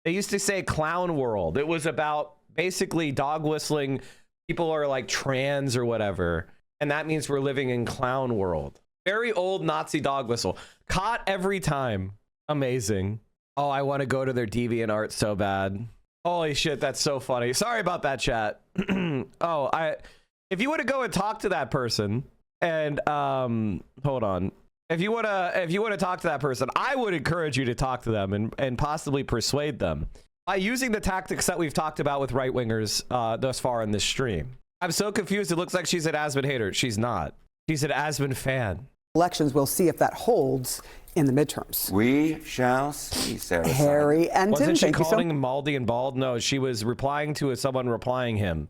They used to say clown world. It was about basically dog whistling. People are like trans or whatever, and that means we're living in clown world. Very old Nazi dog whistle. Caught every time. Amazing. Oh, I want to go to their DeviantArt so bad. Holy shit, that's so funny. Sorry about that, chat. If you want to go and talk to that person, and hold on. If you want to talk to that person, I would encourage you to talk to them and possibly persuade them by using the tactics that we've talked about with right-wingers thus far in this stream. I'm so confused. It looks like she's an Aspen hater. She's not. She's an Aspen fan. Elections, we'll see if that holds in the midterms. We shall see, Sarah. Harry Enton, Wasn't she thank you so calling him Maldy and bald? No, she was replying to someone replying him.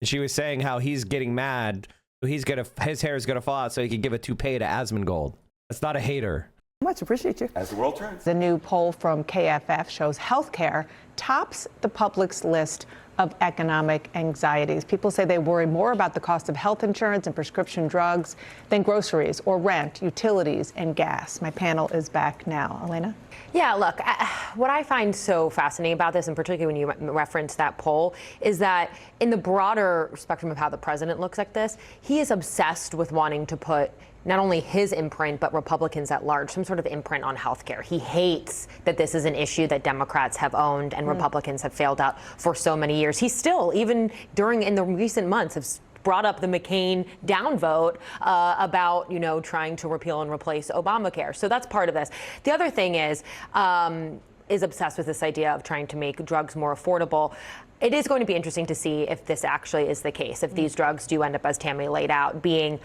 And she was saying how he's getting mad. His hair is gonna fall out so he can give a toupee to Asmongold. That's not a hater. Much appreciate you. As the world turns. The new poll from KFF shows healthcare tops the public's list of economic anxieties. People say they worry more about the cost of health insurance and prescription drugs than groceries or rent, utilities, and gas. My panel is back now. Elena? Yeah, look, what I find so fascinating about this, and particularly when you reference that poll, is that in the broader spectrum of how the president looks at this, he is obsessed with wanting to put not only his imprint, but Republicans at large, some sort of imprint on healthcare. He hates that this is an issue that Democrats have owned and Republicans have failed out for so many years. He still, even in the recent months, has brought up the McCain downvote about, trying to repeal and replace Obamacare. So that's part of this. The other thing is obsessed with this idea of trying to make drugs more affordable. It is going to be interesting to see if this actually is the case, if these drugs do end up, as Tammy laid out, being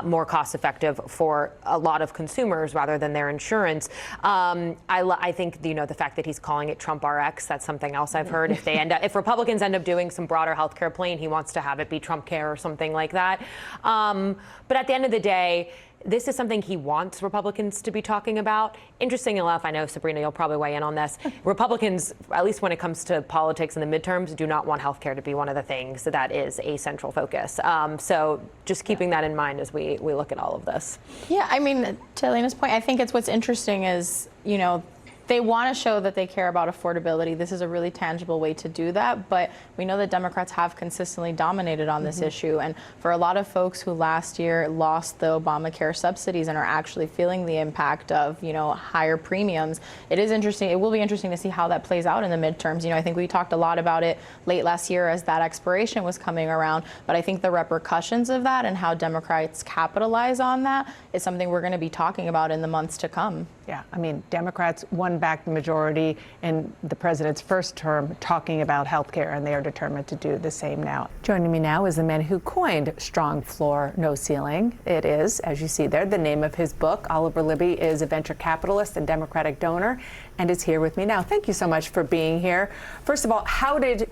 more cost effective for a lot of consumers rather than their insurance. I think, the fact that he's calling it Trump RX, that's something else I've heard. If Republicans end up doing some broader healthcare plan, he wants to have it be Trump Care or something like that. But at the end of the day, this is something he wants Republicans to be talking about. Interesting enough, I know, Sabrina, you'll probably weigh in on this. Republicans, at least when it comes to politics in the midterms, do not want healthcare to be one of the things that is a central focus. So just keeping that in mind as we look at all of this. Yeah, I mean, to Elena's point, I think what's interesting is, they want to show that they care about affordability. This is a really tangible way to do that, but we know that Democrats have consistently dominated on this issue. And for a lot of folks who last year lost the Obamacare subsidies and are actually feeling the impact of, higher premiums, it is interesting. It will be interesting to see how that plays out in the midterms. I think we talked a lot about it late last year as that expiration was coming around, but I think the repercussions of that and how Democrats capitalize on that is something we're going to be talking about in the months to come. Yeah, I mean, Democrats won back the majority in the president's first term talking about health care, and they are determined to do the same now. Joining me now is the man who coined strong floor, no ceiling. It is, as you see there, the name of his book. Oliver Libby is a venture capitalist and Democratic donor and is here with me now. Thank you so much for being here. First of all, how did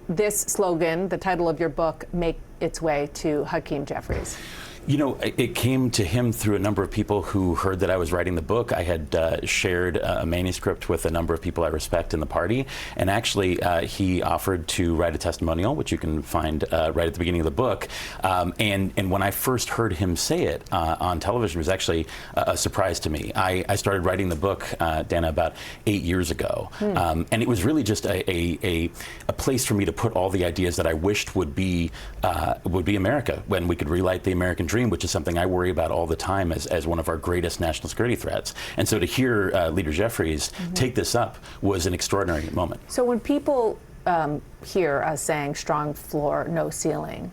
this slogan, the title of your book, make its way to Hakeem Jeffries? It came to him through a number of people who heard that I was writing the book. I had shared a manuscript with a number of people I respect in the party, and actually he offered to write a testimonial, which you can find right at the beginning of the book. And when I first heard him say it on television, it was actually a surprise to me. I started writing the book, Dana, about 8 years ago, and it was really just a place for me to put all the ideas that I wished would be America, when we could relight the American dream, which is something I worry about all the time as one of our greatest national security threats. And so to hear Leader Jeffries take this up was an extraordinary moment. So when people hear us saying strong floor, no ceiling,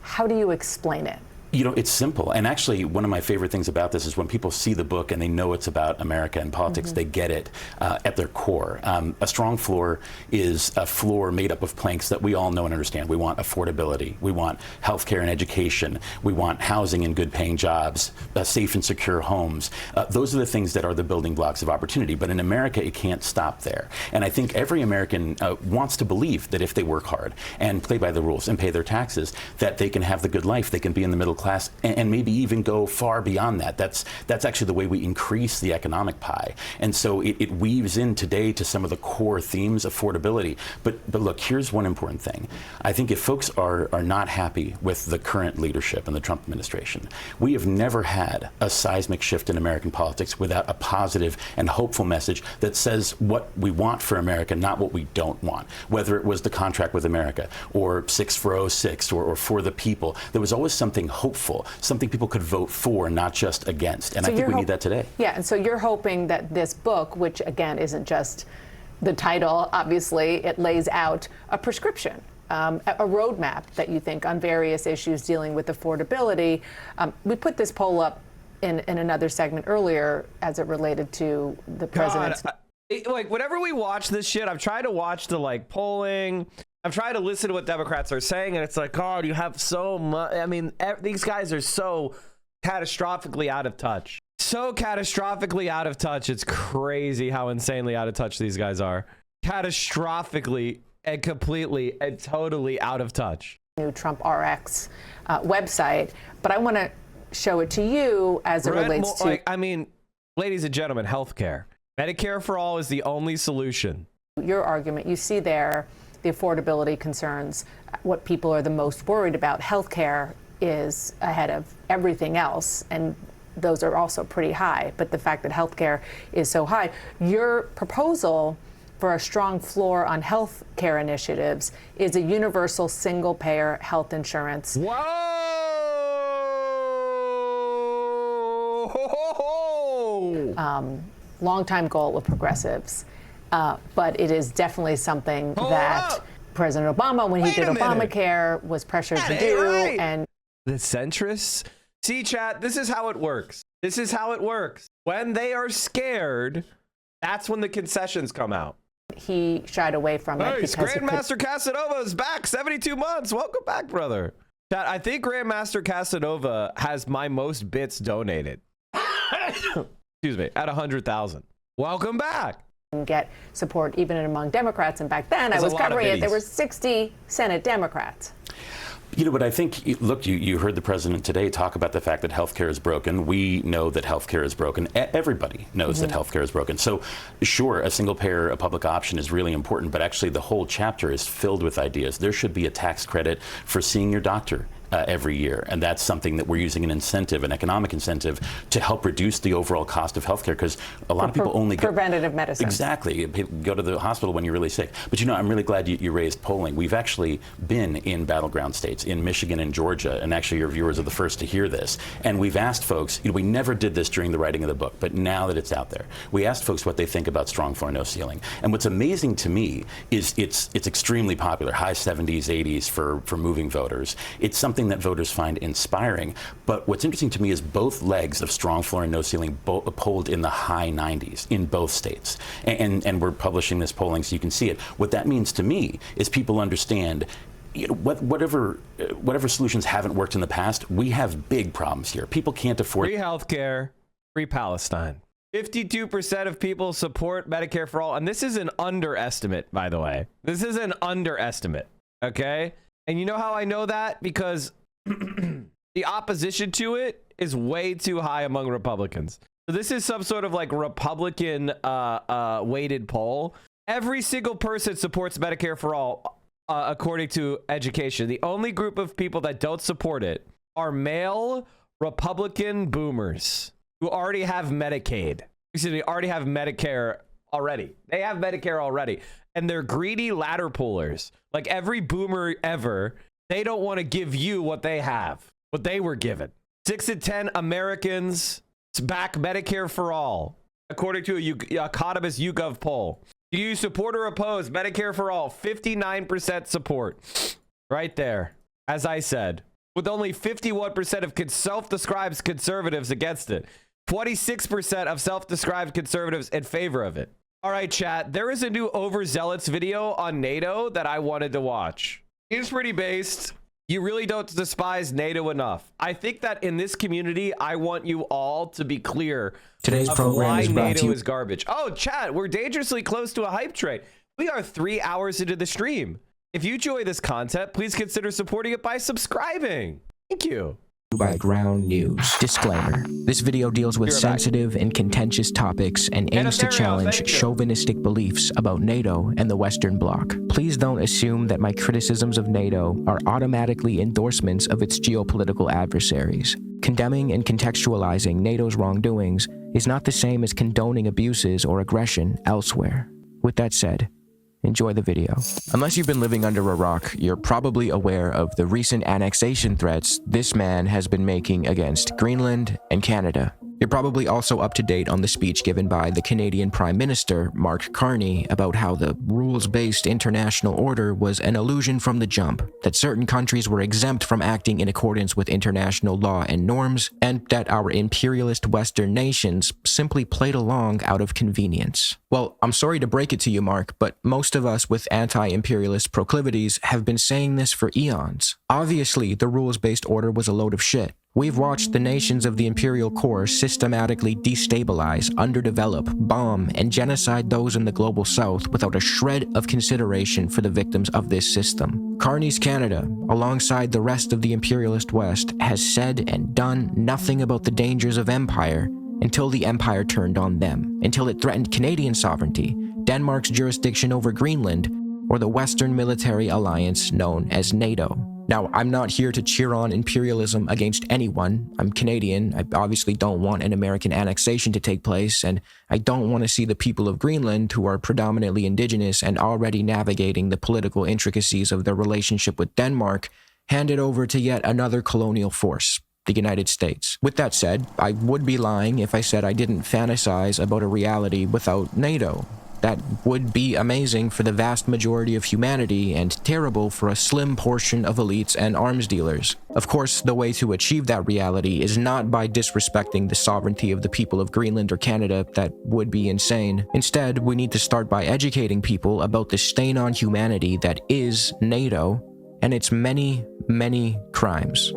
how do you explain it? It's simple. And actually, one of my favorite things about this is when people see the book and they know it's about America and politics, they get it at their core. A strong floor is a floor made up of planks that we all know and understand. We want affordability. We want healthcare and education. We want housing and good paying jobs, safe and secure homes. Those are the things that are the building blocks of opportunity. But in America, it can't stop there. And I think every American wants to believe that if they work hard and play by the rules and pay their taxes, that they can have the good life. They can be in the middle class and maybe even go far beyond that. That's actually the way we increase the economic pie. And so it weaves in today to some of the core themes, affordability. But look, here's one important thing. I think if folks are not happy with the current leadership and the Trump administration, we have never had a seismic shift in American politics without a positive and hopeful message that says what we want for America, not what we don't want. Whether it was the contract with America or 6 for 06 or for the people, there was always something hopeful, something people could vote for, not just against. And so I think we need that today. Yeah, and so you're hoping that this book, which again isn't just the title, obviously, it lays out a prescription, a roadmap that you think on various issues dealing with affordability. We put this poll up in another segment earlier as it related to the president's. Like, whenever we watch this shit, I've tried to watch the polling, I'm trying to listen to what Democrats are saying, and it's like, God, you have so much. I mean, these guys are so catastrophically out of touch. So catastrophically out of touch. It's crazy how insanely out of touch these guys are. Catastrophically and completely and totally out of touch. New Trump RX website, but I want to show it to you as it relates to. I mean, ladies and gentlemen, healthcare. Medicare for all is the only solution. Your argument, you see there the affordability concerns. What people are the most worried about, healthcare is ahead of everything else, and those are also pretty high. But the fact that healthcare is so high, your proposal for a strong floor on health care initiatives is a universal single-payer health insurance. Whoa! Long-time goal of progressives, but it is definitely something that President Obama, when he did Obamacare, was pressured to do. Right. And the centrists? See, chat, this is how it works. This is how it works. When they are scared, that's when the concessions come out. He shied away from it. Nice. Grandmaster Casanova is back. 72 months. Welcome back, brother. Chat, I think Grandmaster Casanova has my most bits donated. Excuse me, at 100,000. Welcome back. Get support even among Democrats. And back then, I was covering it. There were 60 Senate Democrats. You know, but I think, look, you heard the president today talk about the fact that healthcare is broken. We know that healthcare is broken. Everybody knows that healthcare is broken. So, sure, a single payer, a public option is really important, but actually the whole chapter is filled with ideas. There should be a tax credit for seeing your doctor every year, and that's something that we're using an incentive, an economic incentive, to help reduce the overall cost of healthcare, because a lot of people only get preventative medicine. Exactly, go to the hospital when you're really sick. But you know, I'm really glad you raised polling. We've actually been in battleground states, in Michigan and Georgia, and actually your viewers are the first to hear this. And we've asked folks, you know, we never did this during the writing of the book, but now that it's out there, we asked folks what they think about strong floor, no ceiling. And what's amazing to me is it's extremely popular, high 70s, 80s for moving voters. It's something that voters find inspiring. But what's interesting to me is both legs of strong floor and no ceiling polled in the high 90s in both states. And we're publishing this polling so you can see it. What that means to me is people understand, you know, whatever solutions haven't worked in the past, we have big problems here. People can't afford free healthcare, free Palestine. 52% of people support Medicare for all. And this is an underestimate, by the way. This is an underestimate. Okay? And you know how I know that? Because the opposition to it is way too high among Republicans. So this is some sort of like Republican weighted poll. Every single person supports Medicare for all, according to education. The only group of people that don't support it are male Republican boomers who already have Medicaid. Excuse me, already have Medicare already. They have Medicare already. And they're greedy ladder pullers. Like every boomer ever, they don't want to give you what they have, what they were given. 6 in 10 Americans back Medicare for all, according to a Economist YouGov poll. Do you support or oppose Medicare for all? 59% support. Right there. As I said, with only 51% of self-described conservatives against it. 26% of self-described conservatives in favor of it. All right, chat. There is a new overzealots video on NATO that I wanted to watch. It's pretty based. You really don't despise NATO enough. I think that in this community, I want you all to be clear Today's of program why is brought NATO to you. is garbage. Oh, chat, we're dangerously close to a hype train. We are 3 hours into the stream. If you enjoy this content, please consider supporting it by subscribing. Thank you. By Ground News. Disclaimer. This video deals with sensitive and contentious topics and aims to challenge chauvinistic beliefs about NATO and the Western Bloc. Please don't assume that my criticisms of NATO are automatically endorsements of its geopolitical adversaries. Condemning and contextualizing NATO's wrongdoings is not the same as condoning abuses or aggression elsewhere. With that said, enjoy the video. Unless you've been living under a rock, you're probably aware of the recent annexation threats this man has been making against Greenland and Canada. You're probably also up to date on the speech given by the Canadian Prime Minister, Mark Carney, about how the rules-based international order was an illusion from the jump, that certain countries were exempt from acting in accordance with international law and norms, and that our imperialist Western nations simply played along out of convenience. Well, I'm sorry to break it to you, Mark, but most of us with anti-imperialist proclivities have been saying this for eons. Obviously, the rules-based order was a load of shit. We've watched the nations of the imperial core systematically destabilize, underdevelop, bomb, and genocide those in the global south without a shred of consideration for the victims of this system. Carney's Canada, alongside the rest of the imperialist West, has said and done nothing about the dangers of empire until the empire turned on them, until it threatened Canadian sovereignty, Denmark's jurisdiction over Greenland, or the Western military alliance known as NATO. Now, I'm not here to cheer on imperialism against anyone. I'm Canadian. I obviously don't want an American annexation to take place, and I don't want to see the people of Greenland, who are predominantly indigenous and already navigating the political intricacies of their relationship with Denmark, handed over to yet another colonial force, the United States. With that said, I would be lying if I said I didn't fantasize about a reality without NATO. That would be amazing for the vast majority of humanity and terrible for a slim portion of elites and arms dealers. Of course, the way to achieve that reality is not by disrespecting the sovereignty of the people of Greenland or Canada. That would be insane. Instead, we need to start by educating people about the stain on humanity that is NATO and its many, many crimes.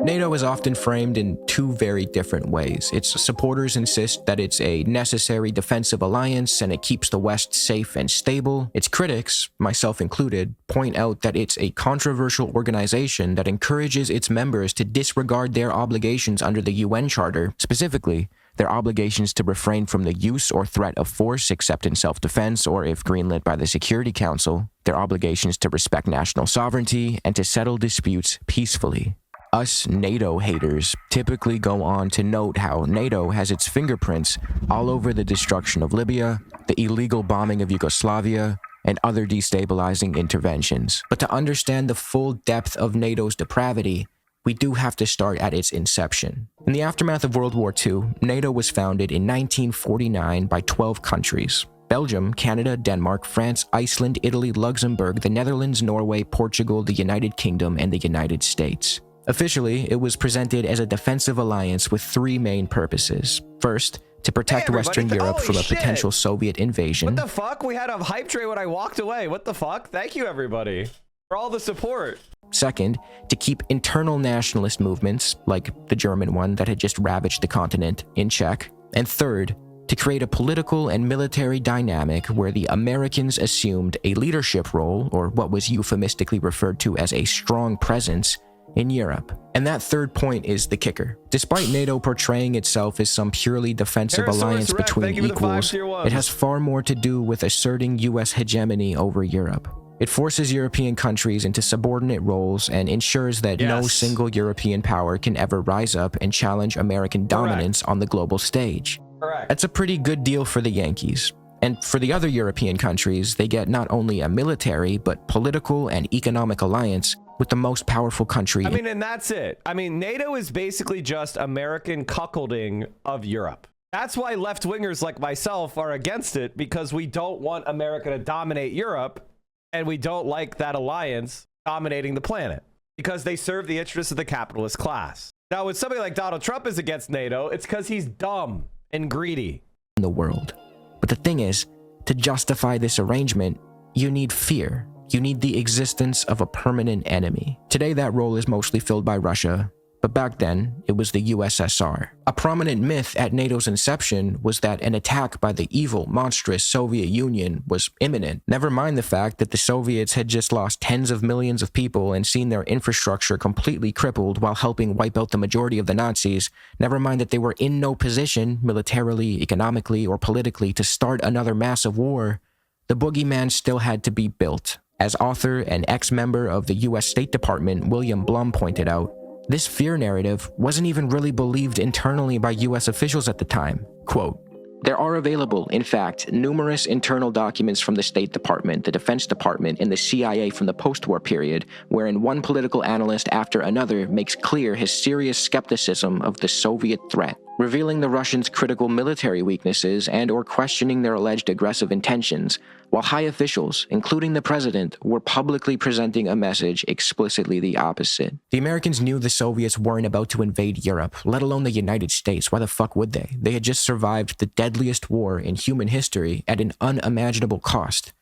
NATO is often framed in two very different ways. Its supporters insist that it's a necessary defensive alliance and it keeps the West safe and stable. Its critics, myself included, point out that it's a controversial organization that encourages its members to disregard their obligations under the UN Charter, specifically their obligations to refrain from the use or threat of force except in self-defense or if greenlit by the Security Council, their obligations to respect national sovereignty and to settle disputes peacefully. Us NATO haters typically go on to note how NATO has its fingerprints all over the destruction of Libya, the illegal bombing of Yugoslavia, and other destabilizing interventions. But to understand the full depth of NATO's depravity, we do have to start at its inception. In the aftermath of World War II, NATO was founded in 1949 by 12 countries. Belgium, Canada, Denmark, France, Iceland, Italy, Luxembourg, the Netherlands, Norway, Portugal, the United Kingdom, and the United States. Officially, it was presented as a defensive alliance with three main purposes. First, to protect Western Europe from a potential Soviet invasion. What the fuck? We had a hype train when I walked away. What the fuck? Thank you, everybody, for all the support. Second, to keep internal nationalist movements, like the German one that had just ravaged the continent, in check. And third, to create a political and military dynamic where the Americans assumed a leadership role, or what was euphemistically referred to as a strong presence, in Europe. And that third point is the kicker. Despite NATO portraying itself as some purely defensive alliance between equals, it has far more to do with asserting US hegemony over Europe. It forces European countries into subordinate roles and ensures that no single European power can ever rise up and challenge American dominance on the global stage. That's a pretty good deal for the Yankees. And for the other European countries, they get not only a military, but political and economic alliance with the most powerful country. I mean, and that's it. I mean, NATO is basically just American cuckolding of Europe. That's why left-wingers like myself are against it, because we don't want America to dominate Europe, and we don't like that alliance dominating the planet, because they serve the interests of the capitalist class. Now, when somebody like Donald Trump is against NATO, it's because he's dumb and greedy. In the world. But the thing is, to justify this arrangement, you need fear. You need the existence of a permanent enemy. Today, that role is mostly filled by Russia, but back then, it was the USSR. A prominent myth at NATO's inception was that an attack by the evil, monstrous Soviet Union was imminent. Never mind the fact that the Soviets had just lost tens of millions of people and seen their infrastructure completely crippled while helping wipe out the majority of the Nazis. Never mind that they were in no position, militarily, economically, or politically, to start another massive war. The boogeyman still had to be built. As author and ex-member of the US State Department William Blum pointed out, this fear narrative wasn't even really believed internally by US officials at the time. Quote, There are available, in fact, numerous internal documents from the State Department, the Defense Department, and the CIA from the post-war period, wherein one political analyst after another makes clear his serious skepticism of the Soviet threat, revealing the Russians' critical military weaknesses and or questioning their alleged aggressive intentions, while high officials, including the president, were publicly presenting a message explicitly the opposite. The Americans knew the Soviets weren't about to invade Europe, let alone the United States. Why the fuck would they? They had just survived the deadliest war in human history at an unimaginable cost.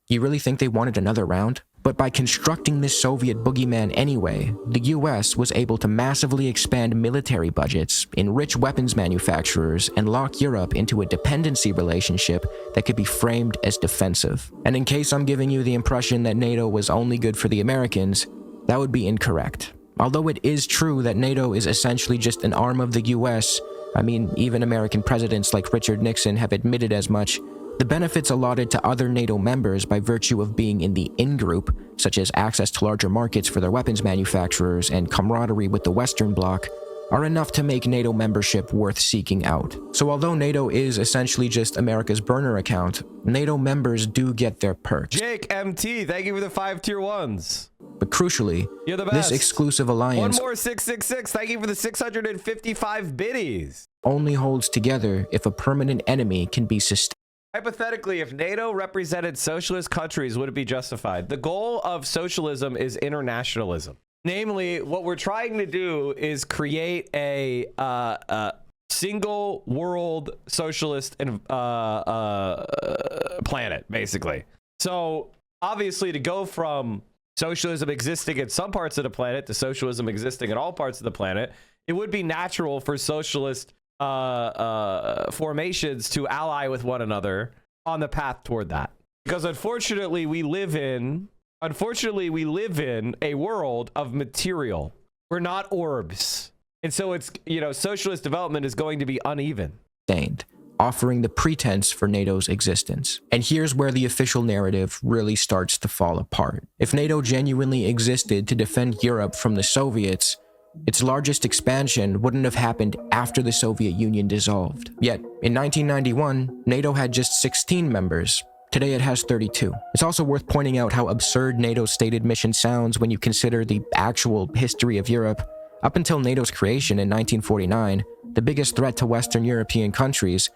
You really think they wanted another round? But by constructing this Soviet boogeyman anyway, the US was able to massively expand military budgets, enrich weapons manufacturers, and lock Europe into a dependency relationship that could be framed as defensive. And in case I'm giving you the impression that NATO was only good for the Americans, that would be incorrect. Although it is true that NATO is essentially just an arm of the US, I mean, even American presidents like Richard Nixon have admitted as much, the benefits allotted to other NATO members by virtue of being in the in-group, such as access to larger markets for their weapons manufacturers and camaraderie with the Western Bloc, are enough to make NATO membership worth seeking out. So although NATO is essentially just America's burner account, NATO members do get their perks. Jake MT, thank you for the 5 tier 1s. But crucially, You're the best. this exclusive alliance One more 666, thank you for the 655 biddies. only holds together if a permanent enemy can be sustained. Hypothetically, if NATO represented socialist countries, would it be justified? The goal of socialism is internationalism. Namely, what we're trying to do is create a single world socialist planet, basically. So obviously, to go from socialism existing in some parts of the planet to socialism existing in all parts of the planet, it would be natural for socialist formations to ally with one another on the path toward that. Because unfortunately we live in a world of material. We're not orbs. And so it's, socialist development is going to be uneven. Offering the pretense for NATO's existence. And here's where the official narrative really starts to fall apart. If NATO genuinely existed to defend Europe from the Soviets, its largest expansion wouldn't have happened after the Soviet Union dissolved. Yet, in 1991, NATO had just 16 members. Today it has 32. It's also worth pointing out how absurd NATO's stated mission sounds when you consider the actual history of Europe. Up until NATO's creation in 1949, the biggest threat to Western European countries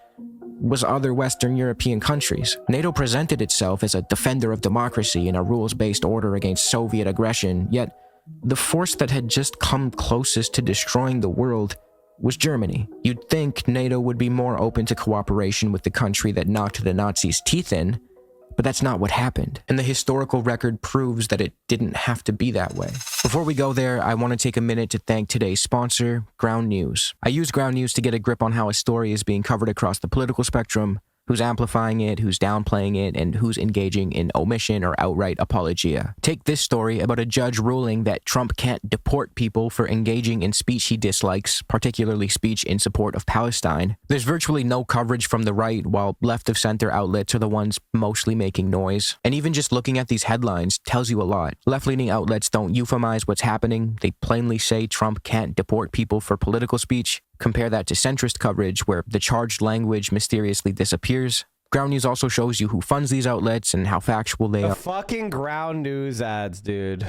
was other Western European countries. NATO presented itself as a defender of democracy in a rules-based order against Soviet aggression, yet the force that had just come closest to destroying the world was Germany. You'd think NATO would be more open to cooperation with the country that knocked the Nazis' teeth in, but that's not what happened. And the historical record proves that it didn't have to be that way. Before we go there, I want to take a minute to thank today's sponsor, Ground News. I use Ground News to get a grip on how a story is being covered across the political spectrum, who's amplifying it, who's downplaying it, and who's engaging in omission or outright apologia. Take this story about a judge ruling that Trump can't deport people for engaging in speech he dislikes, particularly speech in support of Palestine. There's virtually no coverage from the right, while left-of-center outlets are the ones mostly making noise. And even just looking at these headlines tells you a lot. Left-leaning outlets don't euphemize what's happening. They plainly say Trump can't deport people for political speech. Compare that to centrist coverage, where the charged language mysteriously disappears. Ground News also shows you who funds these outlets and how factual they are. Fucking Ground News ads, dude.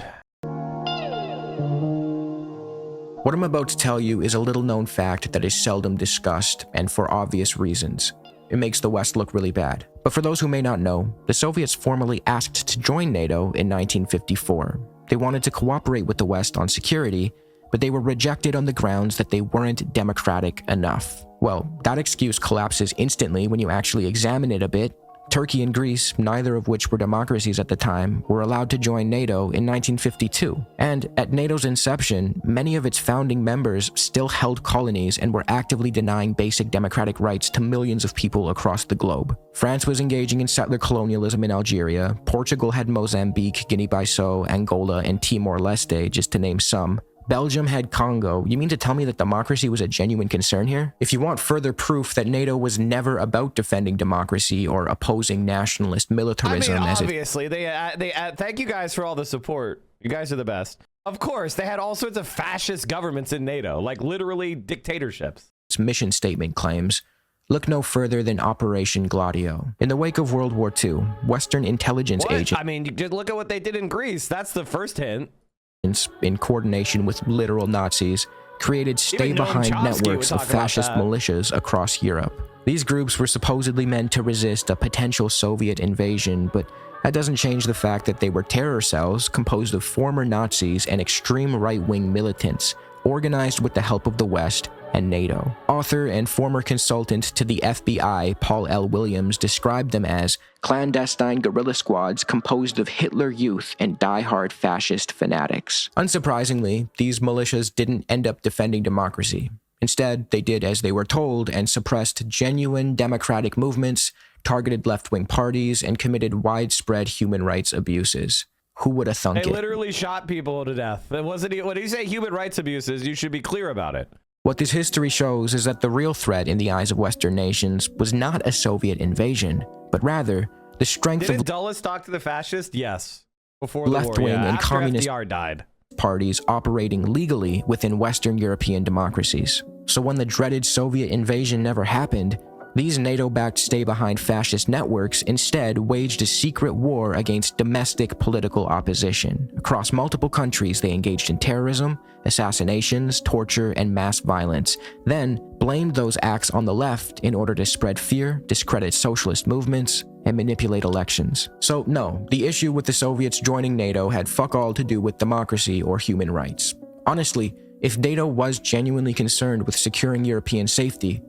What I'm about to tell you is a little-known fact that is seldom discussed, and for obvious reasons. It makes the West look really bad. But for those who may not know, the Soviets formally asked to join NATO in 1954. They wanted to cooperate with the West on security, but they were rejected on the grounds that they weren't democratic enough. Well, that excuse collapses instantly when you actually examine it a bit. Turkey and Greece, neither of which were democracies at the time, were allowed to join NATO in 1952. And at NATO's inception, many of its founding members still held colonies and were actively denying basic democratic rights to millions of people across the globe. France was engaging in settler colonialism in Algeria, Portugal had Mozambique, Guinea-Bissau, Angola, and Timor-Leste, just to name some. Belgium had Congo. You mean to tell me that democracy was a genuine concern here? If you want further proof that NATO was never about defending democracy or opposing nationalist militarism, obviously, they thank you guys for all the support. You guys are the best. Of course, they had all sorts of fascist governments in NATO, like literally dictatorships. Its mission statement claims, Look no further than Operation Gladio. In the wake of World War II, Western intelligence agents, I mean, just look at what they did in Greece. That's the first hint. in coordination with literal Nazis, created stay-behind networks of fascist militias across Europe. These groups were supposedly meant to resist a potential Soviet invasion, but that doesn't change the fact that they were terror cells composed of former Nazis and extreme right-wing militants, organized with the help of the West and NATO. Author and former consultant to the FBI, Paul L. Williams, described them as clandestine guerrilla squads composed of Hitler Youth and die-hard fascist fanatics. Unsurprisingly, these militias didn't end up defending democracy. Instead, they did as they were told and suppressed genuine democratic movements, targeted left-wing parties, and committed widespread human rights abuses. Who would have thunk it? They literally shot people to death. It wasn't. When you say human rights abuses, you should be clear about it. What this history shows is that the real threat in the eyes of Western nations was not a Soviet invasion, but rather the strength Didn't of Dulles talk to the fascists? Yes. Before the left-wing war, yeah. and After communist FDR died. parties operating legally within Western European democracies. So when the dreaded Soviet invasion never happened, these NATO-backed stay-behind fascist networks instead waged a secret war against domestic political opposition. Across multiple countries, they engaged in terrorism, assassinations, torture, and mass violence, then blamed those acts on the left in order to spread fear, discredit socialist movements, and manipulate elections. So no, the issue with the Soviets joining NATO had fuck all to do with democracy or human rights. Honestly, if NATO was genuinely concerned with securing European safety,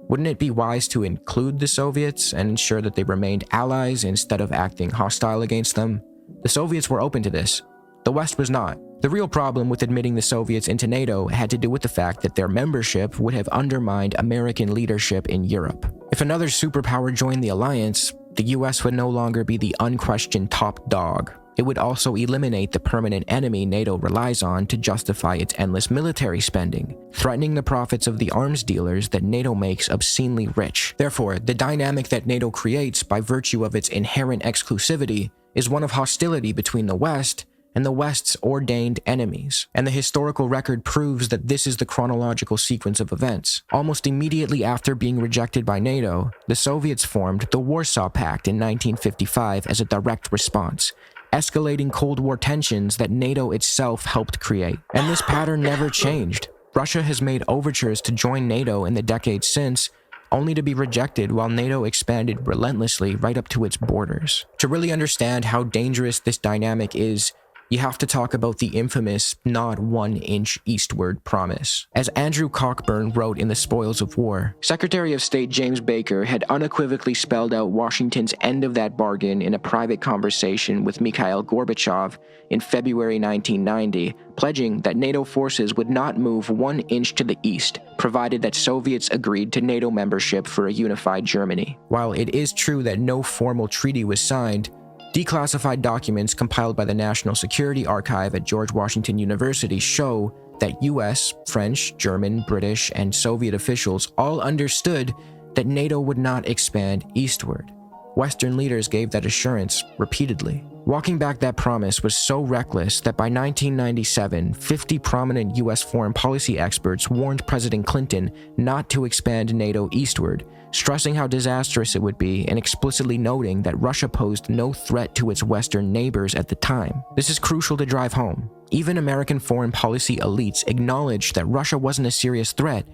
wouldn't it be wise to include the Soviets and ensure that they remained allies instead of acting hostile against them? The Soviets were open to this. The West was not. The real problem with admitting the Soviets into NATO had to do with the fact that their membership would have undermined American leadership in Europe. If another superpower joined the alliance, the US would no longer be the unquestioned top dog. It would also eliminate the permanent enemy NATO relies on to justify its endless military spending, threatening the profits of the arms dealers that NATO makes obscenely rich. Therefore, the dynamic that NATO creates by virtue of its inherent exclusivity is one of hostility between the West and the West's ordained enemies. And the historical record proves that this is the chronological sequence of events. Almost immediately after being rejected by NATO, the Soviets formed the Warsaw Pact in 1955 as a direct response, escalating Cold War tensions that NATO itself helped create. And this pattern never changed. Russia has made overtures to join NATO in the decades since, only to be rejected while NATO expanded relentlessly right up to its borders. To really understand how dangerous this dynamic is, you have to talk about the infamous "not 1 inch eastward" promise. As Andrew Cockburn wrote in The Spoils of War, Secretary of State James Baker had unequivocally spelled out Washington's end of that bargain in a private conversation with Mikhail Gorbachev in February 1990, pledging that NATO forces would not move 1 inch to the east, provided that Soviets agreed to NATO membership for a unified Germany. While it is true that no formal treaty was signed, declassified documents compiled by the National Security Archive at George Washington University show that US, French, German, British, and Soviet officials all understood that NATO would not expand eastward. Western leaders gave that assurance repeatedly. Walking back that promise was so reckless that by 1997, 50 prominent US foreign policy experts warned President Clinton not to expand NATO eastward, stressing how disastrous it would be and explicitly noting that Russia posed no threat to its Western neighbors at the time. This is crucial to drive home. Even American foreign policy elites acknowledged that Russia wasn't a serious threat,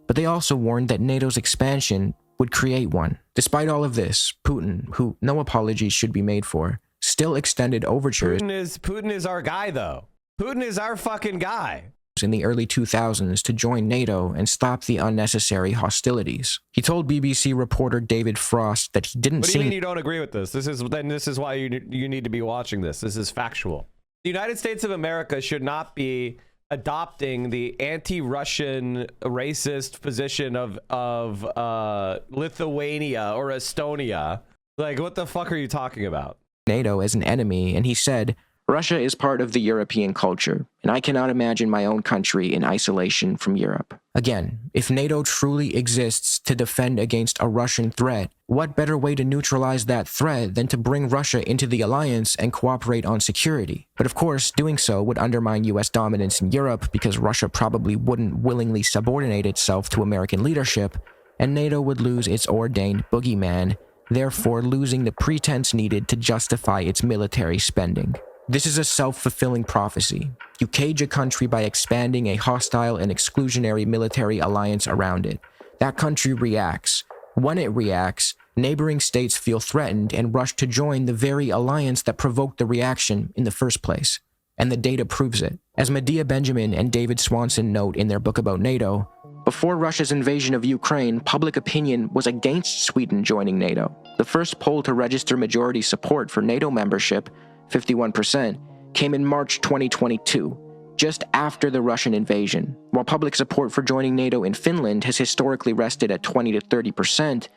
but they also warned that NATO's expansion would create one. Despite all of this, Putin, who no apologies should be made for, still extended overtures. Putin is our guy, though. Putin is our fucking guy. In the early 2000s to join NATO and stop the unnecessary hostilities. He told BBC reporter David Frost that he didn't see... What do you mean you don't agree with this? This is why you need to be watching this. This is factual. The United States of America should not be adopting the anti-Russian racist position of Lithuania or Estonia. Like, what the fuck are you talking about? NATO as an enemy, and he said, Russia is part of the European culture, and I cannot imagine my own country in isolation from Europe. Again, if NATO truly exists to defend against a Russian threat, what better way to neutralize that threat than to bring Russia into the alliance and cooperate on security? But of course, doing so would undermine US dominance in Europe because Russia probably wouldn't willingly subordinate itself to American leadership, and NATO would lose its ordained boogeyman, therefore losing the pretense needed to justify its military spending. This is a self-fulfilling prophecy. You cage a country by expanding a hostile and exclusionary military alliance around it. That country reacts. When it reacts, neighboring states feel threatened and rush to join the very alliance that provoked the reaction in the first place. And the data proves it. As Medea Benjamin and David Swanson note in their book about NATO, before Russia's invasion of Ukraine, public opinion was against Sweden joining NATO. The first poll to register majority support for NATO membership, 51%, came in March 2022, just after the Russian invasion. While public support for joining NATO in Finland has historically rested at 20 to 30%,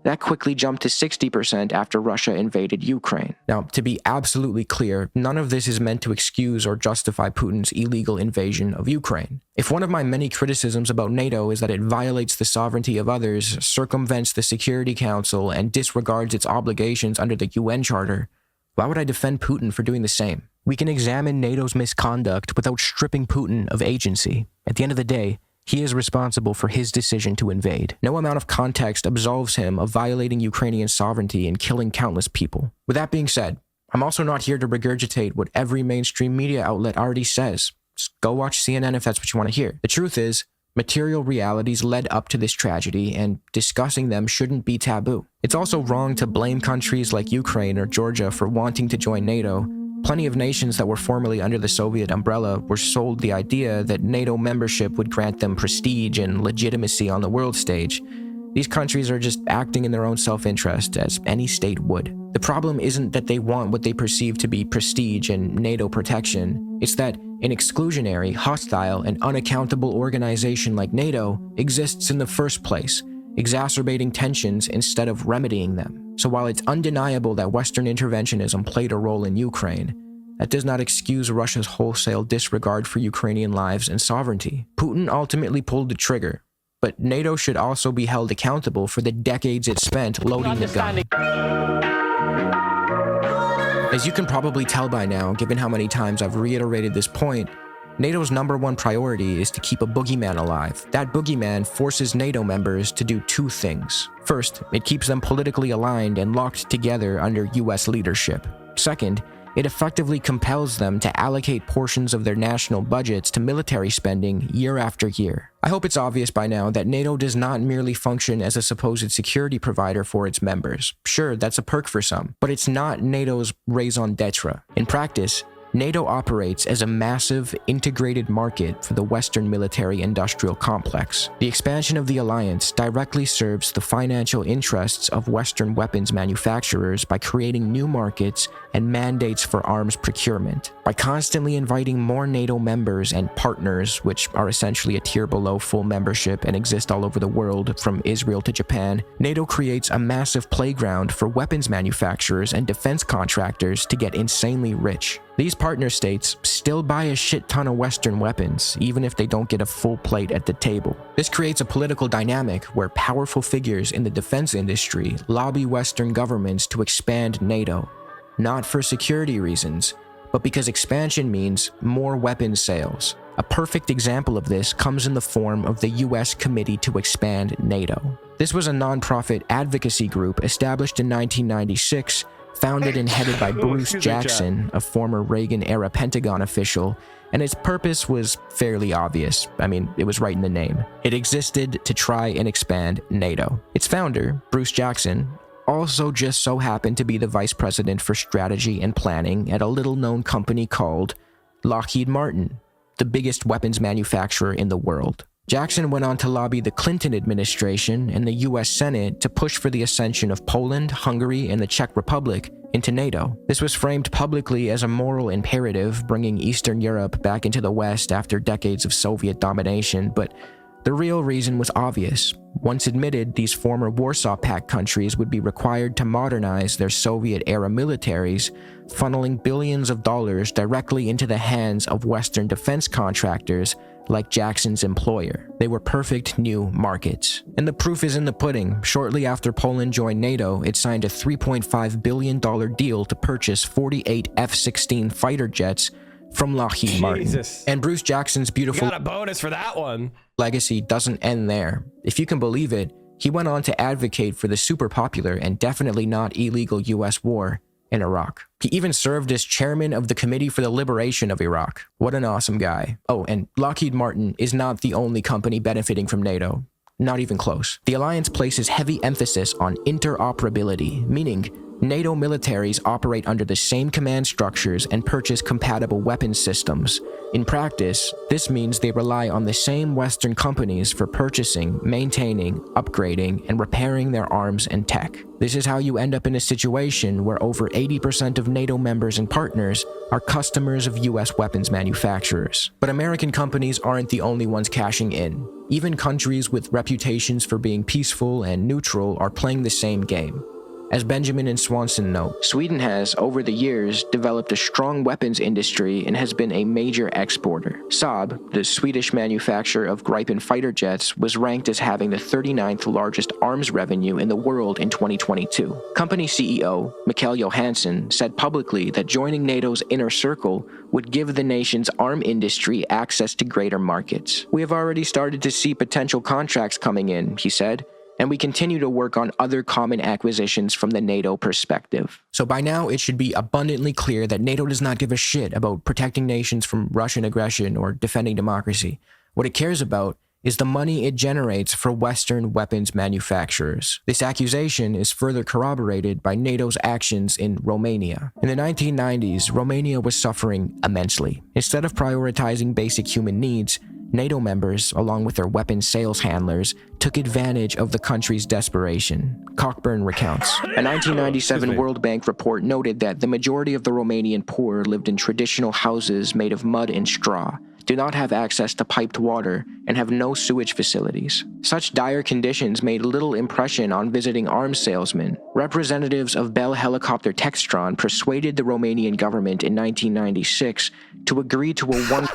that quickly jumped to 60% after Russia invaded Ukraine. Now, to be absolutely clear, none of this is meant to excuse or justify Putin's illegal invasion of Ukraine. If one of my many criticisms about NATO is that it violates the sovereignty of others, circumvents the Security Council, and disregards its obligations under the UN Charter, why would I defend Putin for doing the same? We can examine NATO's misconduct without stripping Putin of agency. At the end of the day, he is responsible for his decision to invade. No amount of context absolves him of violating Ukrainian sovereignty and killing countless people. With that being said, I'm also not here to regurgitate what every mainstream media outlet already says. Just go watch CNN if that's what you want to hear. The truth is, material realities led up to this tragedy, and discussing them shouldn't be taboo. It's also wrong to blame countries like Ukraine or Georgia for wanting to join NATO. Plenty of nations that were formerly under the Soviet umbrella were sold the idea that NATO membership would grant them prestige and legitimacy on the world stage. These countries are just acting in their own self-interest, as any state would. The problem isn't that they want what they perceive to be prestige and NATO protection. It's that an exclusionary, hostile, and unaccountable organization like NATO exists in the first place, exacerbating tensions instead of remedying them. So while it's undeniable that Western interventionism played a role in Ukraine, that does not excuse Russia's wholesale disregard for Ukrainian lives and sovereignty. Putin ultimately pulled the trigger, but NATO should also be held accountable for the decades it spent loading the gun. As you can probably tell by now, given how many times I've reiterated this point, NATO's #1 priority is to keep a boogeyman alive. That boogeyman forces NATO members to do two things. First, it keeps them politically aligned and locked together under US leadership. Second, it effectively compels them to allocate portions of their national budgets to military spending year after year. I hope it's obvious by now that NATO does not merely function as a supposed security provider for its members. Sure, that's a perk for some, but it's not NATO's raison d'etre. In practice, NATO operates as a massive, integrated market for the Western military-industrial complex. The expansion of the alliance directly serves the financial interests of Western weapons manufacturers by creating new markets and mandates for arms procurement. By constantly inviting more NATO members and partners, which are essentially a tier below full membership and exist all over the world, from Israel to Japan, NATO creates a massive playground for weapons manufacturers and defense contractors to get insanely rich. These partner states still buy a shit ton of Western weapons, even if they don't get a full plate at the table. This creates a political dynamic where powerful figures in the defense industry lobby Western governments to expand NATO, not for security reasons, but because expansion means more weapons sales. A perfect example of this comes in the form of the US Committee to Expand NATO. This was a nonprofit advocacy group established in 1996, founded and headed by Bruce Jackson, a former Reagan-era Pentagon official, and its purpose was fairly obvious. I mean, it was right in the name. It existed to try and expand NATO. Its founder, Bruce Jackson, also just so happened to be the vice president for strategy and planning at a little-known company called Lockheed Martin, the biggest weapons manufacturer in the world. Jackson went on to lobby the Clinton administration and the US Senate to push for the ascension of Poland, Hungary, and the Czech Republic into NATO. This was framed publicly as a moral imperative, bringing Eastern Europe back into the West after decades of Soviet domination, but the real reason was obvious. Once admitted, these former Warsaw Pact countries would be required to modernize their Soviet-era militaries, funneling billions of dollars directly into the hands of Western defense contractors like Jackson's employer. They were perfect new markets. And the proof is in the pudding. Shortly after Poland joined NATO, it signed a $3.5 billion deal to purchase 48 F-16 fighter jets from Lockheed Martin. And Bruce Jackson's beautiful got a bonus for that one. Legacy doesn't end there. If you can believe it, He went on to advocate for the super popular and definitely not illegal US war in Iraq. He even served as chairman of the Committee for the Liberation of Iraq. What an awesome guy. Oh, and Lockheed Martin is not the only company benefiting from NATO. Not even close. The alliance places heavy emphasis on interoperability, meaning NATO militaries operate under the same command structures and purchase compatible weapons systems. In practice, this means they rely on the same Western companies for purchasing, maintaining, upgrading, and repairing their arms and tech. This is how you end up in a situation where over 80% of NATO members and partners are customers of US weapons manufacturers. But American companies aren't the only ones cashing in. Even countries with reputations for being peaceful and neutral are playing the same game. As Benjamin and Swanson note, Sweden has, over the years, developed a strong weapons industry and has been a major exporter. Saab, the Swedish manufacturer of Gripen fighter jets, was ranked as having the 39th largest arms revenue in the world in 2022. Company CEO, Mikael Johansson, said publicly that joining NATO's inner circle would give the nation's arm industry access to greater markets. We have already started to see potential contracts coming in, he said, and we continue to work on other common acquisitions from the NATO perspective. So by now, it should be abundantly clear that NATO does not give a shit about protecting nations from Russian aggression or defending democracy. What it cares about is the money it generates for Western weapons manufacturers. This accusation is further corroborated by NATO's actions in Romania. In the 1990s, Romania was suffering immensely. Instead of prioritizing basic human needs, NATO members, along with their weapons sales handlers, took advantage of the country's desperation. Cockburn recounts. A 1997 World Bank report noted that the majority of the Romanian poor lived in traditional houses made of mud and straw, do not have access to piped water, and have no sewage facilities. Such dire conditions made little impression on visiting arms salesmen. Representatives of Bell Helicopter Textron persuaded the Romanian government in 1996 to agree to a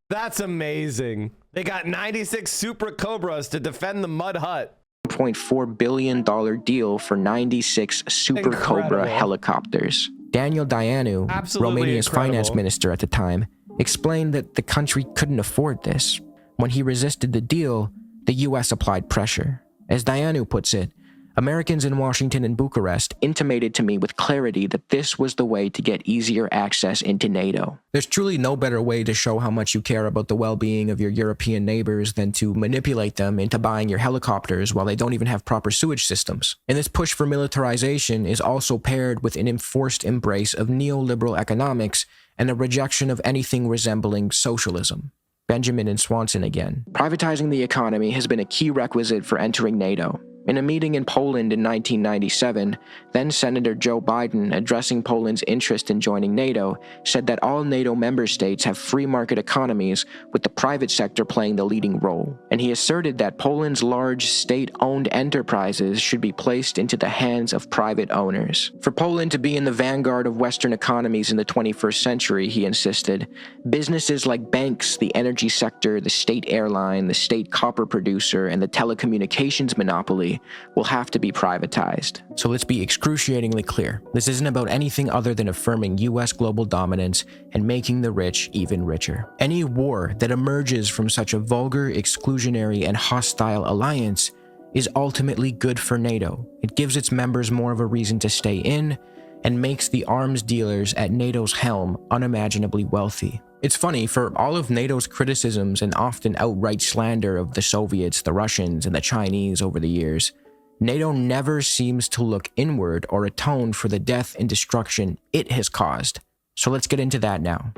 That's amazing. They got 96 Super Cobras to defend the mud hut. $1.4 billion deal for 96 Super Cobra helicopters. Daniel Dăianu, Romania's finance minister at the time, explained that the country couldn't afford this. When he resisted the deal, the US applied pressure. As Dăianu puts it, Americans in Washington and Bucharest intimated to me with clarity that this was the way to get easier access into NATO. There's truly no better way to show how much you care about the well-being of your European neighbors than to manipulate them into buying your helicopters while they don't even have proper sewage systems. And this push for militarization is also paired with an enforced embrace of neoliberal economics and a rejection of anything resembling socialism. Benjamin and Swanson again. Privatizing the economy has been a key requisite for entering NATO. In a meeting in Poland in 1997, then-Senator Joe Biden, addressing Poland's interest in joining NATO, said that all NATO member states have free market economies, with the private sector playing the leading role. And he asserted that Poland's large state-owned enterprises should be placed into the hands of private owners. For Poland to be in the vanguard of Western economies in the 21st century, he insisted, businesses like banks, the energy sector, the state airline, the state copper producer, and the telecommunications monopoly will have to be privatized. So let's be excruciatingly clear. This isn't about anything other than affirming US global dominance and making the rich even richer. Any war that emerges from such a vulgar, exclusionary, and hostile alliance is ultimately good for NATO. It gives its members more of a reason to stay in and makes the arms dealers at NATO's helm unimaginably wealthy. It's funny, for all of NATO's criticisms and often outright slander of the Soviets, the Russians, and the Chinese over the years, NATO never seems to look inward or atone for the death and destruction it has caused. So let's get into that now.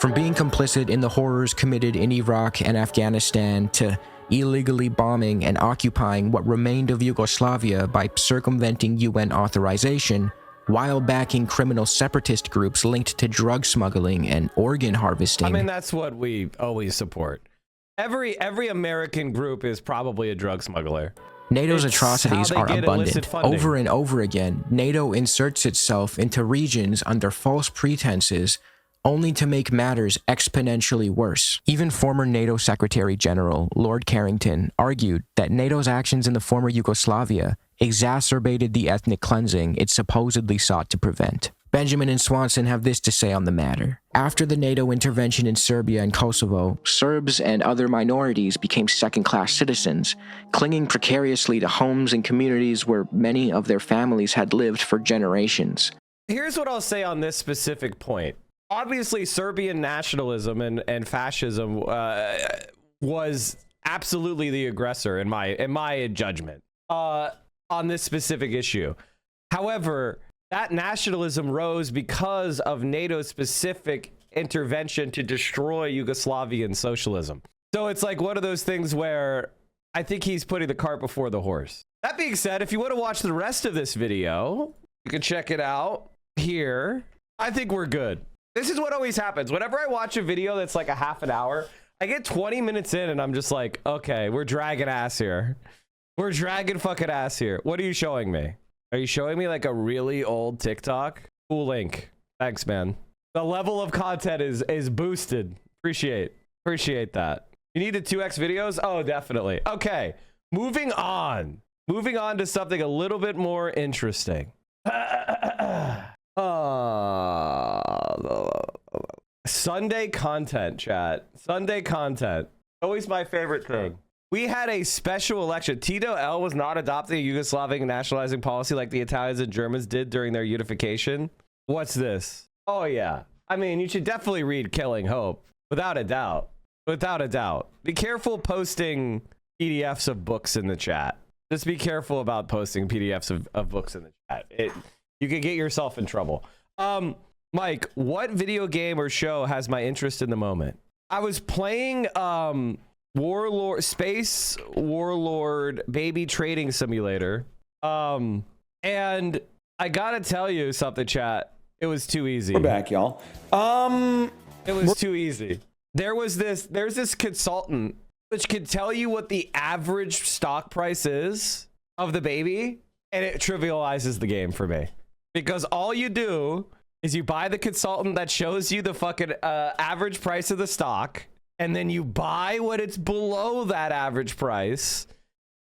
From being complicit in the horrors committed in Iraq and Afghanistan to illegally bombing and occupying what remained of Yugoslavia by circumventing UN authorization, while backing criminal separatist groups linked to drug smuggling and organ harvesting. I mean, that's what we always support. Every American group is probably a drug smuggler. NATO's atrocities are abundant. Over and over again, NATO inserts itself into regions under false pretenses, only to make matters exponentially worse. Even former NATO Secretary General Lord Carrington argued that NATO's actions in the former Yugoslavia exacerbated the ethnic cleansing it supposedly sought to prevent. Benjamin and Swanson have this to say on the matter. After the NATO intervention in Serbia and Kosovo, Serbs and other minorities became second-class citizens, clinging precariously to homes and communities where many of their families had lived for generations. Here's what I'll say on this specific point. Obviously, Serbian nationalism and fascism was absolutely the aggressor in my judgment on this specific issue. However, that nationalism rose because of NATO's specific intervention to destroy Yugoslavian socialism. So it's like one of those things where I think he's putting the cart before the horse. That being said, if you want to watch the rest of this video, you can check it out here. I think we're good. This is what always happens. Whenever I watch a video that's like a half an hour, I get 20 minutes in and I'm just like, okay, we're dragging ass here. We're dragging fucking ass here. What are you showing me? Are you showing me like a really old TikTok? Cool link. Thanks, man. The level of content is boosted. Appreciate that. You need the 2x videos? Oh, definitely. Okay, moving on. Moving on to something a little bit more interesting. Sunday content, chat. Sunday content. Always my favorite thing. We had a special election. Tito L was not adopting a Yugoslavian nationalizing policy like the Italians and Germans did during their unification. What's this? Oh, yeah. I mean, you should definitely read Killing Hope. Without a doubt. Without a doubt. Be careful posting PDFs of books in the chat. Just be careful about posting PDFs of books in the chat. You could get yourself in trouble. Mike, what video game or show has my interest in the moment? I was playing Space Warlord Baby Trading Simulator. And I gotta tell you something, chat. It was too easy. We're back, y'all. It was too easy. There's this consultant which can tell you what the average stock price is of the baby, and it trivializes the game for me. Because all you do is you buy the consultant that shows you the fucking average price of the stock, and then you buy what it's below that average price,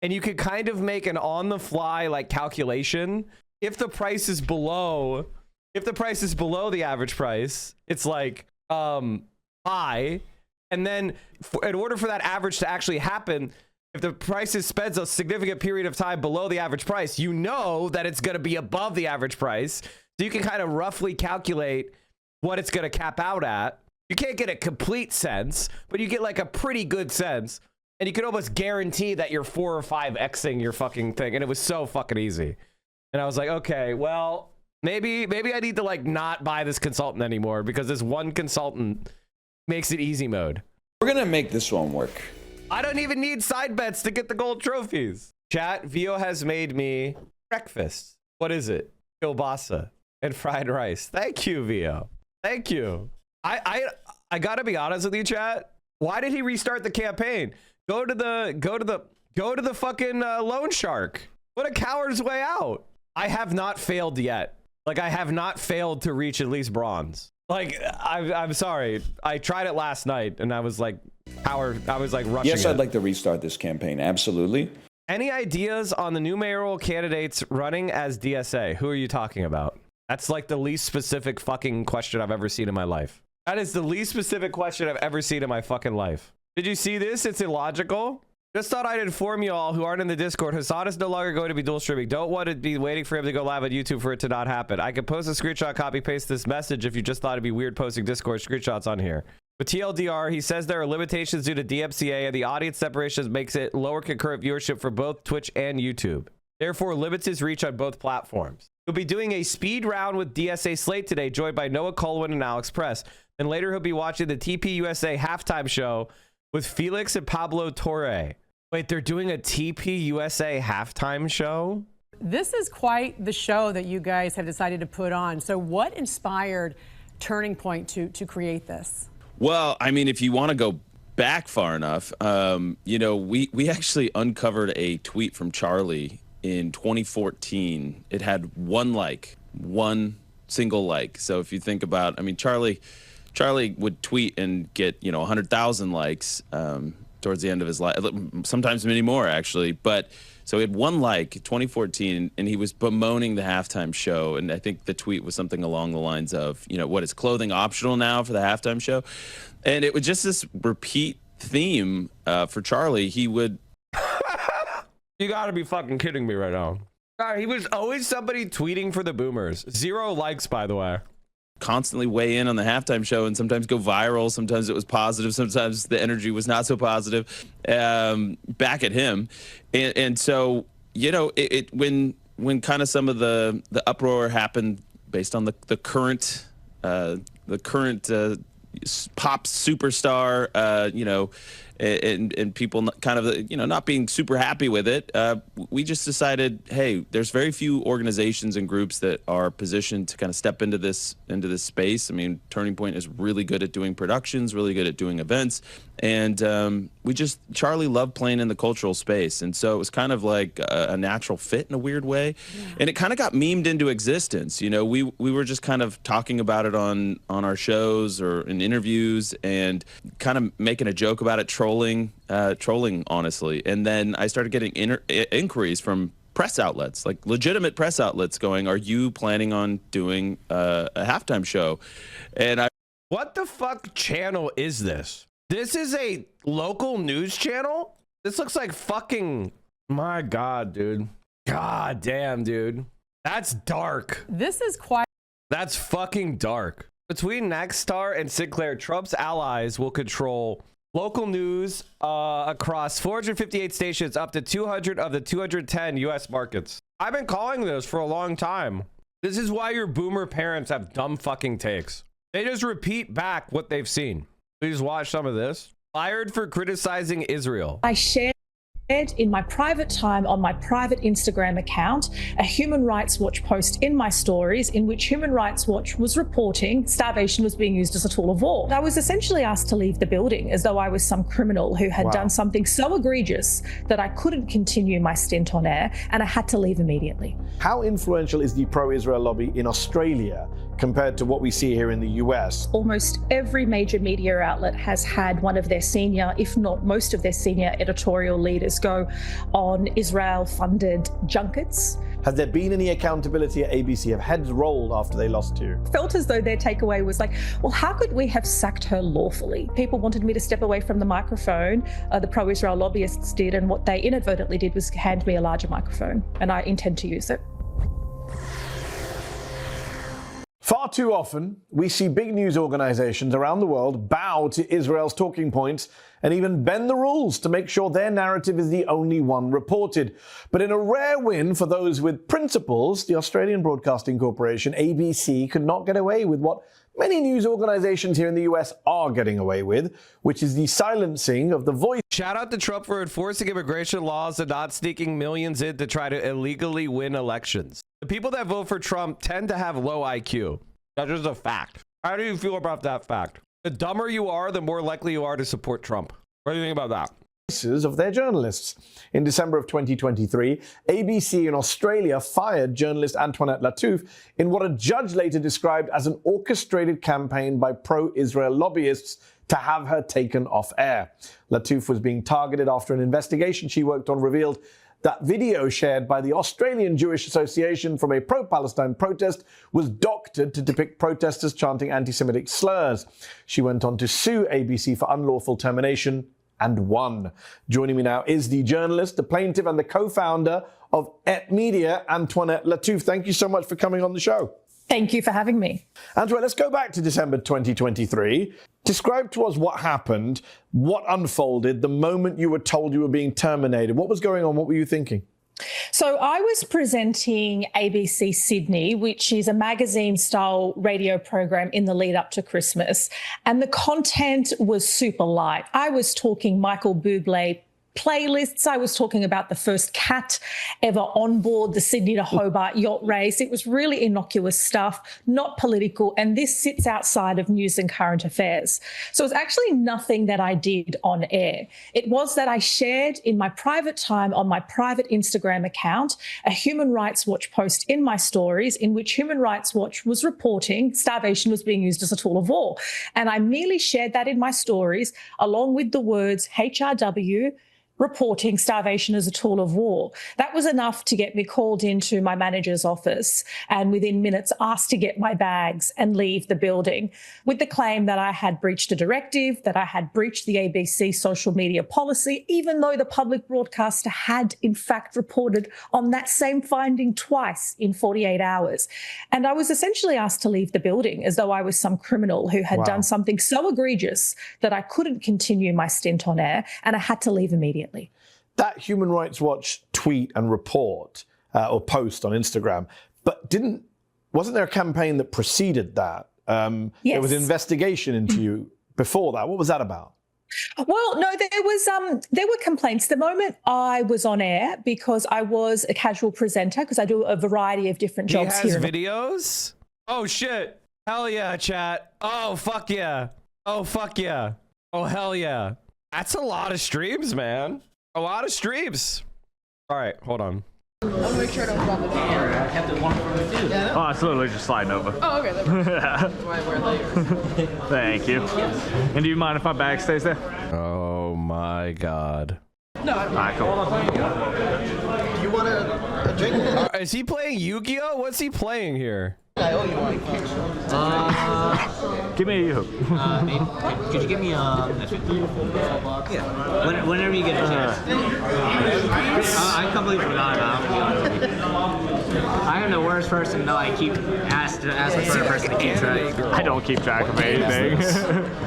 and you can kind of make an on-the-fly like calculation. If the price is below the average price, it's like buy, and then in order for that average to actually happen, if the price spends a significant period of time below the average price, you know that it's going to be above the average price. So you can kind of roughly calculate what it's going to cap out at. You can't get a complete sense, but you get like a pretty good sense. And you can almost guarantee that you're 4 or 5xing your fucking thing. And it was so fucking easy. And I was like, okay, well, maybe I need to like not buy this consultant anymore because this one consultant makes it easy mode. We're going to make this one work. I don't even need side bets to get the gold trophies. Chat, Vio has made me breakfast. What is it? Kielbasa and fried rice. Thank you, Vio. Thank you. I gotta be honest with you, chat. Why did he restart the campaign? Go to the fucking loan shark. What a coward's way out. I have not failed yet. Like, I have not failed to reach at least bronze. Like, I'm sorry. I tried it last night and I was like rushing. Yes, I'd like to restart this campaign. Absolutely. Any ideas on the new mayoral candidates running as DSA? Who are you talking about? That's like the least specific fucking question I've ever seen in my life. That is the least specific question I've ever seen in my fucking life. Did you see this? It's illogical. Just thought I'd inform you all who aren't in the Discord. Hassan is no longer going to be dual streaming. Don't want to be waiting for him to go live on YouTube for it to not happen. I can post a screenshot, copy paste this message if you just thought it'd be weird posting Discord screenshots on here. With TLDR, he says there are limitations due to DMCA and the audience separations makes it lower concurrent viewership for both Twitch and YouTube. Therefore, limits his reach on both platforms. He'll be doing a speed round with DSA Slate today, joined by Noah Colwyn and Alex Press. And later he'll be watching the TP USA halftime show with Felix and Pablo Torre. Wait, they're doing a TP USA halftime show? This is quite the show that you guys have decided to put on. So what inspired Turning Point to create this? Well, I mean, if you want to go back far enough, you know, we actually uncovered a tweet from Charlie in 2014. It had one single like. So if you think about, I mean, Charlie would tweet and get, you know, 100,000 likes. towards the end of his life, sometimes many more actually. But so he had one like 2014, and he was bemoaning the halftime show. And I think the tweet was something along the lines of, what, is clothing optional now for the halftime show? And it was just this repeat theme for Charlie. He would. You gotta be fucking kidding me right now. God, he was always somebody tweeting for the boomers. 0 likes, by the way. Constantly weigh in on the halftime show and sometimes go viral. Sometimes it was positive. Sometimes the energy was not so positive back at him. And so, when kind of some of the uproar happened based on the current pop superstar, and people kind of, not being super happy with it, we just decided, hey, there's very few organizations and groups that are positioned to kind of step into this space. I mean, Turning Point is really good at doing productions, really good at doing events, and Charlie loved playing in the cultural space, and so it was kind of like a natural fit in a weird way, and it kind of got memed into existence. We were just kind of talking about it on our shows or in interviews, and kind of making a joke about it, trolling honestly. And then I started getting inquiries from press outlets, like legitimate press outlets, going, are you planning on doing a halftime show? And what the fuck channel is this? This is a local news channel? This looks like fucking, my God, dude. God damn, dude. That's dark. This is quite. That's fucking dark. Between Nexstar and Sinclair, Trump's allies will control local news across 458 stations, up to 200 of the 210 U.S. markets. I've been calling this for a long time. This is why your boomer parents have dumb fucking takes. They just repeat back what they've seen. Please watch some of this. Fired for criticizing Israel. I shared in my private time on my private Instagram account a Human Rights Watch post in my stories in which Human Rights Watch was reporting starvation was being used as a tool of war. I was essentially asked to leave the building as though I was some criminal who had done something so egregious that I couldn't continue my stint on air, and I had to leave immediately. How influential is the pro-Israel lobby in Australia compared to what we see here in the US? Almost every major media outlet has had one of their senior, if not most of their senior editorial leaders go on Israel-funded junkets. Has there been any accountability at ABC? Have heads rolled after they lost to? Felt as though their takeaway was like, well, how could we have sacked her lawfully? People wanted me to step away from the microphone. The pro-Israel lobbyists did, and what they inadvertently did was hand me a larger microphone, and I intend to use it. Far too often, we see big news organizations around the world bow to Israel's talking points and even bend the rules to make sure their narrative is the only one reported. But in a rare win for those with principles, the Australian Broadcasting Corporation, ABC, could not get away with what many news organizations here in the US are getting away with, which is the silencing of the voice. Shout out to Trump for enforcing immigration laws and not sneaking millions in to try to illegally win elections. The people that vote for Trump tend to have low IQ. That's just a fact. How do you feel about that fact? The dumber you are, the more likely you are to support Trump. What do you think about that? Of their journalists. In December of 2023, ABC in Australia fired journalist Antoinette Lattouf in what a judge later described as an orchestrated campaign by pro-Israel lobbyists to have her taken off air. Lattouf was being targeted after an investigation she worked on revealed that video shared by the Australian Jewish Association from a pro-Palestine protest was doctored to depict protesters chanting anti-Semitic slurs. She went on to sue ABC for unlawful termination and won. Joining me now is the journalist, the plaintiff, and the co-founder of Et Media, Antoinette Lattouf. Thank you so much for coming on the show. Thank you for having me. Antoinette, let's go back to December 2023. Describe to us what happened, what unfolded, the moment you were told you were being terminated. What was going on? What were you thinking? So I was presenting ABC Sydney, which is a magazine-style radio program in the lead up to Christmas, and the content was super light. I was talking Michael Bublé playlists. I was talking about the first cat ever on board the Sydney to Hobart yacht race. It was really innocuous stuff, not political, and this sits outside of news and current affairs. So it's actually nothing that I did on air. It was that I shared in my private time on my private Instagram account a Human Rights Watch post in my stories in which Human Rights Watch was reporting starvation was being used as a tool of war. And I merely shared that in my stories along with the words HRW, reporting starvation as a tool of war. That was enough to get me called into my manager's office and within minutes asked to get my bags and leave the building with the claim that I had breached a directive, that I had breached the ABC social media policy, even though the public broadcaster had in fact reported on that same finding twice in 48 hours. And I was essentially asked to leave the building as though I was some criminal who had done something so egregious that I couldn't continue my stint on air and I had to leave immediately. That Human Rights Watch tweet and report or post on Instagram, but wasn't there a campaign that preceded that? Yes. There was an investigation into you before that. What was that about? Well, no, there were complaints. The moment I was on air, because I was a casual presenter, because I do a variety of different jobs here. He has videos? Oh, shit. Hell yeah, chat. Oh, fuck yeah. Oh, fuck yeah. Oh, hell yeah. That's a lot of streams, man. A lot of streams. All right, hold on. I want to make sure I don't drop it. I kept it warm for me too. Yeah, oh, it's literally just sliding over. Oh, okay. That's why I wear layers. Thank you. And do you mind if my bag stays there? Oh my God. No, I don't. All right, cool. You want a drink? Is he playing Yu-Gi-Oh? What's he playing here? I owe you one. Give me a Yoo-hoo. Could you give me a 50? Yeah. Whenever you get a chance. I completely forgot about it. I am the worst person though. I keep asking for a person to keep track. I don't keep track of anything.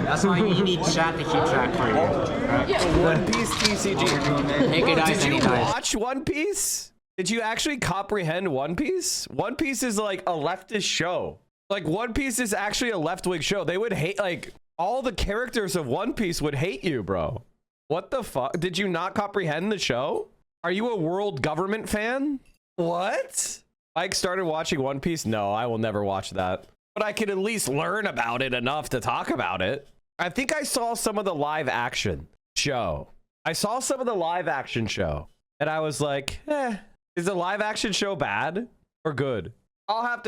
That's why you need chat to keep track for you. Right? One Piece TCG. Make it nice. Did you watch One Piece? Did you actually comprehend One Piece? One Piece is like a leftist show. Like One Piece is actually a left-wing show. They would hate, like all the characters of One Piece would hate you, bro. What the fuck? Did you not comprehend the show? Are you a world government fan? What? Mike started watching One Piece? No, I will never watch that. But I could at least learn about it enough to talk about it. I think I saw some of the live action show. I saw some of the live action show and I was like, is the live action show bad or good? I'll have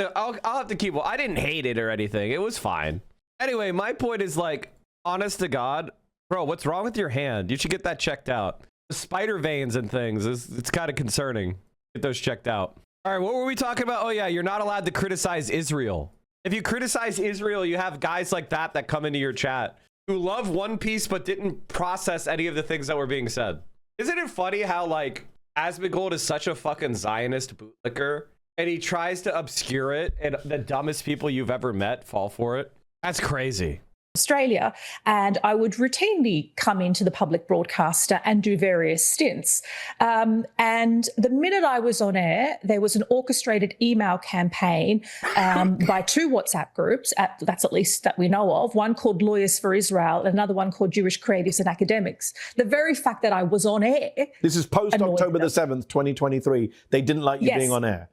to keep, well, I didn't hate it or anything. It was fine. Anyway, my point is like, honest to God, bro, what's wrong with your hand? You should get that checked out. The spider veins and things, it's kind of concerning. Get those checked out. All right, what were we talking about? Oh yeah, you're not allowed to criticize Israel. If you criticize Israel, you have guys like that come into your chat who love One Piece but didn't process any of the things that were being said. Isn't it funny how like Asmongold is such a fucking Zionist bootlicker and he tries to obscure it and the dumbest people you've ever met fall for it? That's crazy. Australia, and I would routinely come into the public broadcaster and do various stints. And the minute I was on air, there was an orchestrated email campaign by two WhatsApp groups, that's at least that we know of, one called Lawyers for Israel, and another one called Jewish Creatives and Academics. The very fact that I was on air. This is post October the 7th, 2023. They didn't like you being on air.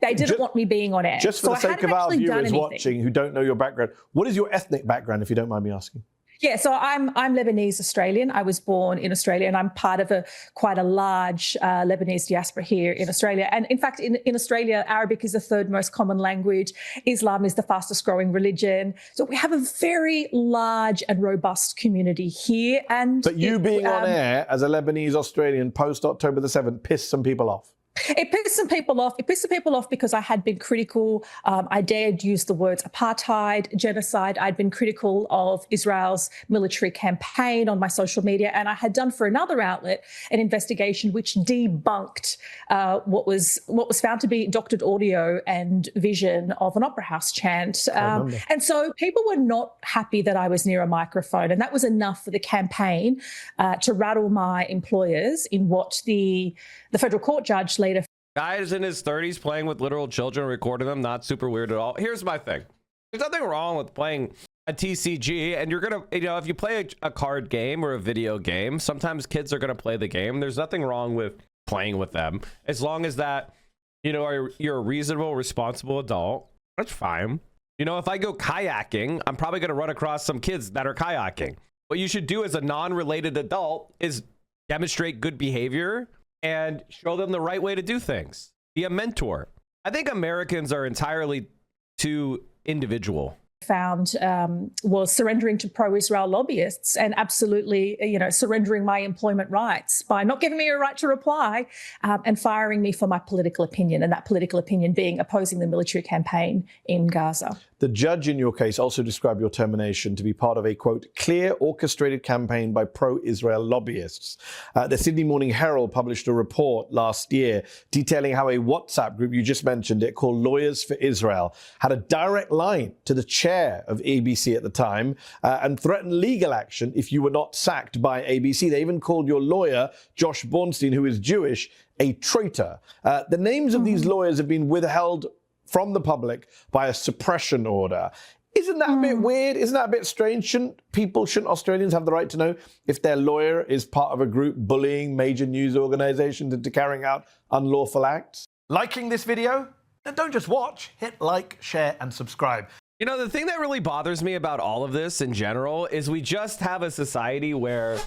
They didn't want me being on air. Just for the sake of our viewers watching who don't know your background, what is your ethnic background, if you don't mind me asking? Yeah, so I'm Lebanese Australian. I was born in Australia and I'm part of quite a large Lebanese diaspora here in Australia. And in fact, in Australia, Arabic is the third most common language. Islam is the fastest growing religion. So we have a very large and robust community here. But you being on air as a Lebanese Australian post October the 7th pissed some people off. It pissed some people off. It pissed some people off because I had been critical. I dared use the words apartheid, genocide. I'd been critical of Israel's military campaign on my social media. And I had done for another outlet an investigation which debunked what was found to be doctored audio and vision of an opera house chant. And so people were not happy that I was near a microphone. And that was enough for the campaign to rattle my employers in what the federal court judge later. Guys in his 30s playing with literal children, recording them, not super weird at all. Here's my thing. There's nothing wrong with playing a TCG, and you're gonna, you know, if you play a card game or a video game, sometimes kids are gonna play the game. There's nothing wrong with playing with them, as long as that, you know, you're a reasonable, responsible adult. That's fine. You know, if I go kayaking, I'm probably gonna run across some kids that are kayaking. What you should do as a non-related adult is demonstrate good behavior and show them the right way to do things. Be a mentor. I think Americans are entirely too individual. Found was surrendering to pro-Israel lobbyists and absolutely, you know, surrendering my employment rights by not giving me a right to reply and firing me for my political opinion, and that political opinion being opposing the military campaign in Gaza. The judge in your case also described your termination to be part of a, quote, clear orchestrated campaign by pro-Israel lobbyists. The Sydney Morning Herald published a report last year detailing how a WhatsApp group, you just mentioned it, called Lawyers for Israel, had a direct line to the chair of ABC at the time and threatened legal action if you were not sacked by ABC. They even called your lawyer, Josh Bornstein, who is Jewish, a traitor. The names of these lawyers have been withheld from the public by a suppression order. Isn't that a bit weird? Isn't that a bit strange? Shouldn't Australians have the right to know if their lawyer is part of a group bullying major news organizations into carrying out unlawful acts? Liking this video? Then don't just watch. Hit like, share, and subscribe. You know, the thing that really bothers me about all of this in general is we just have a society where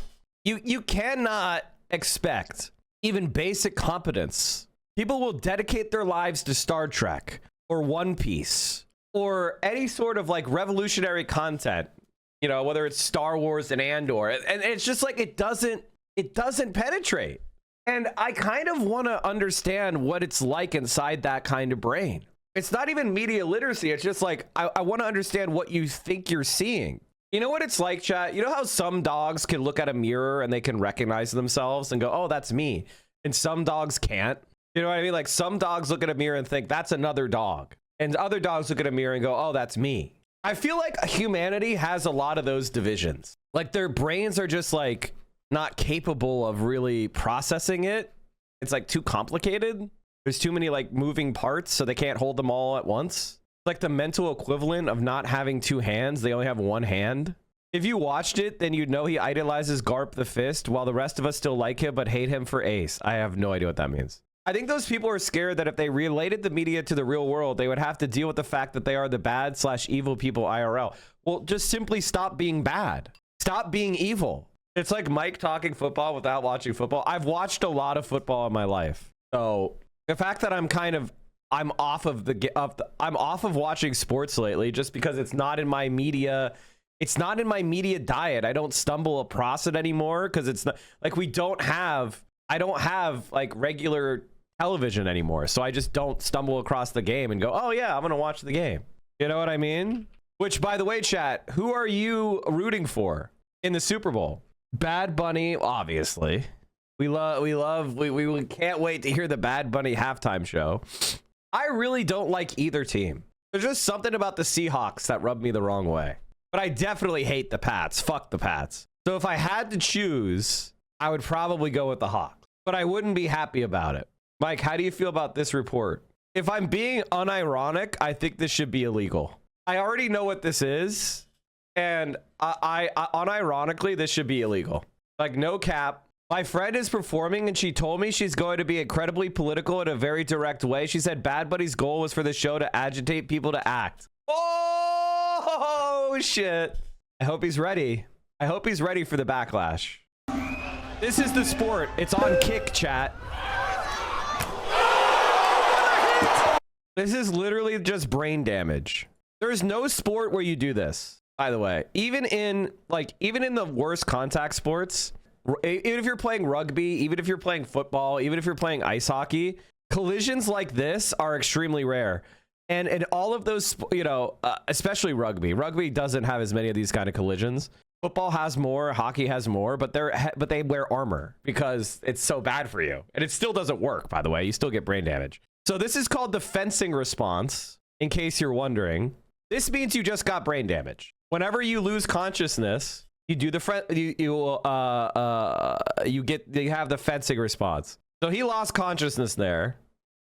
you cannot expect even basic competence. People will dedicate their lives to Star Trek or One Piece or any sort of like revolutionary content, you know, whether it's Star Wars and Andor. And it's just like it doesn't penetrate. And I kind of want to understand what it's like inside that kind of brain. It's not even media literacy. It's just like, I want to understand what you think you're seeing. You know what it's like, chat? You know how some dogs can look at a mirror and they can recognize themselves and go, oh, that's me. And some dogs can't. You know what I mean? Like some dogs look at a mirror and think that's another dog. And other dogs look at a mirror and go, oh, that's me. I feel like humanity has a lot of those divisions. Like their brains are just like not capable of really processing it. It's like too complicated. There's too many like moving parts, so they can't hold them all at once. Like the mental equivalent of not having two hands. They only have one hand. If you watched it, then you'd know he idolizes Garp the Fist, while the rest of us still like him but hate him for Ace. I have no idea what that means. I think those people are scared that if they related the media to the real world, they would have to deal with the fact that they are the bad/evil people IRL. Well, just simply stop being bad. Stop being evil. It's like Mike talking football without watching football. I've watched a lot of football in my life. So the fact that I'm off of watching sports lately just because it's not in my media. It's not in my media diet. I don't stumble across it anymore because it's not like I don't have like regular television anymore. So I just don't stumble across the game and go, oh yeah, I'm going to watch the game. You know what I mean? Which, by the way, chat, who are you rooting for in the Super Bowl? Bad Bunny, obviously. We can't wait to hear the Bad Bunny halftime show. I really don't like either team. There's just something about the Seahawks that rubbed me the wrong way. But I definitely hate the Pats. Fuck the Pats. So if I had to choose, I would probably go with the Hawks. But I wouldn't be happy about it. Mike, how do you feel about this report? If I'm being unironic, I think this should be illegal. I already know what this is. And I unironically, this should be illegal. Like, no cap. My friend is performing and she told me she's going to be incredibly political in a very direct way. She said Bad Bunny's goal was for the show to agitate people to act. Oh, shit. I hope he's ready. I hope he's ready for the backlash. This is the sport. It's on Kick, chat. This is literally just brain damage. There's no sport where you do this, by the way. Even in the worst contact sports, even if you're playing rugby, even if you're playing football, even if you're playing ice hockey, collisions like this are extremely rare. And in all of those, you know, especially rugby. Rugby doesn't have as many of these kind of collisions. Football has more, hockey has more, but they wear armor because it's so bad for you. And it still doesn't work, by the way. You still get brain damage. So this is called the fencing response, in case you're wondering. This means you just got brain damage. Whenever you lose consciousness, you do the you have the fencing response. So he lost consciousness there.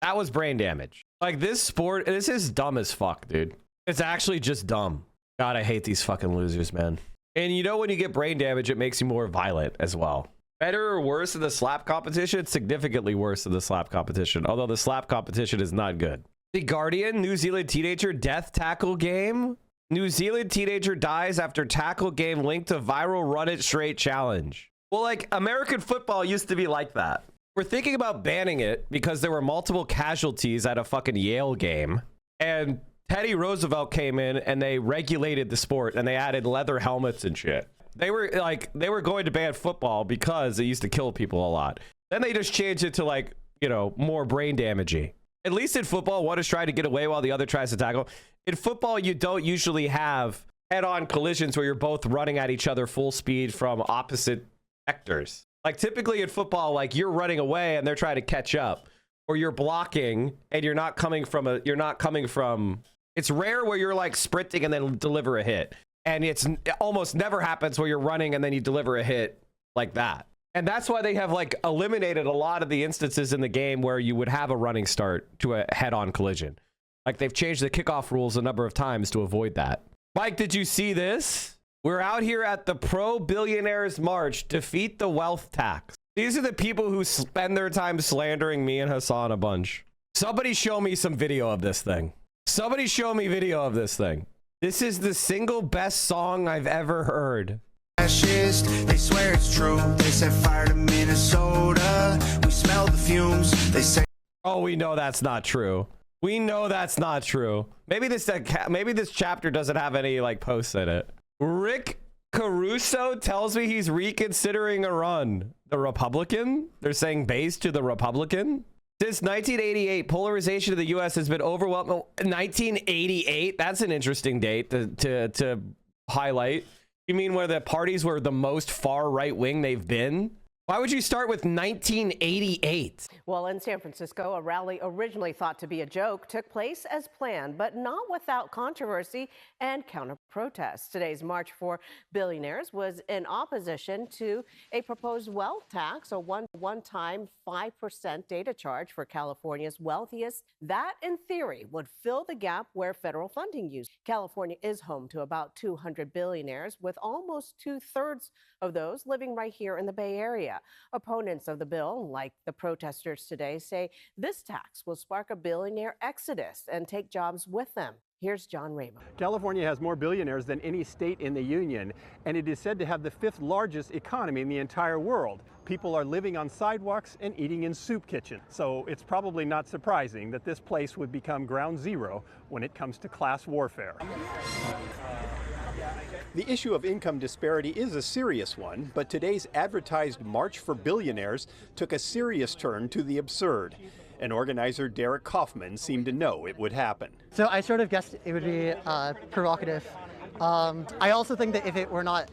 That was brain damage. Like this sport, this is dumb as fuck, dude. It's actually just dumb. God, I hate these fucking losers, man. And you know, when you get brain damage, it makes you more violent as well. Better or worse than the slap competition? Significantly worse than the slap competition, although the slap competition is not good. The Guardian, New Zealand teenager death tackle game. New Zealand teenager dies after tackle game linked to viral run it straight challenge. Well, like, American football used to be like that. We're thinking about banning it because there were multiple casualties at a fucking Yale game. And Teddy Roosevelt came in and they regulated the sport and they added leather helmets and shit. They were going to ban football because it used to kill people a lot. Then they just changed it to, like, you know, more brain damagey. At least in football, one is trying to get away while the other tries to tackle. In football, you don't usually have head-on collisions where you're both running at each other full speed from opposite vectors. Like, typically in football, like, you're running away and they're trying to catch up, or you're blocking and you're not coming from it's rare where you're like sprinting and then deliver a hit. And it almost never happens where you're running and then you deliver a hit like that. And that's why they have, like, eliminated a lot of the instances in the game where you would have a running start to a head-on collision. Like, they've changed the kickoff rules a number of times to avoid that. Mike, did you see this? We're out here at the Pro-Billionaires March. Defeat the wealth tax. These are the people who spend their time slandering me and Hassan a bunch. Somebody show me some video of this thing. Somebody show me video of this thing. This is the single best song I've ever heard. Fascist, they swear it's true. They set fire to Minnesota. We smell the fumes. They say. Oh, we know that's not true. We know that's not true. Maybe this chapter doesn't have any, like, posts in it. Rick Caruso tells me he's reconsidering a run. The Republican? They're saying base to the Republican? Since 1988, polarization of the U.S. has been overwhelming. 1988? That's an interesting date to highlight. You mean where the parties were the most far right wing they've been? Why would you start with 1988? Well, in San Francisco, a rally originally thought to be a joke took place as planned, but not without controversy and counter-protests. Today's March for Billionaires was in opposition to a proposed wealth tax, a one-time 5% data charge for California's wealthiest. That, in theory, would fill the gap where federal funding used. California is home to about 200 billionaires, with almost 2/3 of those living right here in the Bay Area. Opponents of the bill, like the protesters today, say this tax will spark a billionaire exodus and take jobs with them. Here's John Ramos. California has more billionaires than any state in the union, and it is said to have the 5th largest economy in the entire world. People are living on sidewalks and eating in soup kitchens. So it's probably not surprising that this place would become ground zero when it comes to class warfare. The issue of income disparity is a serious one, but today's advertised March for Billionaires took a serious turn to the absurd. And organizer Derek Kaufman seemed to know it would happen. So I sort of guessed it would be provocative. I also think that if it were not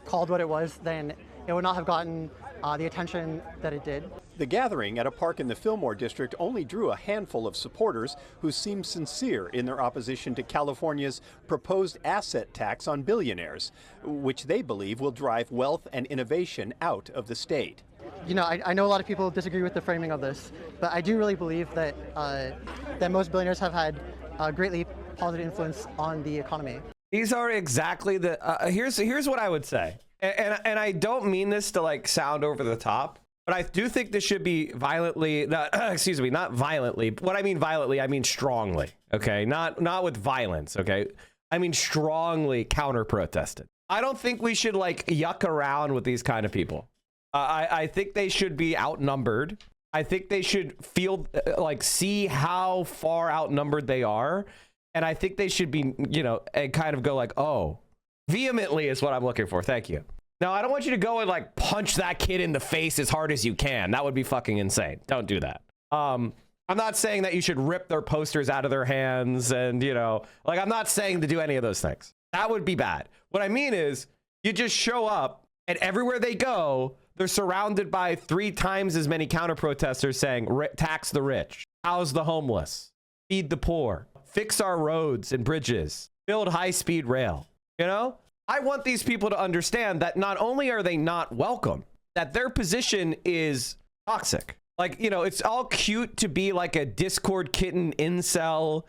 called what it was, then it would not have gotten the attention that it did. The gathering at a park in the Fillmore district only drew a handful of supporters who seemed sincere in their opposition to California's proposed asset tax on billionaires, which they believe will drive wealth and innovation out of the state. You know, I know a lot of people disagree with the framing of this, but I do really believe that that most billionaires have had a greatly positive influence on the economy. These are exactly the here's what I would say, and I don't mean this to, like, sound over the top, but I do think this should be violently, not violently. What I mean violently, I mean strongly. Okay, not with violence. Okay, I mean strongly counter protested. I don't think we should, like, yuck around with these kind of people. I think they should be outnumbered. I think they should feel see how far outnumbered they are. And I think they should be, you know, and kind of go like, oh, vehemently is what I'm looking for. Thank you. Now, I don't want you to go and, like, punch that kid in the face as hard as you can. That would be fucking insane. Don't do that. I'm not saying that you should rip their posters out of their hands and, you know, like, I'm not saying to do any of those things. That would be bad. What I mean is you just show up and everywhere they go, they're surrounded by 3 times as many counter protesters saying, tax the rich, house the homeless, feed the poor, fix our roads and bridges, build high-speed rail. You know, I want these people to understand that not only are they not welcome, that their position is toxic. Like, you know, it's all cute to be like a Discord kitten incel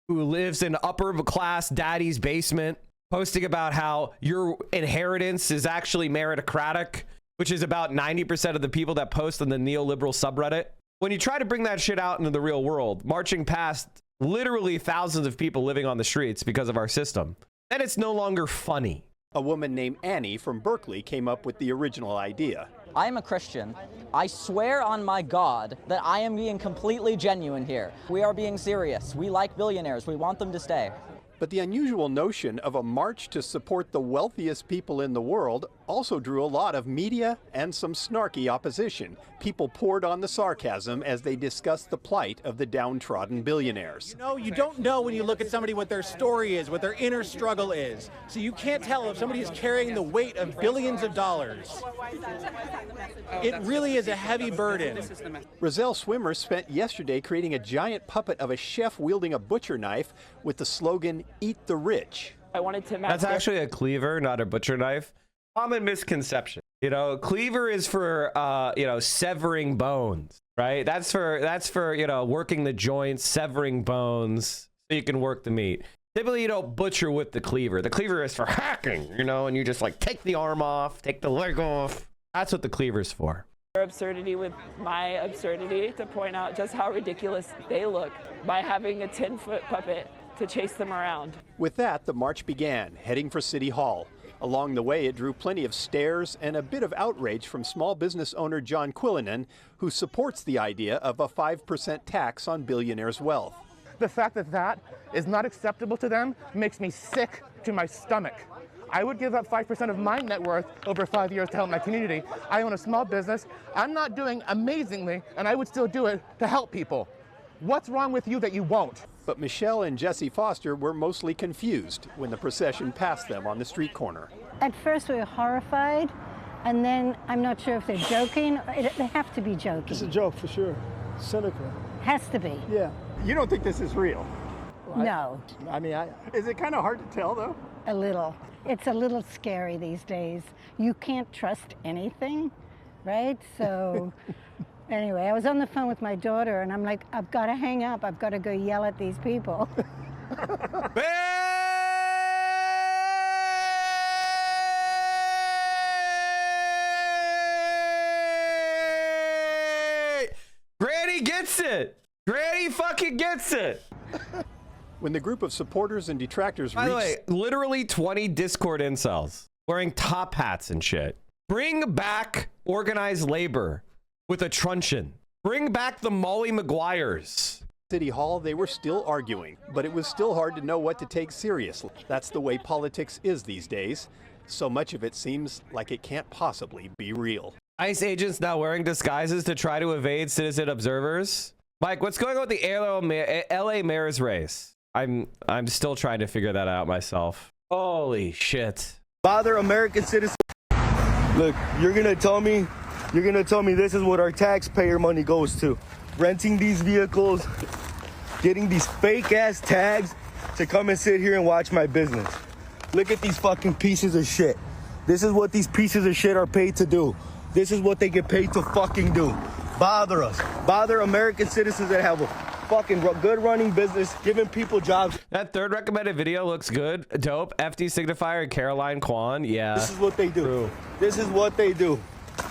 who lives in upper class daddy's basement, posting about how your inheritance is actually meritocratic, which is about 90% of the people that post on the neoliberal subreddit. When you try to bring that shit out into the real world, marching past literally thousands of people living on the streets because of our system, then it's no longer funny. A woman named Annie from Berkeley came up with the original idea. I am a Christian. I swear on my God that I am being completely genuine here. We are being serious. We like billionaires. We want them to stay. But the unusual notion of a march to support the wealthiest people in the world also drew a lot of media and some snarky opposition. People poured on the sarcasm as they discussed the plight of the downtrodden billionaires. You know, you don't know when you look at somebody what their story is, what their inner struggle is. So you can't tell if somebody is carrying the weight of billions of dollars. It really is a heavy burden. Roselle Swimmer spent yesterday creating a giant puppet of a chef wielding a butcher knife with the slogan, "Eat the rich." I wanted to match. That's actually a cleaver, not a butcher knife. Common misconception. You know, cleaver is for, you know, severing bones, right? That's for, you know, working the joints, severing bones so you can work the meat. Typically, you don't butcher with the cleaver. The cleaver is for hacking, you know, and you just like take the arm off, take the leg off. That's what the cleaver's for. Absurdity with my absurdity to point out just how ridiculous they look by having a 10-foot puppet to chase them around. With that, the march began, heading for City Hall. Along the way, it drew plenty of stares and a bit of outrage from small business owner John Quillinan, who supports the idea of a 5% tax on billionaires' wealth. The fact that that is not acceptable to them makes me sick to my stomach. I would give up 5% of my net worth over 5 years to help my community. I own a small business. I'm not doing amazingly, and I would still do it to help people. What's wrong with you that you won't? But Michelle and Jesse Foster were mostly confused when the procession passed them on the street corner. At first we were horrified, and then I'm not sure if they're joking. They have to be joking. It's a joke for sure. Cynical. Has to be. Yeah. You don't think this is real? No. I mean, is it kind of hard to tell, though? A little. It's a little scary these days. You can't trust anything, right? So anyway, I was on the phone with my daughter, and I'm like, I've got to hang up. I've got to go yell at these people. Granny gets it. Granny fucking gets it. When the group of supporters and detractors By the way, literally 20 Discord incels wearing top hats and shit. Bring back organized labor with a truncheon. Bring back the Molly Maguires. City Hall, they were still arguing, but it was still hard to know what to take seriously. That's the way politics is these days. So much of it seems like it can't possibly be real. ICE agents now wearing disguises to try to evade citizen observers. Mike, what's going on with the LA mayor's race? I'm still trying to figure that out myself. Holy shit. Bother American citizens. Look, you're gonna tell me this is what our taxpayer money goes to. Renting these vehicles, getting these fake ass tags to come and sit here and watch my business. Look at these fucking pieces of shit. This is what these pieces of shit are paid to do. This is what they get paid to fucking do. Bother us. Bother American citizens that have a fucking good running business, giving people jobs. That third recommended video looks good. Dope. FD Signifier and Caroline Kwan. Yeah. This is what they do. True. This is what they do.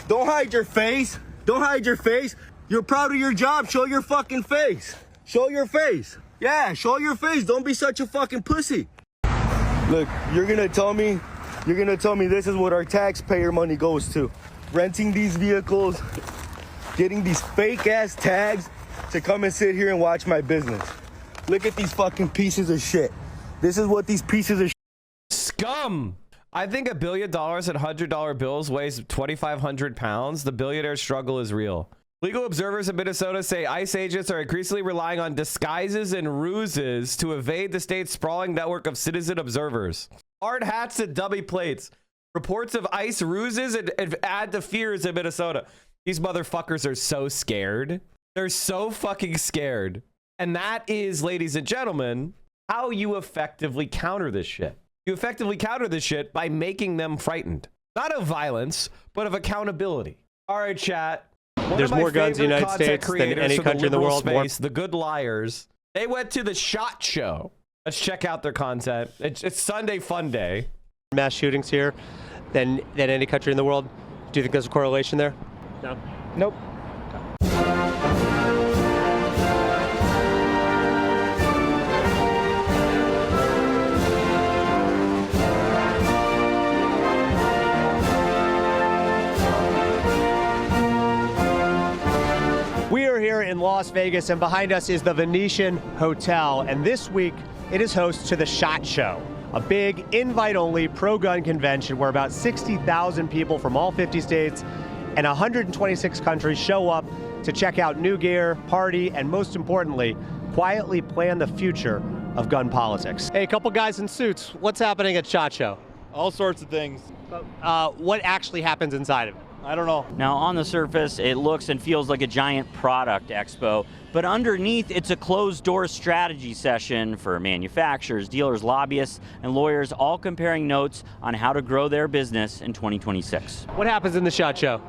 Don't hide your face. Don't hide your face. You're proud of your job. Show your fucking face. Show your face. Yeah, show your face. Don't be such a fucking pussy. Look, you're gonna tell me this is what our taxpayer money goes to. Renting these vehicles, getting these fake ass tags to come and sit here and watch my business. Look at these fucking pieces of shit. This is what these pieces of scum. I think $1 billion in $100 bills weighs 2,500 pounds. The billionaire struggle is real. Legal observers in Minnesota say ICE agents are increasingly relying on disguises and ruses to evade the state's sprawling network of citizen observers. Hard hats and dummy plates. Reports of ICE ruses and add to fears in Minnesota. These motherfuckers are so scared. They're so fucking scared. And that is, ladies and gentlemen, how you effectively counter this shit. You effectively counter this shit by making them frightened. Not of violence, but of accountability. All right, chat. There's more guns in the United States than any country in the world. The Good Liars They went to the SHOT Show. Let's check out their content. It's Sunday Fun Day. Mass shootings here than any country in the world. Do you think there's a correlation there? No. Nope. We are here in Las Vegas, and behind us is the Venetian Hotel. And this week, it is host to the SHOT Show, a big invite-only pro-gun convention where about 60,000 people from all 50 states and 126 countries show up to check out new gear, party, and most importantly, quietly plan the future of gun politics. Hey, a couple guys in suits. What's happening at SHOT Show? All sorts of things. What actually happens inside of it? I don't know. Now, on the surface, it looks and feels like a giant product expo, but underneath, it's a closed-door strategy session for manufacturers, dealers, lobbyists, and lawyers, all comparing notes on how to grow their business in 2026. What happens in the SHOT Show?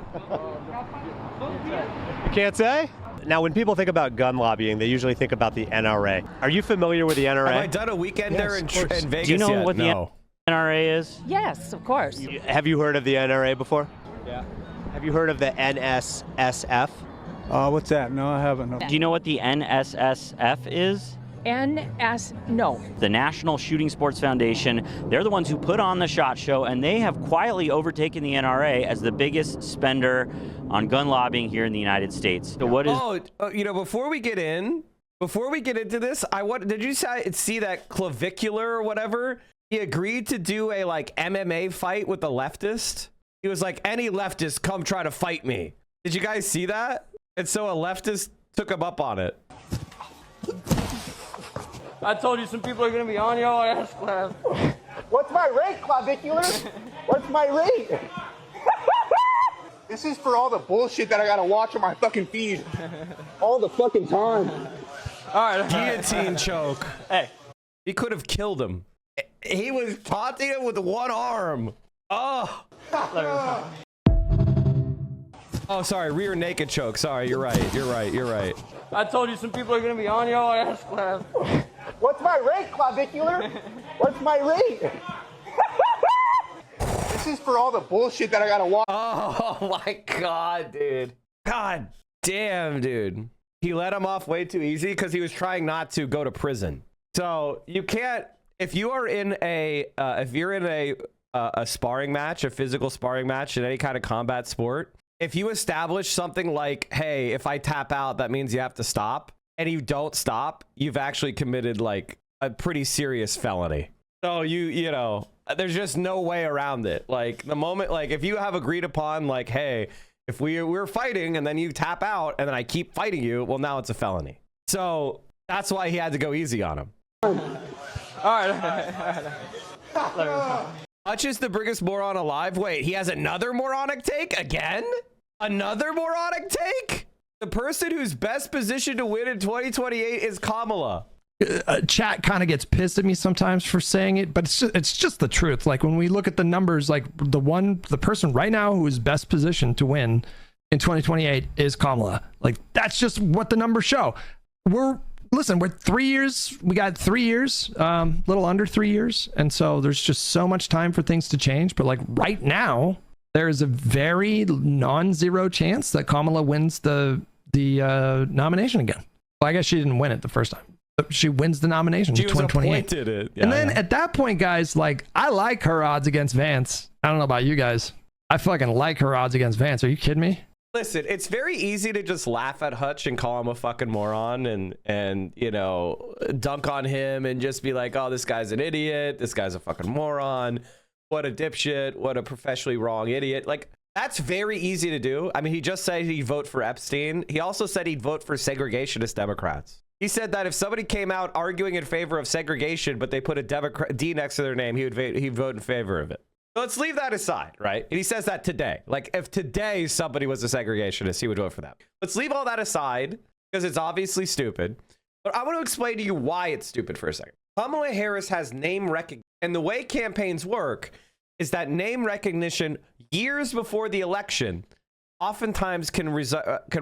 You can't say? Now, when people think about gun lobbying, they usually think about the NRA. Are you familiar with the NRA? Have I done a weekend there in Vegas Do you know yet? what the NRA is? Yes, of course. Have you heard of the NRA before? Yeah. Have you heard of the NSSF? What's that? No, I haven't. No. Do you know what the NSSF is? No. The National Shooting Sports Foundation. They're the ones who put on the SHOT Show, and they have quietly overtaken the NRA as the biggest spender on gun lobbying here in the United States. So what is? You know, before we get into this, did you see that Clavicular or whatever? He agreed to do a like MMA fight with the leftist. He was like, any leftist, come try to fight me. Did you guys see that? And so a leftist took him up on it. I told you some people are going to be on your ass, Clav. What's my rate, Clavicular? What's my rate? This is for all the bullshit that I gotta watch on my fucking feed. All the fucking time. All right. Guillotine choke. Hey. He could have killed him. He was taunting him with one arm. Oh. Oh, sorry. Rear naked choke. Sorry. You're right. I told you some people are going to be on your ass, Clav. What's my rate, Clavicular? What's my rate? This is for all the bullshit that I gotta watch. Oh my god, dude. God damn, dude. He let him off way too easy because he was trying not to go to prison. So you can't, if you're in a sparring match, a physical sparring match in any kind of combat sport, if you establish something like, hey, if I tap out, that means you have to stop, and you don't stop, you've actually committed like a pretty serious felony. So you know, there's just no way around it. Like the moment, like if you have agreed upon like, hey, if we're fighting and then you tap out and then I keep fighting you, well, now it's a felony. So that's why he had to go easy on him. All right. Hutch is the biggest moron alive. Wait, he has another moronic take again? Another moronic take? The person who's best positioned to win in 2028 is Kamala. Chat kind of gets pissed at me sometimes for saying it, but it's just the truth. Like when we look at the numbers, like the person right now who is best positioned to win in 2028 is Kamala. Like that's just what the numbers show. We're 3 years. We got 3 years, little under 3 years, and so there's just so much time for things to change. But like right now, there is a very non-zero chance that Kamala wins the nomination again. Well, I guess she didn't win it the first time. She wins the nomination. She in was 2028. appointed it. And then at that point, guys, like I like her odds against Vance. I don't know about you guys. I fucking like her odds against Vance. Are you kidding me? Listen, it's very easy to just laugh at Hutch and call him a fucking moron and you know, dunk on him and just be like, oh, this guy's an idiot. This guy's a fucking moron. What a dipshit. What a professionally wrong idiot. Like, that's very easy to do. I mean, he just said he'd vote for Epstein. He also said he'd vote for segregationist Democrats. He said that if somebody came out arguing in favor of segregation, but they put a D next to their name, he'd vote in favor of it. So let's leave that aside, right? And he says that today. Like, if today somebody was a segregationist, he would vote for that. Let's leave all that aside, because it's obviously stupid. But I want to explain to you why it's stupid for a second. Kamala Harris has name recognition. And the way campaigns work is that name recognition years before the election oftentimes can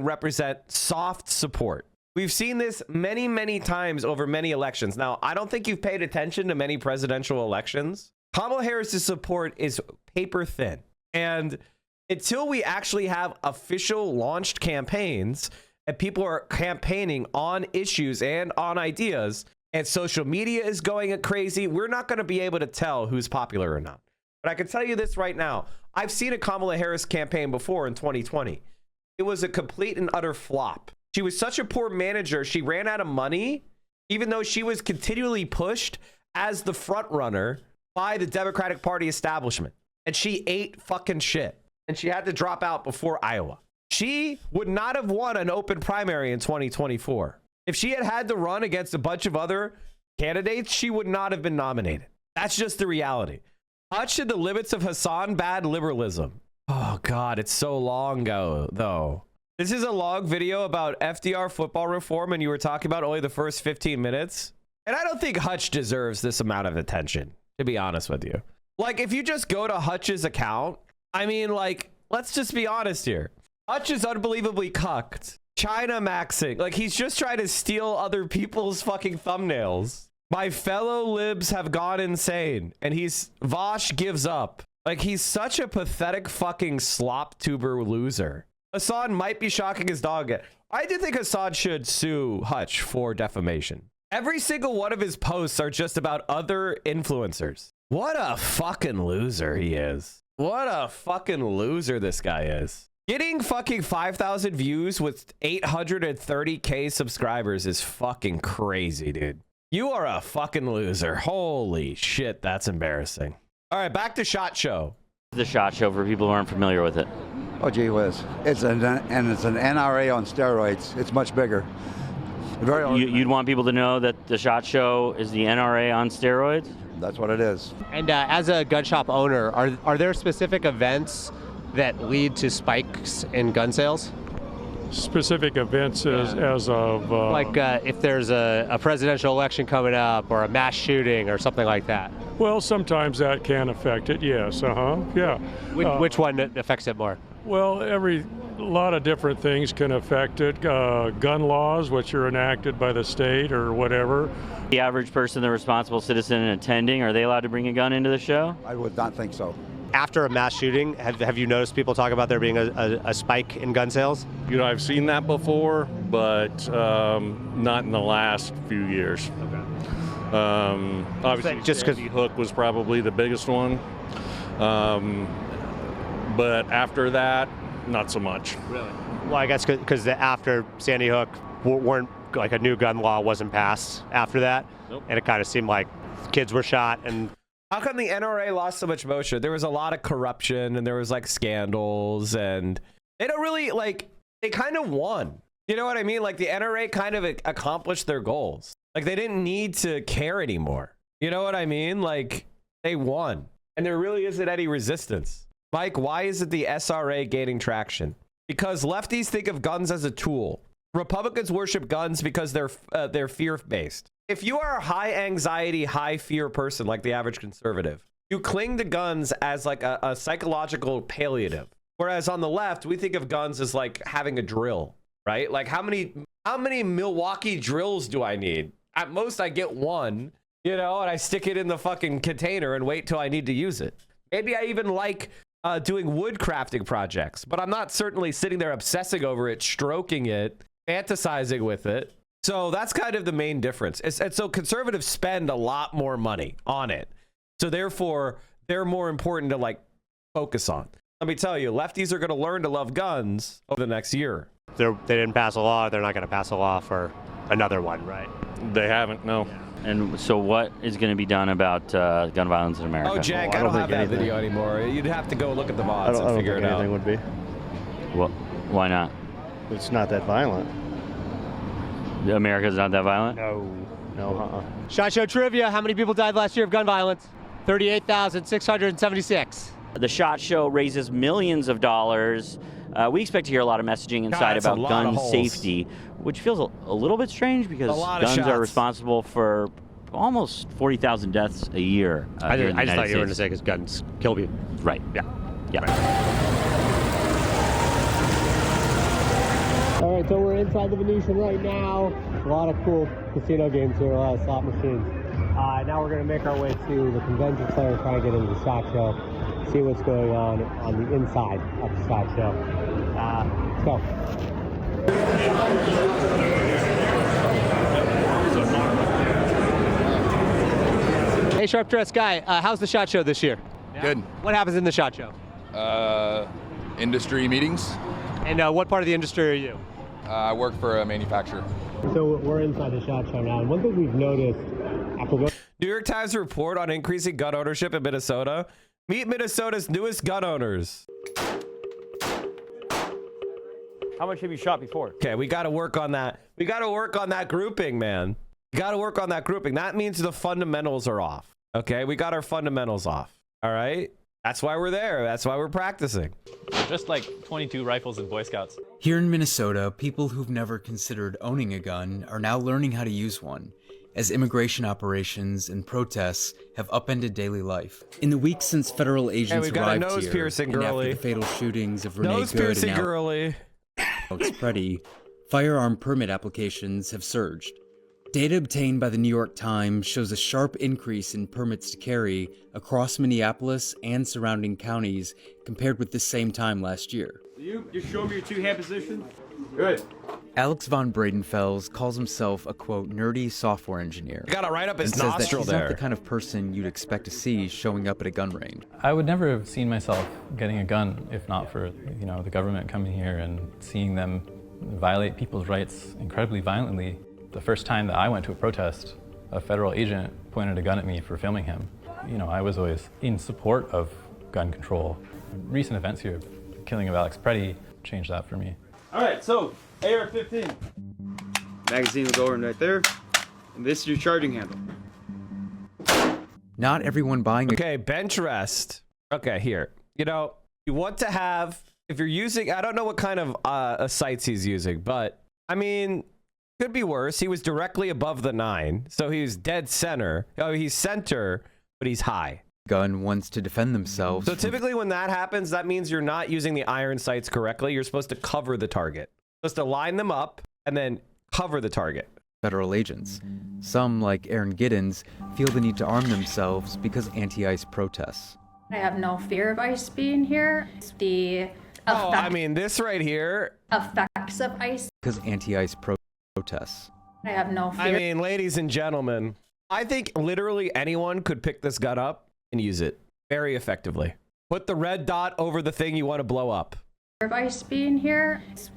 represent soft support. We've seen this many, many times over many elections. Now, I don't think you've paid attention to many presidential elections. Kamala Harris's support is paper thin. And until we actually have official launched campaigns and people are campaigning on issues and on ideas, and social media is going crazy, we're not going to be able to tell who's popular or not. But I can tell you this right now. I've seen a Kamala Harris campaign before in 2020. It was a complete and utter flop. She was such a poor manager. She ran out of money, even though she was continually pushed as the front runner by the Democratic Party establishment. And she ate fucking shit. And she had to drop out before Iowa. She would not have won an open primary in 2024. If she had had to run against a bunch of other candidates, she would not have been nominated. That's just the reality. Hutch to the limits of Hassan bad liberalism. Oh God, it's so long ago though. This is a long video about FDR football reform, and you were talking about only the first 15 minutes. And I don't think Hutch deserves this amount of attention, to be honest with you. Like, if you just go to Hutch's account, I mean, like, let's just be honest here. Hutch is unbelievably cucked. China maxing. Like, he's just trying to steal other people's fucking thumbnails. My fellow libs have gone insane. And Vosh gives up. Like, he's such a pathetic fucking slop tuber loser. Hassan might be shocking his dog. I do think Hassan should sue Hutch for defamation. Every single one of his posts are just about other influencers. What a fucking loser he is. What a fucking loser this guy is. Getting fucking 5,000 views with 830k subscribers is fucking crazy, dude. You are a fucking loser. Holy shit, that's embarrassing. All right, back to SHOT Show. The SHOT Show for people who aren't familiar with it. Oh, gee whiz. It's an NRA on steroids. It's much bigger. You'd want people to know that the SHOT Show is the NRA on steroids? That's what it is. And as a gun shop owner, are there specific events that lead to spikes in gun sales? Specific events as of... like if there's a presidential election coming up or a mass shooting or something like that? Well, sometimes that can affect it, yes, yeah. Which one affects it more? Well, a lot of different things can affect it. Gun laws, which are enacted by the state or whatever. The average person, the responsible citizen attending, are they allowed to bring a gun into the show? I would not think so. After a mass shooting, have you noticed people talk about there being a spike in gun sales? You know, I've seen that before, but not in the last few years. Okay. Obviously, just because Hook was probably the biggest one. But after that, not so much. Really? Well, I guess because after Sandy Hook, weren't like a new gun law wasn't passed after that, nope. And it kind of seemed like kids were shot. And how come the NRA lost so much motion? There was a lot of corruption and there was like scandals, and they don't really they kind of won. You know what I mean? Like the NRA kind of accomplished their goals. Like they didn't need to care anymore. You know what I mean? Like they won, and there really isn't any resistance. Mike, why is it the SRA gaining traction? Because lefties think of guns as a tool. Republicans worship guns because they're fear-based. If you are a high anxiety, high fear person like the average conservative, you cling to guns as like a psychological palliative. Whereas on the left, we think of guns as like having a drill, right? Like how many Milwaukee drills do I need? At most I get one, you know, and I stick it in the fucking container and wait till I need to use it. Maybe I even like doing wood crafting projects, but I'm not certainly sitting there obsessing over it, stroking it, fantasizing with it. So that's kind of the main difference. And so conservatives spend a lot more money on it. So therefore, they're more important to like focus on. Let me tell you, lefties are going to learn to love guns over the next year. They didn't pass a law. They're not going to pass a law for another one, right? They haven't, no. Yeah. And so what is going to be done about gun violence in America? Oh, Jack, I don't have that video anymore. You'd have to go look at the VODs and figure it out. I don't think anything would be. Well, why not? It's not that violent. America's not that violent? No. SHOT Show trivia. How many people died last year of gun violence? 38,676. The SHOT Show raises millions of dollars. We expect to hear a lot of messaging inside about gun safety, which feels a little bit strange because guns are responsible for almost 40,000 deaths a year. I just thought you were going to say because guns kill people. Right. Yeah. All right, right, so we're inside the Venetian right now. A lot of cool casino games here, a lot of slot machines. Now we're going to make our way to the convention center and try and get into the SHOT Show, see what's going on the inside of the SHOT Show. Let's go. Hey, sharp dressed guy, how's the SHOT Show this year? Good. What happens in the SHOT Show? Industry meetings. And what part of the industry are you? I work for a manufacturer. So we're inside the SHOT Show now, and one thing we've noticed after going... New York Times report on increasing gun ownership in Minnesota. Meet Minnesota's newest gun owners. How much have you shot before? Okay, we got to work on that. We got to work on that grouping, man. We got to work on that grouping. That means the fundamentals are off. Okay, we got our fundamentals off. All right? That's why we're there. That's why we're practicing. Just like 22 rifles in Boy Scouts. Here in Minnesota, people who've never considered owning a gun are now learning how to use one, as immigration operations and protests have upended daily life. In the weeks since federal agents arrived here, and after the fatal shootings of Renee Good and Alex Preddy, firearm permit applications have surged. Data obtained by the New York Times shows a sharp increase in permits to carry across Minneapolis and surrounding counties compared with the same time last year. You just show me your two-hand position. Good. Alex von Bradenfels calls himself a, quote, nerdy software engineer. You gotta write up his and says that nostril he's there. not the kind of person you'd expect to see showing up at a gun range. I would never have seen myself getting a gun if not for, the government coming here and seeing them violate people's rights incredibly violently. The first time that I went to a protest, a federal agent pointed a gun at me for filming him. I was always in support of gun control. Recent events here, the killing of Alex Preddy, changed that for me. All right, so AR-15. Magazine will go in right there, and this is your charging handle. Not everyone buying a... Okay, bench rest. Okay, here. You want to have, if you're using, I don't know what kind of sights he's using, but I mean, could be worse. He was directly above the 9, so he's dead center. Oh, he's center, but he's high. Gun wants to defend themselves. So typically when that happens, that means you're not using the iron sights correctly. You're supposed to cover the target. You're supposed to line them up and then cover the target. Federal agents. Some, like Aaron Giddens, feel the need to arm themselves because of anti-ICE protests. I have no fear of ICE being here. I mean, this right here. Effects of ICE. Because anti-ICE protests. I have no fear. I mean, ladies and gentlemen, I think literally anyone could pick this gun up and use it very effectively. Put the red dot over the thing you want to blow up. Of ICE being here. This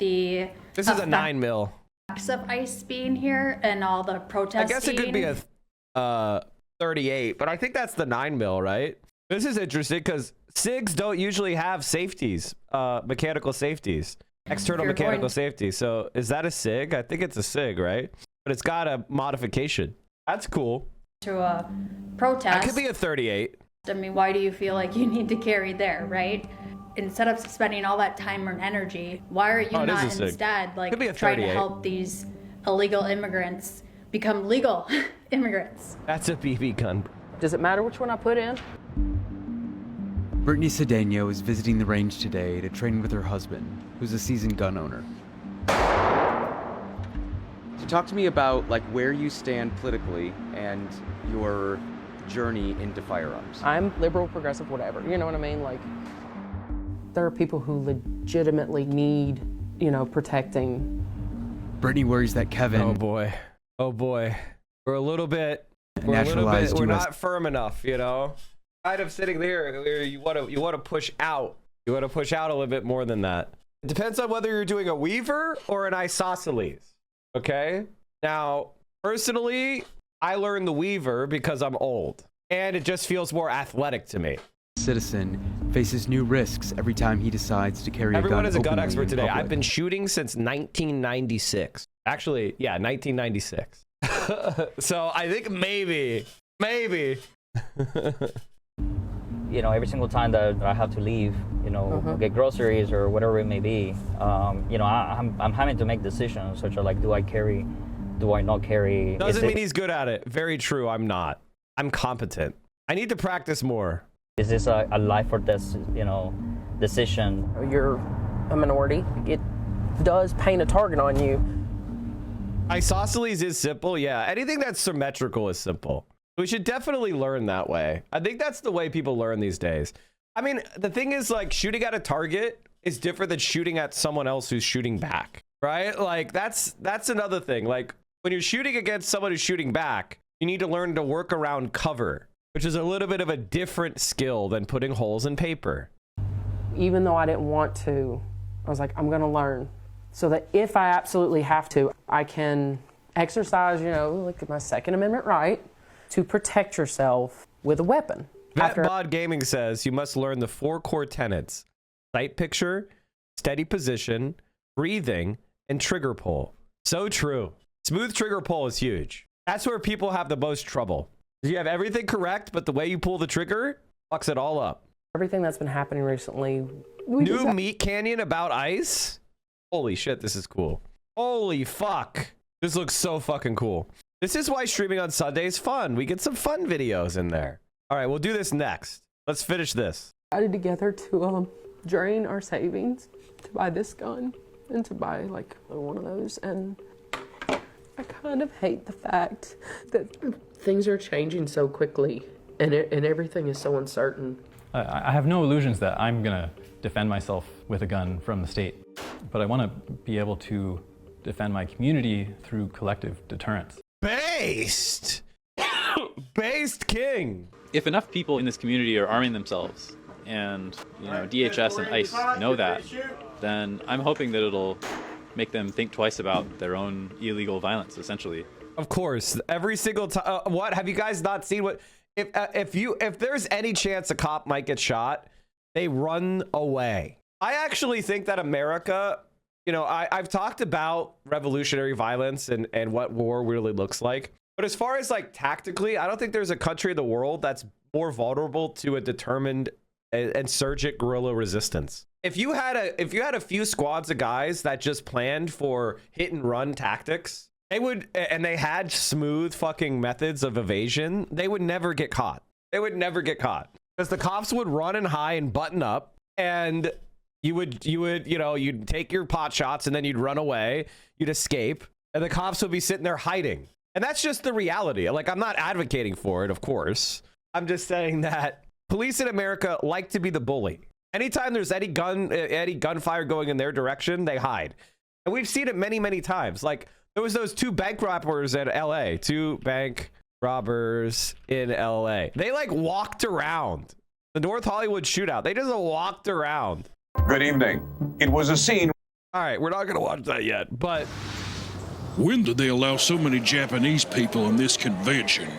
is a 9mm. Effects of ICE being here and all the protesting. I guess it could be a 38, but I think that's the 9mm, right? This is interesting because SIGs don't usually have safeties, mechanical safeties, external mechanical safety. So is that a SIG? I think it's a SIG, right? But it's got a modification. That's cool. To a protest. It could be a 38. I mean, why do you feel like you need to carry there, right? Instead of spending all that time and energy, why are you not instead like trying to help these illegal immigrants become legal immigrants? That's a BB gun. Does it matter which one I put in? Brittany Cedeno is visiting the range today to train with her husband, who's a seasoned gun owner. So talk to me about where you stand politically and your journey into firearms. I'm liberal, progressive, whatever. You know what I mean? There are people who legitimately need, protecting. Brittany worries that Kevin... Oh boy. We're not firm enough, Kind of sitting there, you want to push out. You want to push out a little bit more than that. It depends on whether you're doing a Weaver or an isosceles. Okay? Now, personally, I learned the Weaver because I'm old, and it just feels more athletic to me. Citizen faces new risks every time he decides to carry a gun. Everyone is a gun expert today. I've been shooting since 1996. Actually, yeah, 1996. So I think maybe. Every single time that I have to leave, get groceries or whatever it may be, I'm having to make decisions such as do I carry, do I not carry? Doesn't mean he's good at it. Very true. I'm not. I'm competent. I need to practice more. Is this a life or death, decision? You're a minority. does paint a target on you. Isosceles is simple. Yeah, anything that's symmetrical is simple. We should definitely learn that way. I think that's the way people learn these days. I mean, the thing is, like, shooting at a target is different than shooting at someone else who's shooting back, right? Like, that's another thing. Like, when you're shooting against someone who's shooting back, you need to learn to work around cover, which is a little bit of a different skill than putting holes in paper. Even though I didn't want to, I was like, I'm going to learn so that if I absolutely have to, I can exercise, you know, like my Second Amendment right to protect yourself with a weapon. Gabbard Gaming says you must learn the 4 core tenets: sight picture, steady position, breathing, and trigger pull. So true. Smooth trigger pull is huge. That's where people have the most trouble. You have everything correct, but the way you pull the trigger fucks it all up. Everything that's been happening recently. New meat canyon about ice? Holy shit, this is cool. Holy fuck. This looks so fucking cool. This is why streaming on Sunday is fun. We get some fun videos in there. All right, we'll do this next. Let's finish this. Added together to drain our savings to buy this gun and to buy like one of those. And I kind of hate the fact that things are changing so quickly and everything is so uncertain. I have no illusions that I'm gonna defend myself with a gun from the state, but I want to be able to defend my community through collective deterrence. Based! Based king! If enough people in this community are arming themselves, and you know DHS and ICE know that, then I'm hoping that it'll make them think twice about their own illegal violence, essentially. Of course, every single time. What have you guys not seen? What if there's any chance a cop might get shot, they run away. I actually think that America, you know, I've talked about revolutionary violence and what war really looks like. But as far as like tactically, I don't think there's a country in the world that's more vulnerable to a determined insurgent guerrilla resistance. If you had a few squads of guys that just planned for hit and run tactics, they had smooth fucking methods of evasion, they would never get caught. They would never get caught because the cops would run and hide and button up, and you'd take your pot shots and then you'd run away, you'd escape, and the cops would be sitting there hiding. And that's just the reality. Like, I'm not advocating for it, of course. I'm just saying that police in America like to be the bully. Anytime there's any gunfire going in their direction, they hide. And we've seen it many, many times. Like, there was those 2 bank robbers in LA. 2 bank robbers in LA. They like walked around. The North Hollywood shootout. They just walked around. Good evening. It was a scene. All right, we're not going to watch that yet, but... When did they allow so many Japanese people in this convention?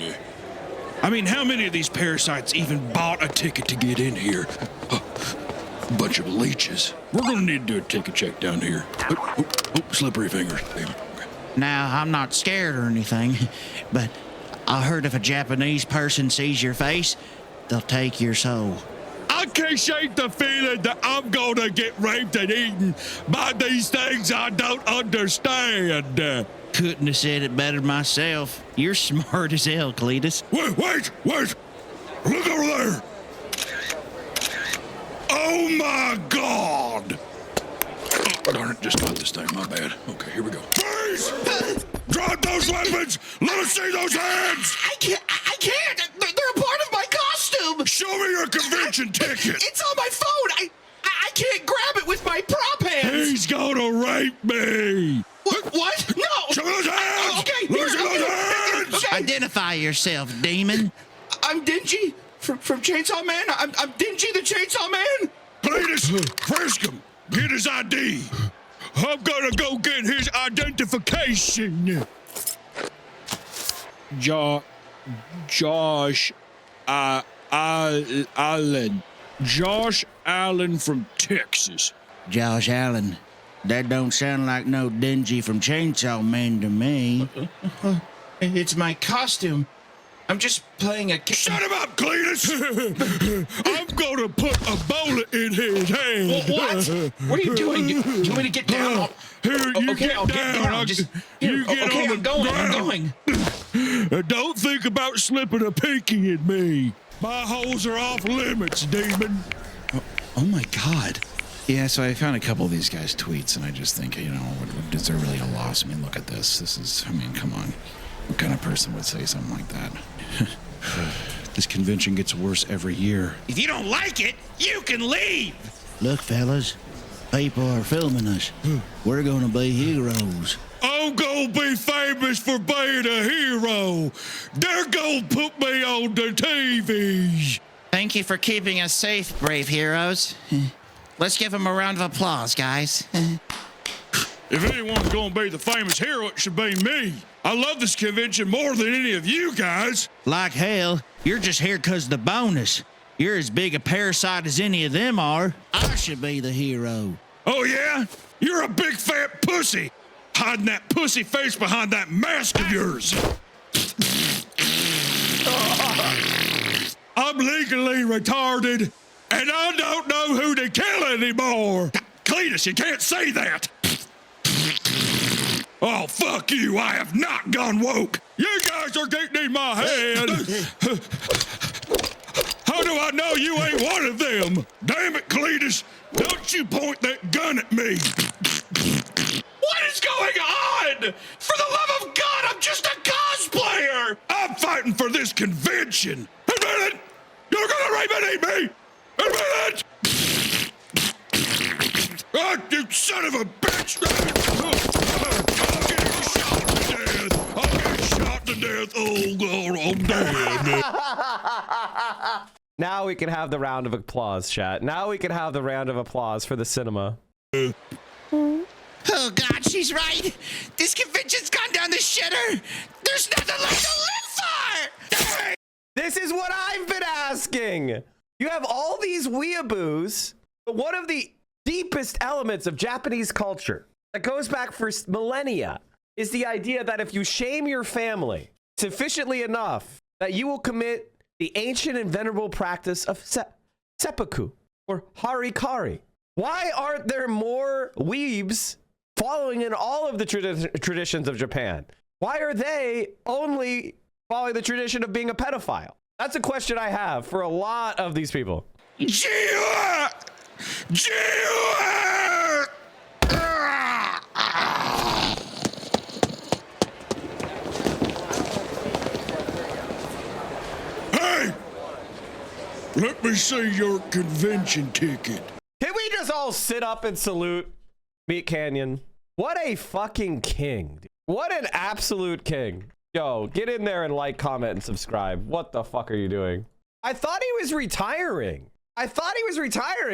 I mean, how many of these parasites even bought a ticket to get in here? Bunch of leeches. We're gonna need to do a ticket check down here. Oh, slippery fingers. Now, I'm not scared or anything, but I heard if a Japanese person sees your face, they'll take your soul. I can't shake the feeling that I'm gonna get raped and eaten by these things I don't understand. Couldn't have said it better myself. You're smart as hell, Cletus. Wait! Look over there! Oh my God! Oh, darn it, just got this thing, my bad. Okay, here we go. Freeze! Drop those weapons! Let us see those hands! I can't! They're a part of my costume! Show me your convention ticket! It's on my phone! I can't grab it with my prop hands! He's gonna rape me! What? No! Show me those hands! Okay, Let me see those hands! Okay. Identify yourself, demon. I'm Dingy from Chainsaw Man. I'm Dingy the Chainsaw Man. Cletus, frisk him. Get his ID. I'm gonna go get his identification. Josh Allen. Josh Allen from Texas. Josh Allen. That don't sound like no Dingy from Chainsaw Man to me. It's my costume. I'm just playing a... Shut him up, Cletus! I'm gonna put a bullet in his hand. What? What are you doing? You want me to get down? Here, you okay, get I'll down. get down. You get okay, on the ground. I'm going. Don't think about slipping a pinky in me. My holes are off limits, demon. Oh my God. Yeah, so I found a couple of these guys' tweets, and I just think, you know, is there really a loss? I mean, look at this. This is, I mean, come on. What kind of person would say something like that? This convention gets worse every year. If you don't like it, you can leave. Look, fellas, people are filming us. We're gonna be heroes. I'm gonna be famous for being a hero. They're gonna put me on the TV. Thank you for keeping us safe, brave heroes. Let's give them a round of applause, guys. If anyone's gonna be the famous hero, it should be me. I love this convention more than any of you guys. Like hell, you're just here 'cause the bonus. You're as big a parasite as any of them are. I should be the hero. Oh yeah? You're a big fat pussy. Hiding that pussy face behind that mask of yours. I'm legally retarded, and I don't know who to kill anymore. Cletus, you can't say that. Oh, fuck you. I have not gone woke. You guys are getting in my head. How do I know you ain't one of them? Damn it, Cletus. Don't you point that gun at me. What is going on? For the love of God, I'm just a cosplayer. I'm fighting for this convention. Admit it. You're gonna eliminate me. Admit it. Oh, you son of a bitch. I'll get shot to death. Oh, God, I'm dead. Now we can have the round of applause, chat. Now we can have the round of applause for the cinema. Oh, God, she's right. This convention's gone down the shitter. There's nothing left to live for. This is what I've been asking. You have all these weeaboos, but one of the deepest elements of Japanese culture that goes back for millennia is the idea that if you shame your family sufficiently enough, that you will commit the ancient and venerable practice of seppuku or harikari. Why aren't there more weebs following in all of the traditions of Japan? Why are they only following the tradition of being a pedophile? That's a question I have for a lot of these people. Jiwa! Jiwa! Hey! Let me see your convention ticket. Can we just all sit up and salute Meat Canyon? What a fucking king. Dude. What an absolute king. Yo, get in there and like, comment, and subscribe. What the fuck are you doing? I thought he was retiring.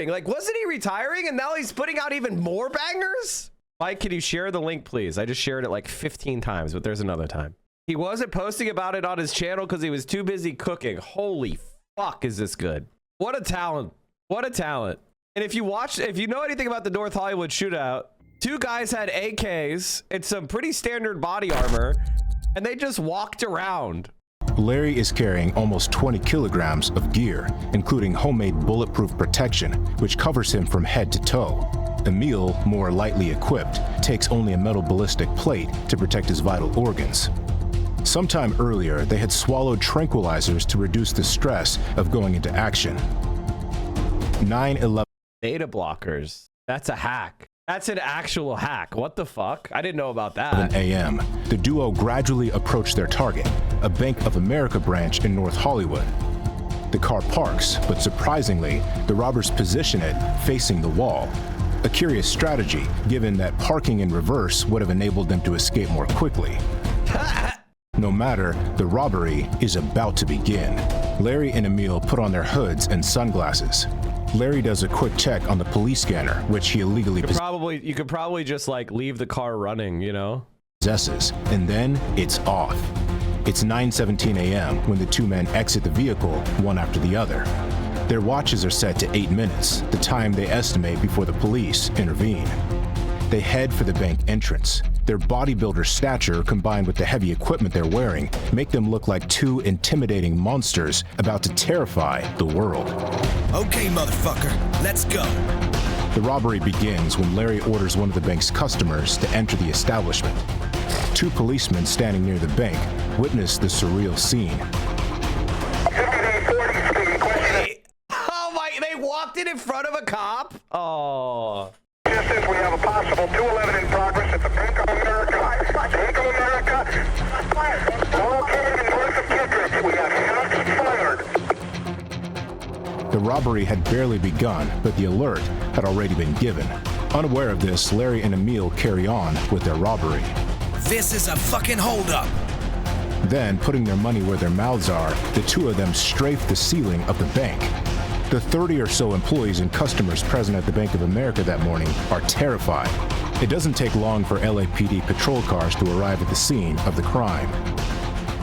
Like, wasn't he retiring? And now he's putting out even more bangers? Mike, can you share the link, please? I just shared it like 15 times, but there's another time. He wasn't posting about it on his channel because he was too busy cooking. Holy fuck, is this good? What a talent. What a talent. And if you know anything about the North Hollywood shootout, two guys had AKs and some pretty standard body armor, and they just walked around. Larry is carrying almost 20 kilograms of gear, including homemade bulletproof protection, which covers him from head to toe. Emil, more lightly equipped, takes only a metal ballistic plate to protect his vital organs. Sometime earlier, they had swallowed tranquilizers to reduce the stress of going into action. 9/11 Beta blockers. That's a hack. That's an actual hack. What the fuck? I didn't know about that. a.m. The duo gradually approached their target, a Bank of America branch in North Hollywood. The car parks, but surprisingly, the robbers position it facing the wall. A curious strategy, given that parking in reverse would have enabled them to escape more quickly. No matter, the robbery is about to begin. Larry and Emil put on their hoods and sunglasses. Larry does a quick check on the police scanner, which he illegally you could probably just like leave the car running, you know? Possesses, and then it's off. It's 9:17 a.m. when the two men exit the vehicle, one after the other. Their watches are set to 8 minutes, the time they estimate before the police intervene. They head for the bank entrance. Their bodybuilder stature combined with the heavy equipment they're wearing make them look like two intimidating monsters about to terrify the world. Okay, motherfucker, let's go. The robbery begins when Larry orders one of the bank's customers to enter the establishment. Two policemen standing near the bank witness the surreal scene. Oh my, they walked in front of a cop? Oh. We have a possible 211 in progress at the Bank of America. Bank of America. Located north of Kittredge. We have shots fired. The robbery had barely begun, but the alert had already been given. Unaware of this, Larry and Emil carry on with their robbery. This is a fucking holdup. Then, putting their money where their mouths are, the two of them strafe the ceiling of the bank. The 30 or so employees and customers present at the Bank of America that morning are terrified. It doesn't take long for LAPD patrol cars to arrive at the scene of the crime.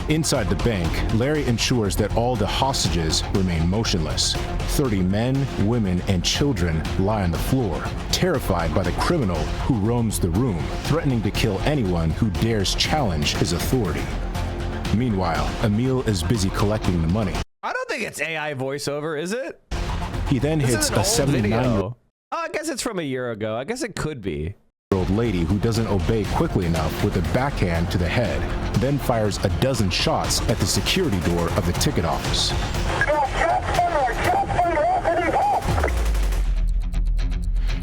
Inside the bank, Larry ensures that all the hostages remain motionless. 30 men, women, and children lie on the floor, terrified by the criminal who roams the room, threatening to kill anyone who dares challenge his authority. Meanwhile, Emil is busy collecting the money. I don't think it's AI voiceover, is it? He then hits a 79-year-old. Oh, I guess it's from a year ago. I guess it could be. Lady who doesn't obey quickly enough with a backhand to the head, then fires a dozen shots at the security door of the ticket office.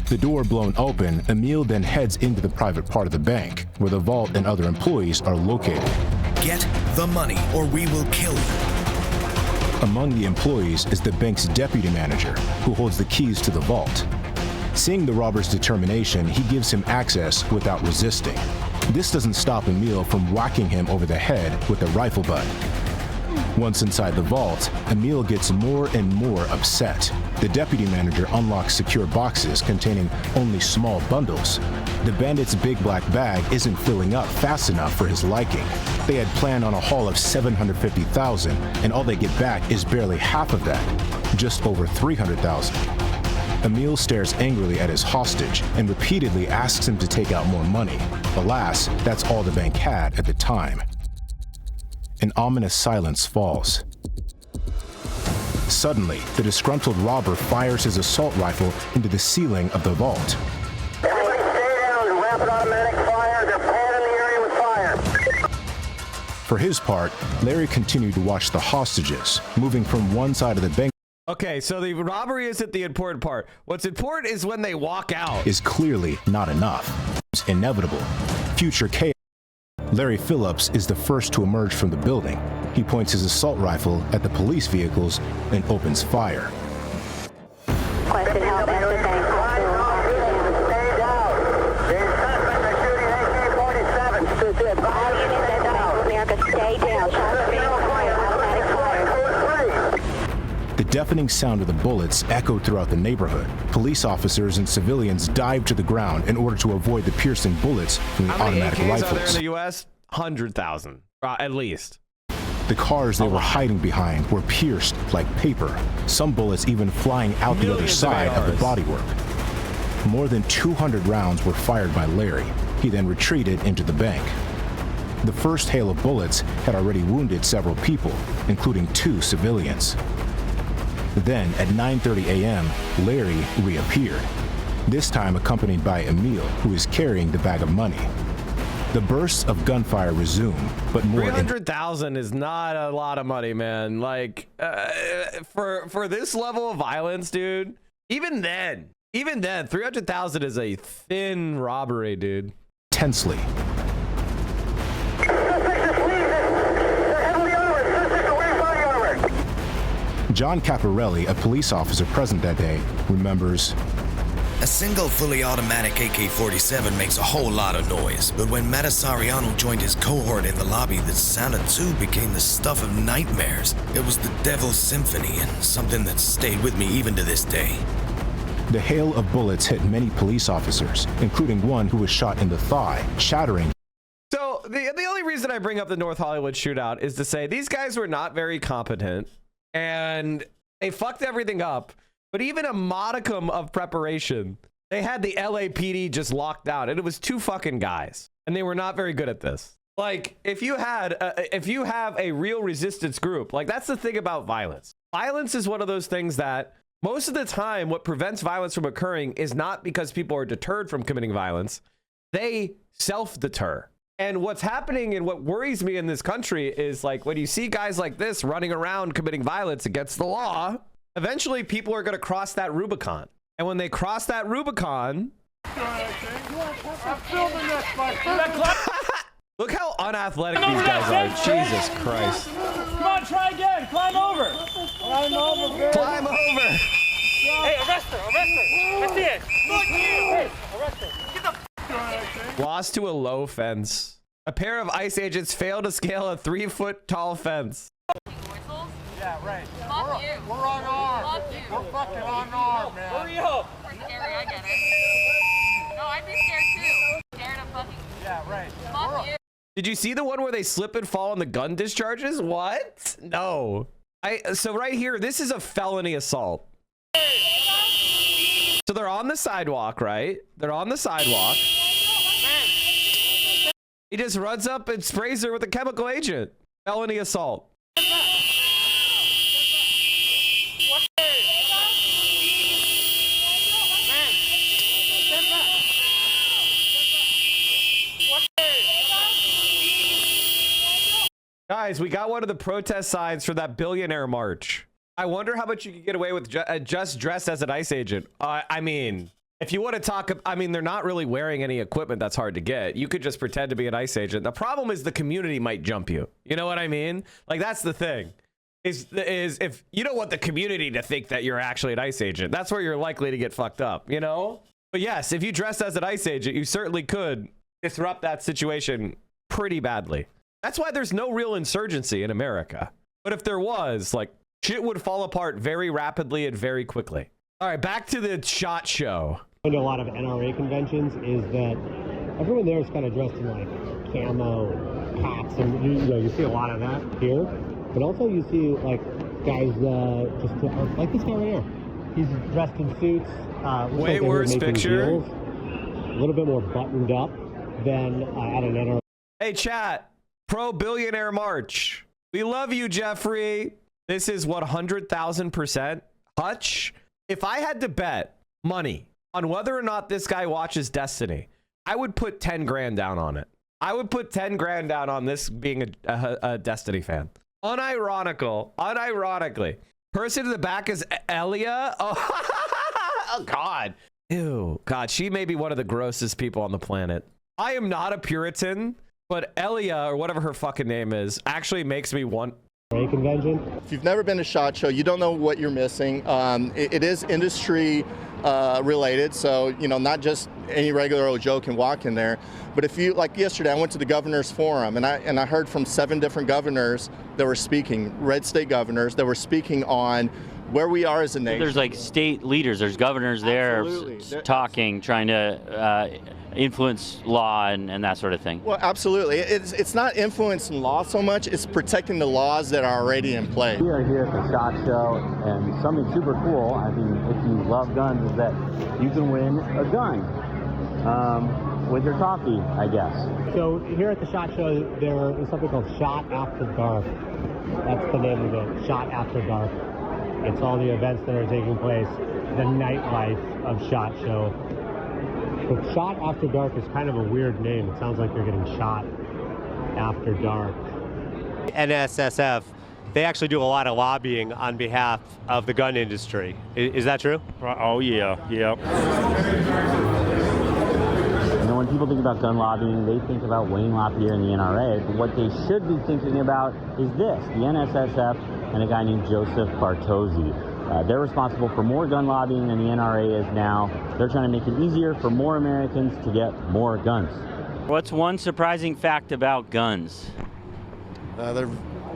The door blown open, Emil then heads into the private part of the bank, where the vault and other employees are located. Get the money, or we will kill you. Among the employees is the bank's deputy manager, who holds the keys to the vault. Seeing the robber's determination, he gives him access without resisting. This doesn't stop Emil from whacking him over the head with a rifle butt. Once inside the vault, Emil gets more and more upset. The deputy manager unlocks secure boxes containing only small bundles. The bandit's big black bag isn't filling up fast enough for his liking. They had planned on a haul of $750,000, and all they get back is barely half of that, just over $300,000. Emil stares angrily at his hostage and repeatedly asks him to take out more money. Alas, that's all the bank had at the time. An ominous silence falls. Suddenly, the disgruntled robber fires his assault rifle into the ceiling of the vault. Everybody stay down. Rapid automatic fire. They're panning the area with fire. For his part, Larry continued to watch the hostages, moving from one side of the bank. Okay, so the robbery isn't the important part. What's important is when they walk out. Is clearly not enough. It's inevitable. Future chaos. Larry Phillips is the first to emerge from the building. He points his assault rifle at the police vehicles and opens fire. Requested help at the bank. Stay down. The suspects are shooting AK-47. All units at the Bank of America, stay down. Shots are being fired. Automatic fire. The deafening sound of the bullets echoed throughout the neighborhood. Police officers and civilians dived to the ground in order to avoid the piercing bullets from the automatic AKs rifles. Are there in the U.S.? 100,000, at least. The cars they were hiding behind were pierced like paper, some bullets even flying out the other side of the bodywork. More than 200 rounds were fired by Larry. He then retreated into the bank. The first hail of bullets had already wounded several people, including 2 civilians. Then, at 9:30 a.m., Larry reappeared, this time accompanied by Emil, who is carrying the bag of money. The bursts of gunfire resume, but more. 300,000 is not a lot of money, man. Like, for this level of violence, dude. Even then, 300,000 is a thin robbery, dude. Tensely. John Caparelli, a police officer present that day, remembers, a single fully automatic AK-47 makes a whole lot of noise, but when Matasariano joined his cohort in the lobby, the sound of 2 became the stuff of nightmares. It was the Devil's Symphony, and something that stayed with me even to this day. The hail of bullets hit many police officers, including one who was shot in the thigh, shattering. So the only reason I bring up the North Hollywood shootout is to say these guys were not very competent and they fucked everything up. But even a modicum of preparation, they had the LAPD just locked down, and it was 2 fucking guys, and they were not very good at this. Like, if you have a real resistance group, like, that's the thing about violence. Violence is one of those things that most of the time, what prevents violence from occurring is not because people are deterred from committing violence. They self-deter. And what's happening and what worries me in this country is, like, when you see guys like this running around committing violence against the law, eventually people are going to cross that Rubicon. And when they cross that Rubicon, look how unathletic these guys are. Jesus Christ. Come on, try again. Climb over. Climb over, baby. Climb over. Hey, arrest her. Let's see it. Look you. Hey, arrest her. Get the Lost to a low fence. A pair of ICE agents failed to scale a 3-foot tall fence. Yeah, right. Fuck you. We're on arm. Fuck you. We're fucking on arm, man. Hurry up. We're scary, I get it. No, I'd be scared too. Scared of fucking. Yeah, right. Fuck you. Did you see the one where they slip and fall on the gun discharges? What? No. So right here, this is a felony assault. So they're on the sidewalk, right? They're on the sidewalk. He just runs up and sprays her with a chemical agent. Felony assault. Guys, we got one of the protest signs for that billionaire march. I wonder how much you could get away with just dressed as an ICE agent. I mean, if you want to talk, I mean, they're not really wearing any equipment that's hard to get. You could just pretend to be an ICE agent. The problem is the community might jump you. You know what I mean? Like, that's the thing. Is if you don't want the community to think that you're actually an ICE agent, that's where you're likely to get fucked up, you know? But yes, if you dressed as an ICE agent, you certainly could disrupt that situation pretty badly. That's why there's no real insurgency in America. But if there was, like, shit would fall apart very rapidly and very quickly. All right, back to the SHOT Show. A lot of NRA conventions is that everyone there is kind of dressed in like camo hats, and you see a lot of that here. But also you see like guys just like this guy right here. He's dressed in suits. Way worse picture. Deals, a little bit more buttoned up than at an NRA. Hey, chat. Pro billionaire march. We love you, Jeffrey. This is 100,000% Hutch. If I had to bet money on whether or not this guy watches Destiny, I would put 10 grand down on it. I would put 10 grand down on this being a Destiny fan. Unironically. Person in the back is Elia. Oh, God. Ew. God, she may be one of the grossest people on the planet. I am not a Puritan, but Elia, or whatever her fucking name is, actually makes me want... convention. If you've never been to SHOT Show, you don't know what you're missing. It is industry related, so not just any regular old Joe can walk in there. But if you, like yesterday, I went to the governor's forum, and I heard from 7 different governors that were speaking, red state governors that were speaking on where we are as a nation. There's like state leaders, there's governors there talking, trying to influence law and that sort of thing. Well, absolutely. It's not influencing law so much, it's protecting the laws that are already in play. We are here at the SHOT Show, and something super cool, I mean, if you love guns, is that you can win a gun with your coffee, I guess. So here at the SHOT Show, there is something called Shot After Dark. That's the name of it, Shot After Dark. It's all the events that are taking place, the nightlife of SHOT Show. But Shot After Dark is kind of a weird name. It sounds like you're getting shot after dark. NSSF, they actually do a lot of lobbying on behalf of the gun industry. Is that true? Oh, yeah. When people think about gun lobbying, they think about Wayne LaPierre and the NRA, but what they should be thinking about is this, the NSSF and a guy named Joseph Bartozzi. They're responsible for more gun lobbying than the NRA is now. They're trying to make it easier for more Americans to get more guns. What's one surprising fact about guns? They're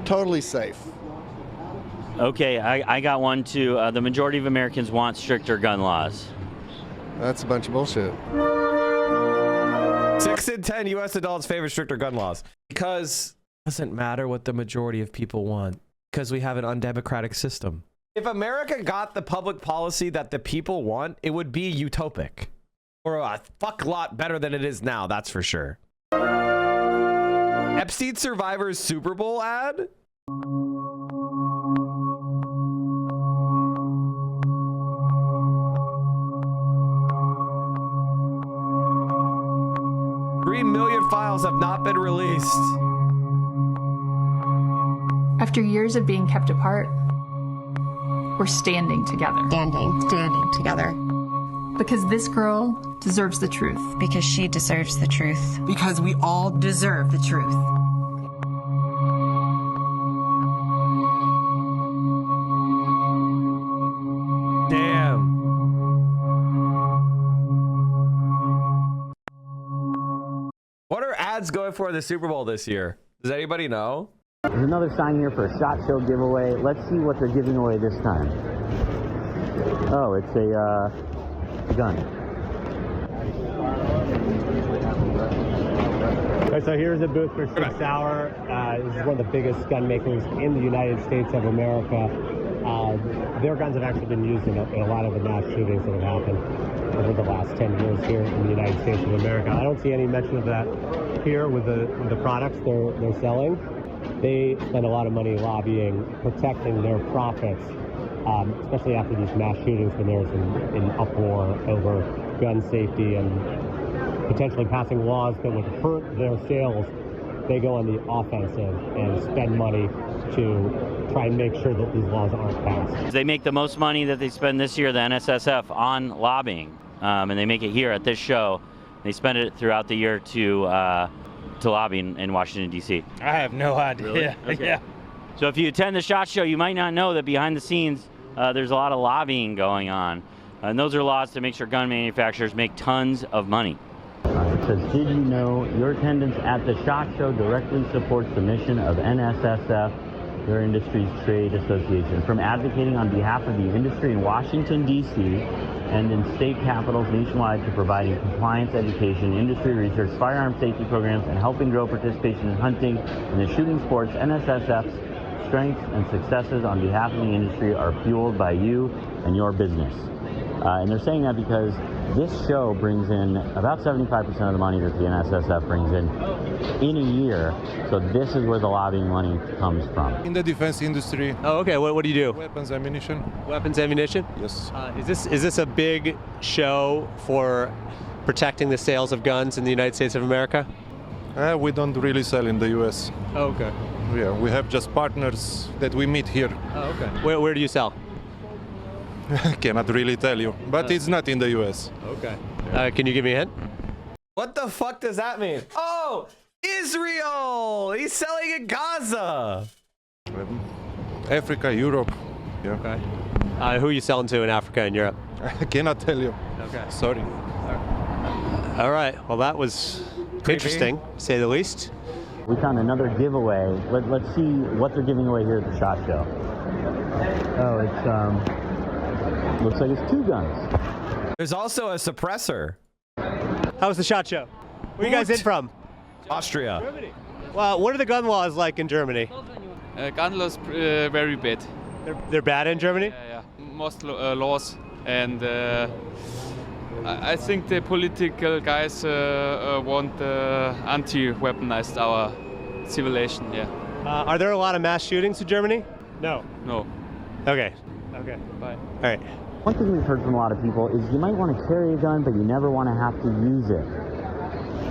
totally safe. Okay, I got one too. The majority of Americans want stricter gun laws. That's a bunch of bullshit. 6 in 10 U.S. adults favor stricter gun laws. Because it doesn't matter what the majority of people want. Because we have an undemocratic system. If America got the public policy that the people want, it would be utopic. Or a fuck lot better than it is now, that's for sure. Epstein Survivor's Super Bowl ad? $3 million files have not been released. After years of being kept apart, we're standing together. Standing together. Because this girl deserves the truth. Because she deserves the truth. Because we all deserve the truth. Damn. What are ads going for the Super Bowl this year? Does anybody know? There's another sign here for a SHOT Show giveaway. Let's see what they're giving away this time. Oh, it's a gun. All right, so here's a booth for 6 Hour. This is one of the biggest gun makers in the United States of America. Their guns have actually been used in a lot of the mass shootings that have happened over the last 10 years here in the United States of America. I don't see any mention of that here with the products they're selling. They spend a lot of money lobbying, protecting their profits, especially after these mass shootings when there's an uproar over gun safety and potentially passing laws that would hurt their sales. They go on the offensive and spend money to try and make sure that these laws aren't passed. They make the most money that they spend this year, the NSSF, on lobbying, and they make it here at this show. They spend it throughout the year to lobby in Washington, D.C. I have no idea. Really? Okay. Yeah. So if you attend the SHOT Show, you might not know that behind the scenes, there's a lot of lobbying going on. And those are laws to make sure gun manufacturers make tons of money. It says, did you know your attendance at the SHOT Show directly supports the mission of NSSF, your industry's trade association, from advocating on behalf of the industry in Washington, D.C., and in state capitals nationwide to providing compliance education, industry research, firearm safety programs, and helping grow participation in hunting and the shooting sports. NSSF's strengths and successes on behalf of the industry are fueled by you and your business. And they're saying that because this show brings in about 75% of the money that the NSSF brings in a year. So this is where the lobbying money comes from. In the defense industry. Oh, okay. What do you do? Weapons, ammunition. Weapons, ammunition? Yes. Is this a big show for protecting the sales of guns in the United States of America? We don't really sell in the U.S. Oh, okay. Yeah, we have just partners that we meet here. Oh, okay. Where do you sell? I cannot really tell you, but it's not in the U.S. Okay. Can you give me a hint? What the fuck does that mean? Oh, Israel! He's selling in Gaza! Africa, Europe. Yeah. Okay. Who are you selling to in Africa and Europe? I cannot tell you. Okay. Sorry. All right. Well, that was interesting, to say the least. We found another giveaway. Let's see what they're giving away here at the SHOT Show. Oh, it's looks like it's 2 guns. There's also a suppressor. How was the SHOT Show? Where are you guys in from? Austria. Germany. Well, what are the gun laws like in Germany? Gun laws very bad. They're bad in Germany? Yeah. Most laws, and I think the political guys want anti-weaponized our civilization. Yeah. Are there a lot of mass shootings in Germany? No. No. Okay. Okay. Bye. All right. One thing we've heard from a lot of people is you might want to carry a gun, but you never want to have to use it.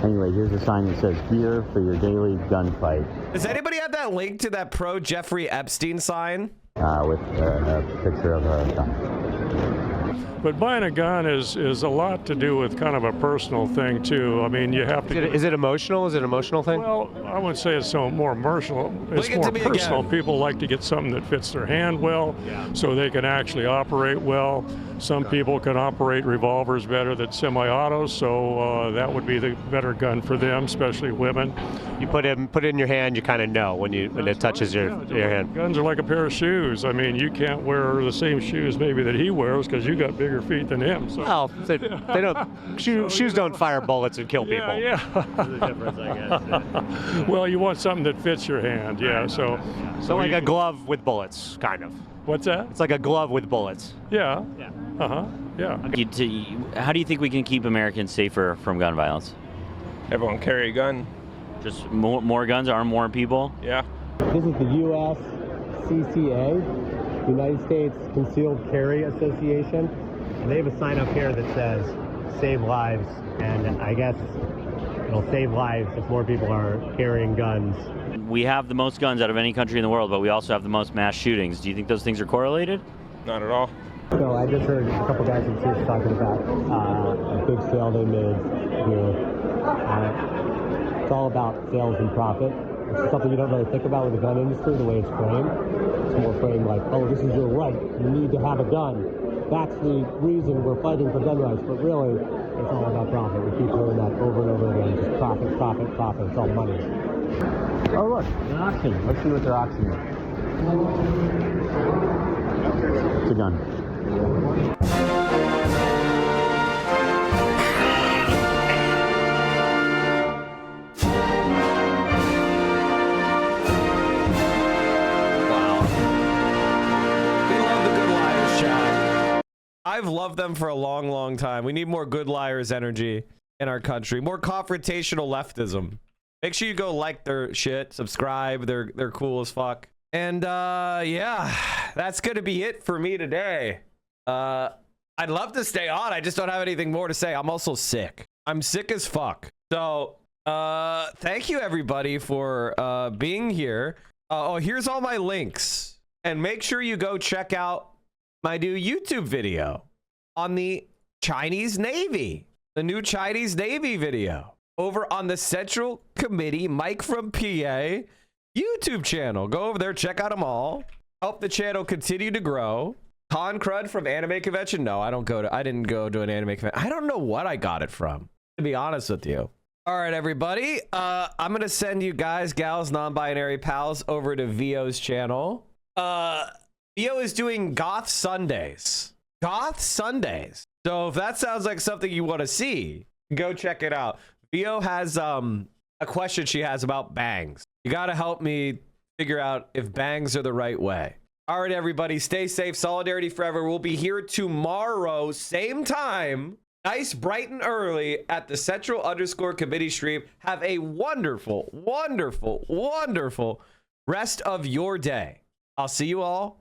Anyway, here's a sign that says gear for your daily gunfight. Does anybody have that link to that pro Jeffrey Epstein sign? With a picture of a gun. But buying a gun is a lot to do with kind of a personal thing too. I mean, you have to. Is it emotional? Is it an emotional thing? Well, I wouldn't say it's so more emotional. It's more personal. People like to get something that fits their hand well, so they can actually operate well. Some people can operate revolvers better than semi-autos, so that would be the better gun for them, especially women. You put it in your hand, you kind of know when it touches your hand. Guns are like a pair of shoes. I mean, you can't wear the same shoes maybe that he wears because you got bigger feet than him. So. Well, they don't. Shoes don't fire bullets and kill people. Yeah. There's a difference, I guess. Well, you want something that fits your hand. Yeah. So like a glove with bullets, kind of. What's that? It's like a glove with bullets. Yeah. Yeah. Yeah. How do you think we can keep Americans safer from gun violence? Everyone carry a gun. Just more guns, arm more people? Yeah. This is the U.S. CCA, United States Concealed Carry Association. And they have a sign up here that says save lives, and I guess it'll save lives if more people are carrying guns. We have the most guns out of any country in the world, but we also have the most mass shootings. Do you think those things are correlated? Not at all. So I just heard a couple guys in church talking about a big sale they made here. It's all about sales and profit. It's something you don't really think about with the gun industry, the way it's framed. It's more framed like, oh, this is your right. You need to have a gun. That's the reason we're fighting for gun rights. But really, it's all about profit. We keep hearing that over and over again. Just profit, profit, profit. It's all money. Oh, look, an auction. Let's see what they're auctioning. It's a gun. I've loved them for a long, long time. We need more good liars energy in our country. More confrontational leftism. Make sure you go like their shit, subscribe. They're cool as fuck. And yeah, that's gonna be it for me today. I'd love to stay on. I just don't have anything more to say. I'm also sick. I'm sick as fuck. So thank you everybody for being here. Oh, here's all my links. And make sure you go check out my new YouTube video on the Chinese Navy, the new Chinese Navy video over on the Central Committee Mike from PA YouTube channel. Go over there, check out them all. Help the channel continue to grow. Con Crud from Anime Convention. No, I didn't go to an anime convention. I don't know what I got it from, to be honest with you. All right, everybody. I'm gonna send you guys, gals, non-binary pals over to VO's channel. VO is doing Goth Sundays. Goth Sundays. So if that sounds like something you want to see, go check it out. VO has a question she has about bangs. You got to help me figure out if bangs are the right way. All right, everybody, stay safe. Solidarity forever. We'll be here tomorrow, same time, nice, bright and early at the Central_Committee stream. Have a wonderful, wonderful, wonderful rest of your day. I'll see you all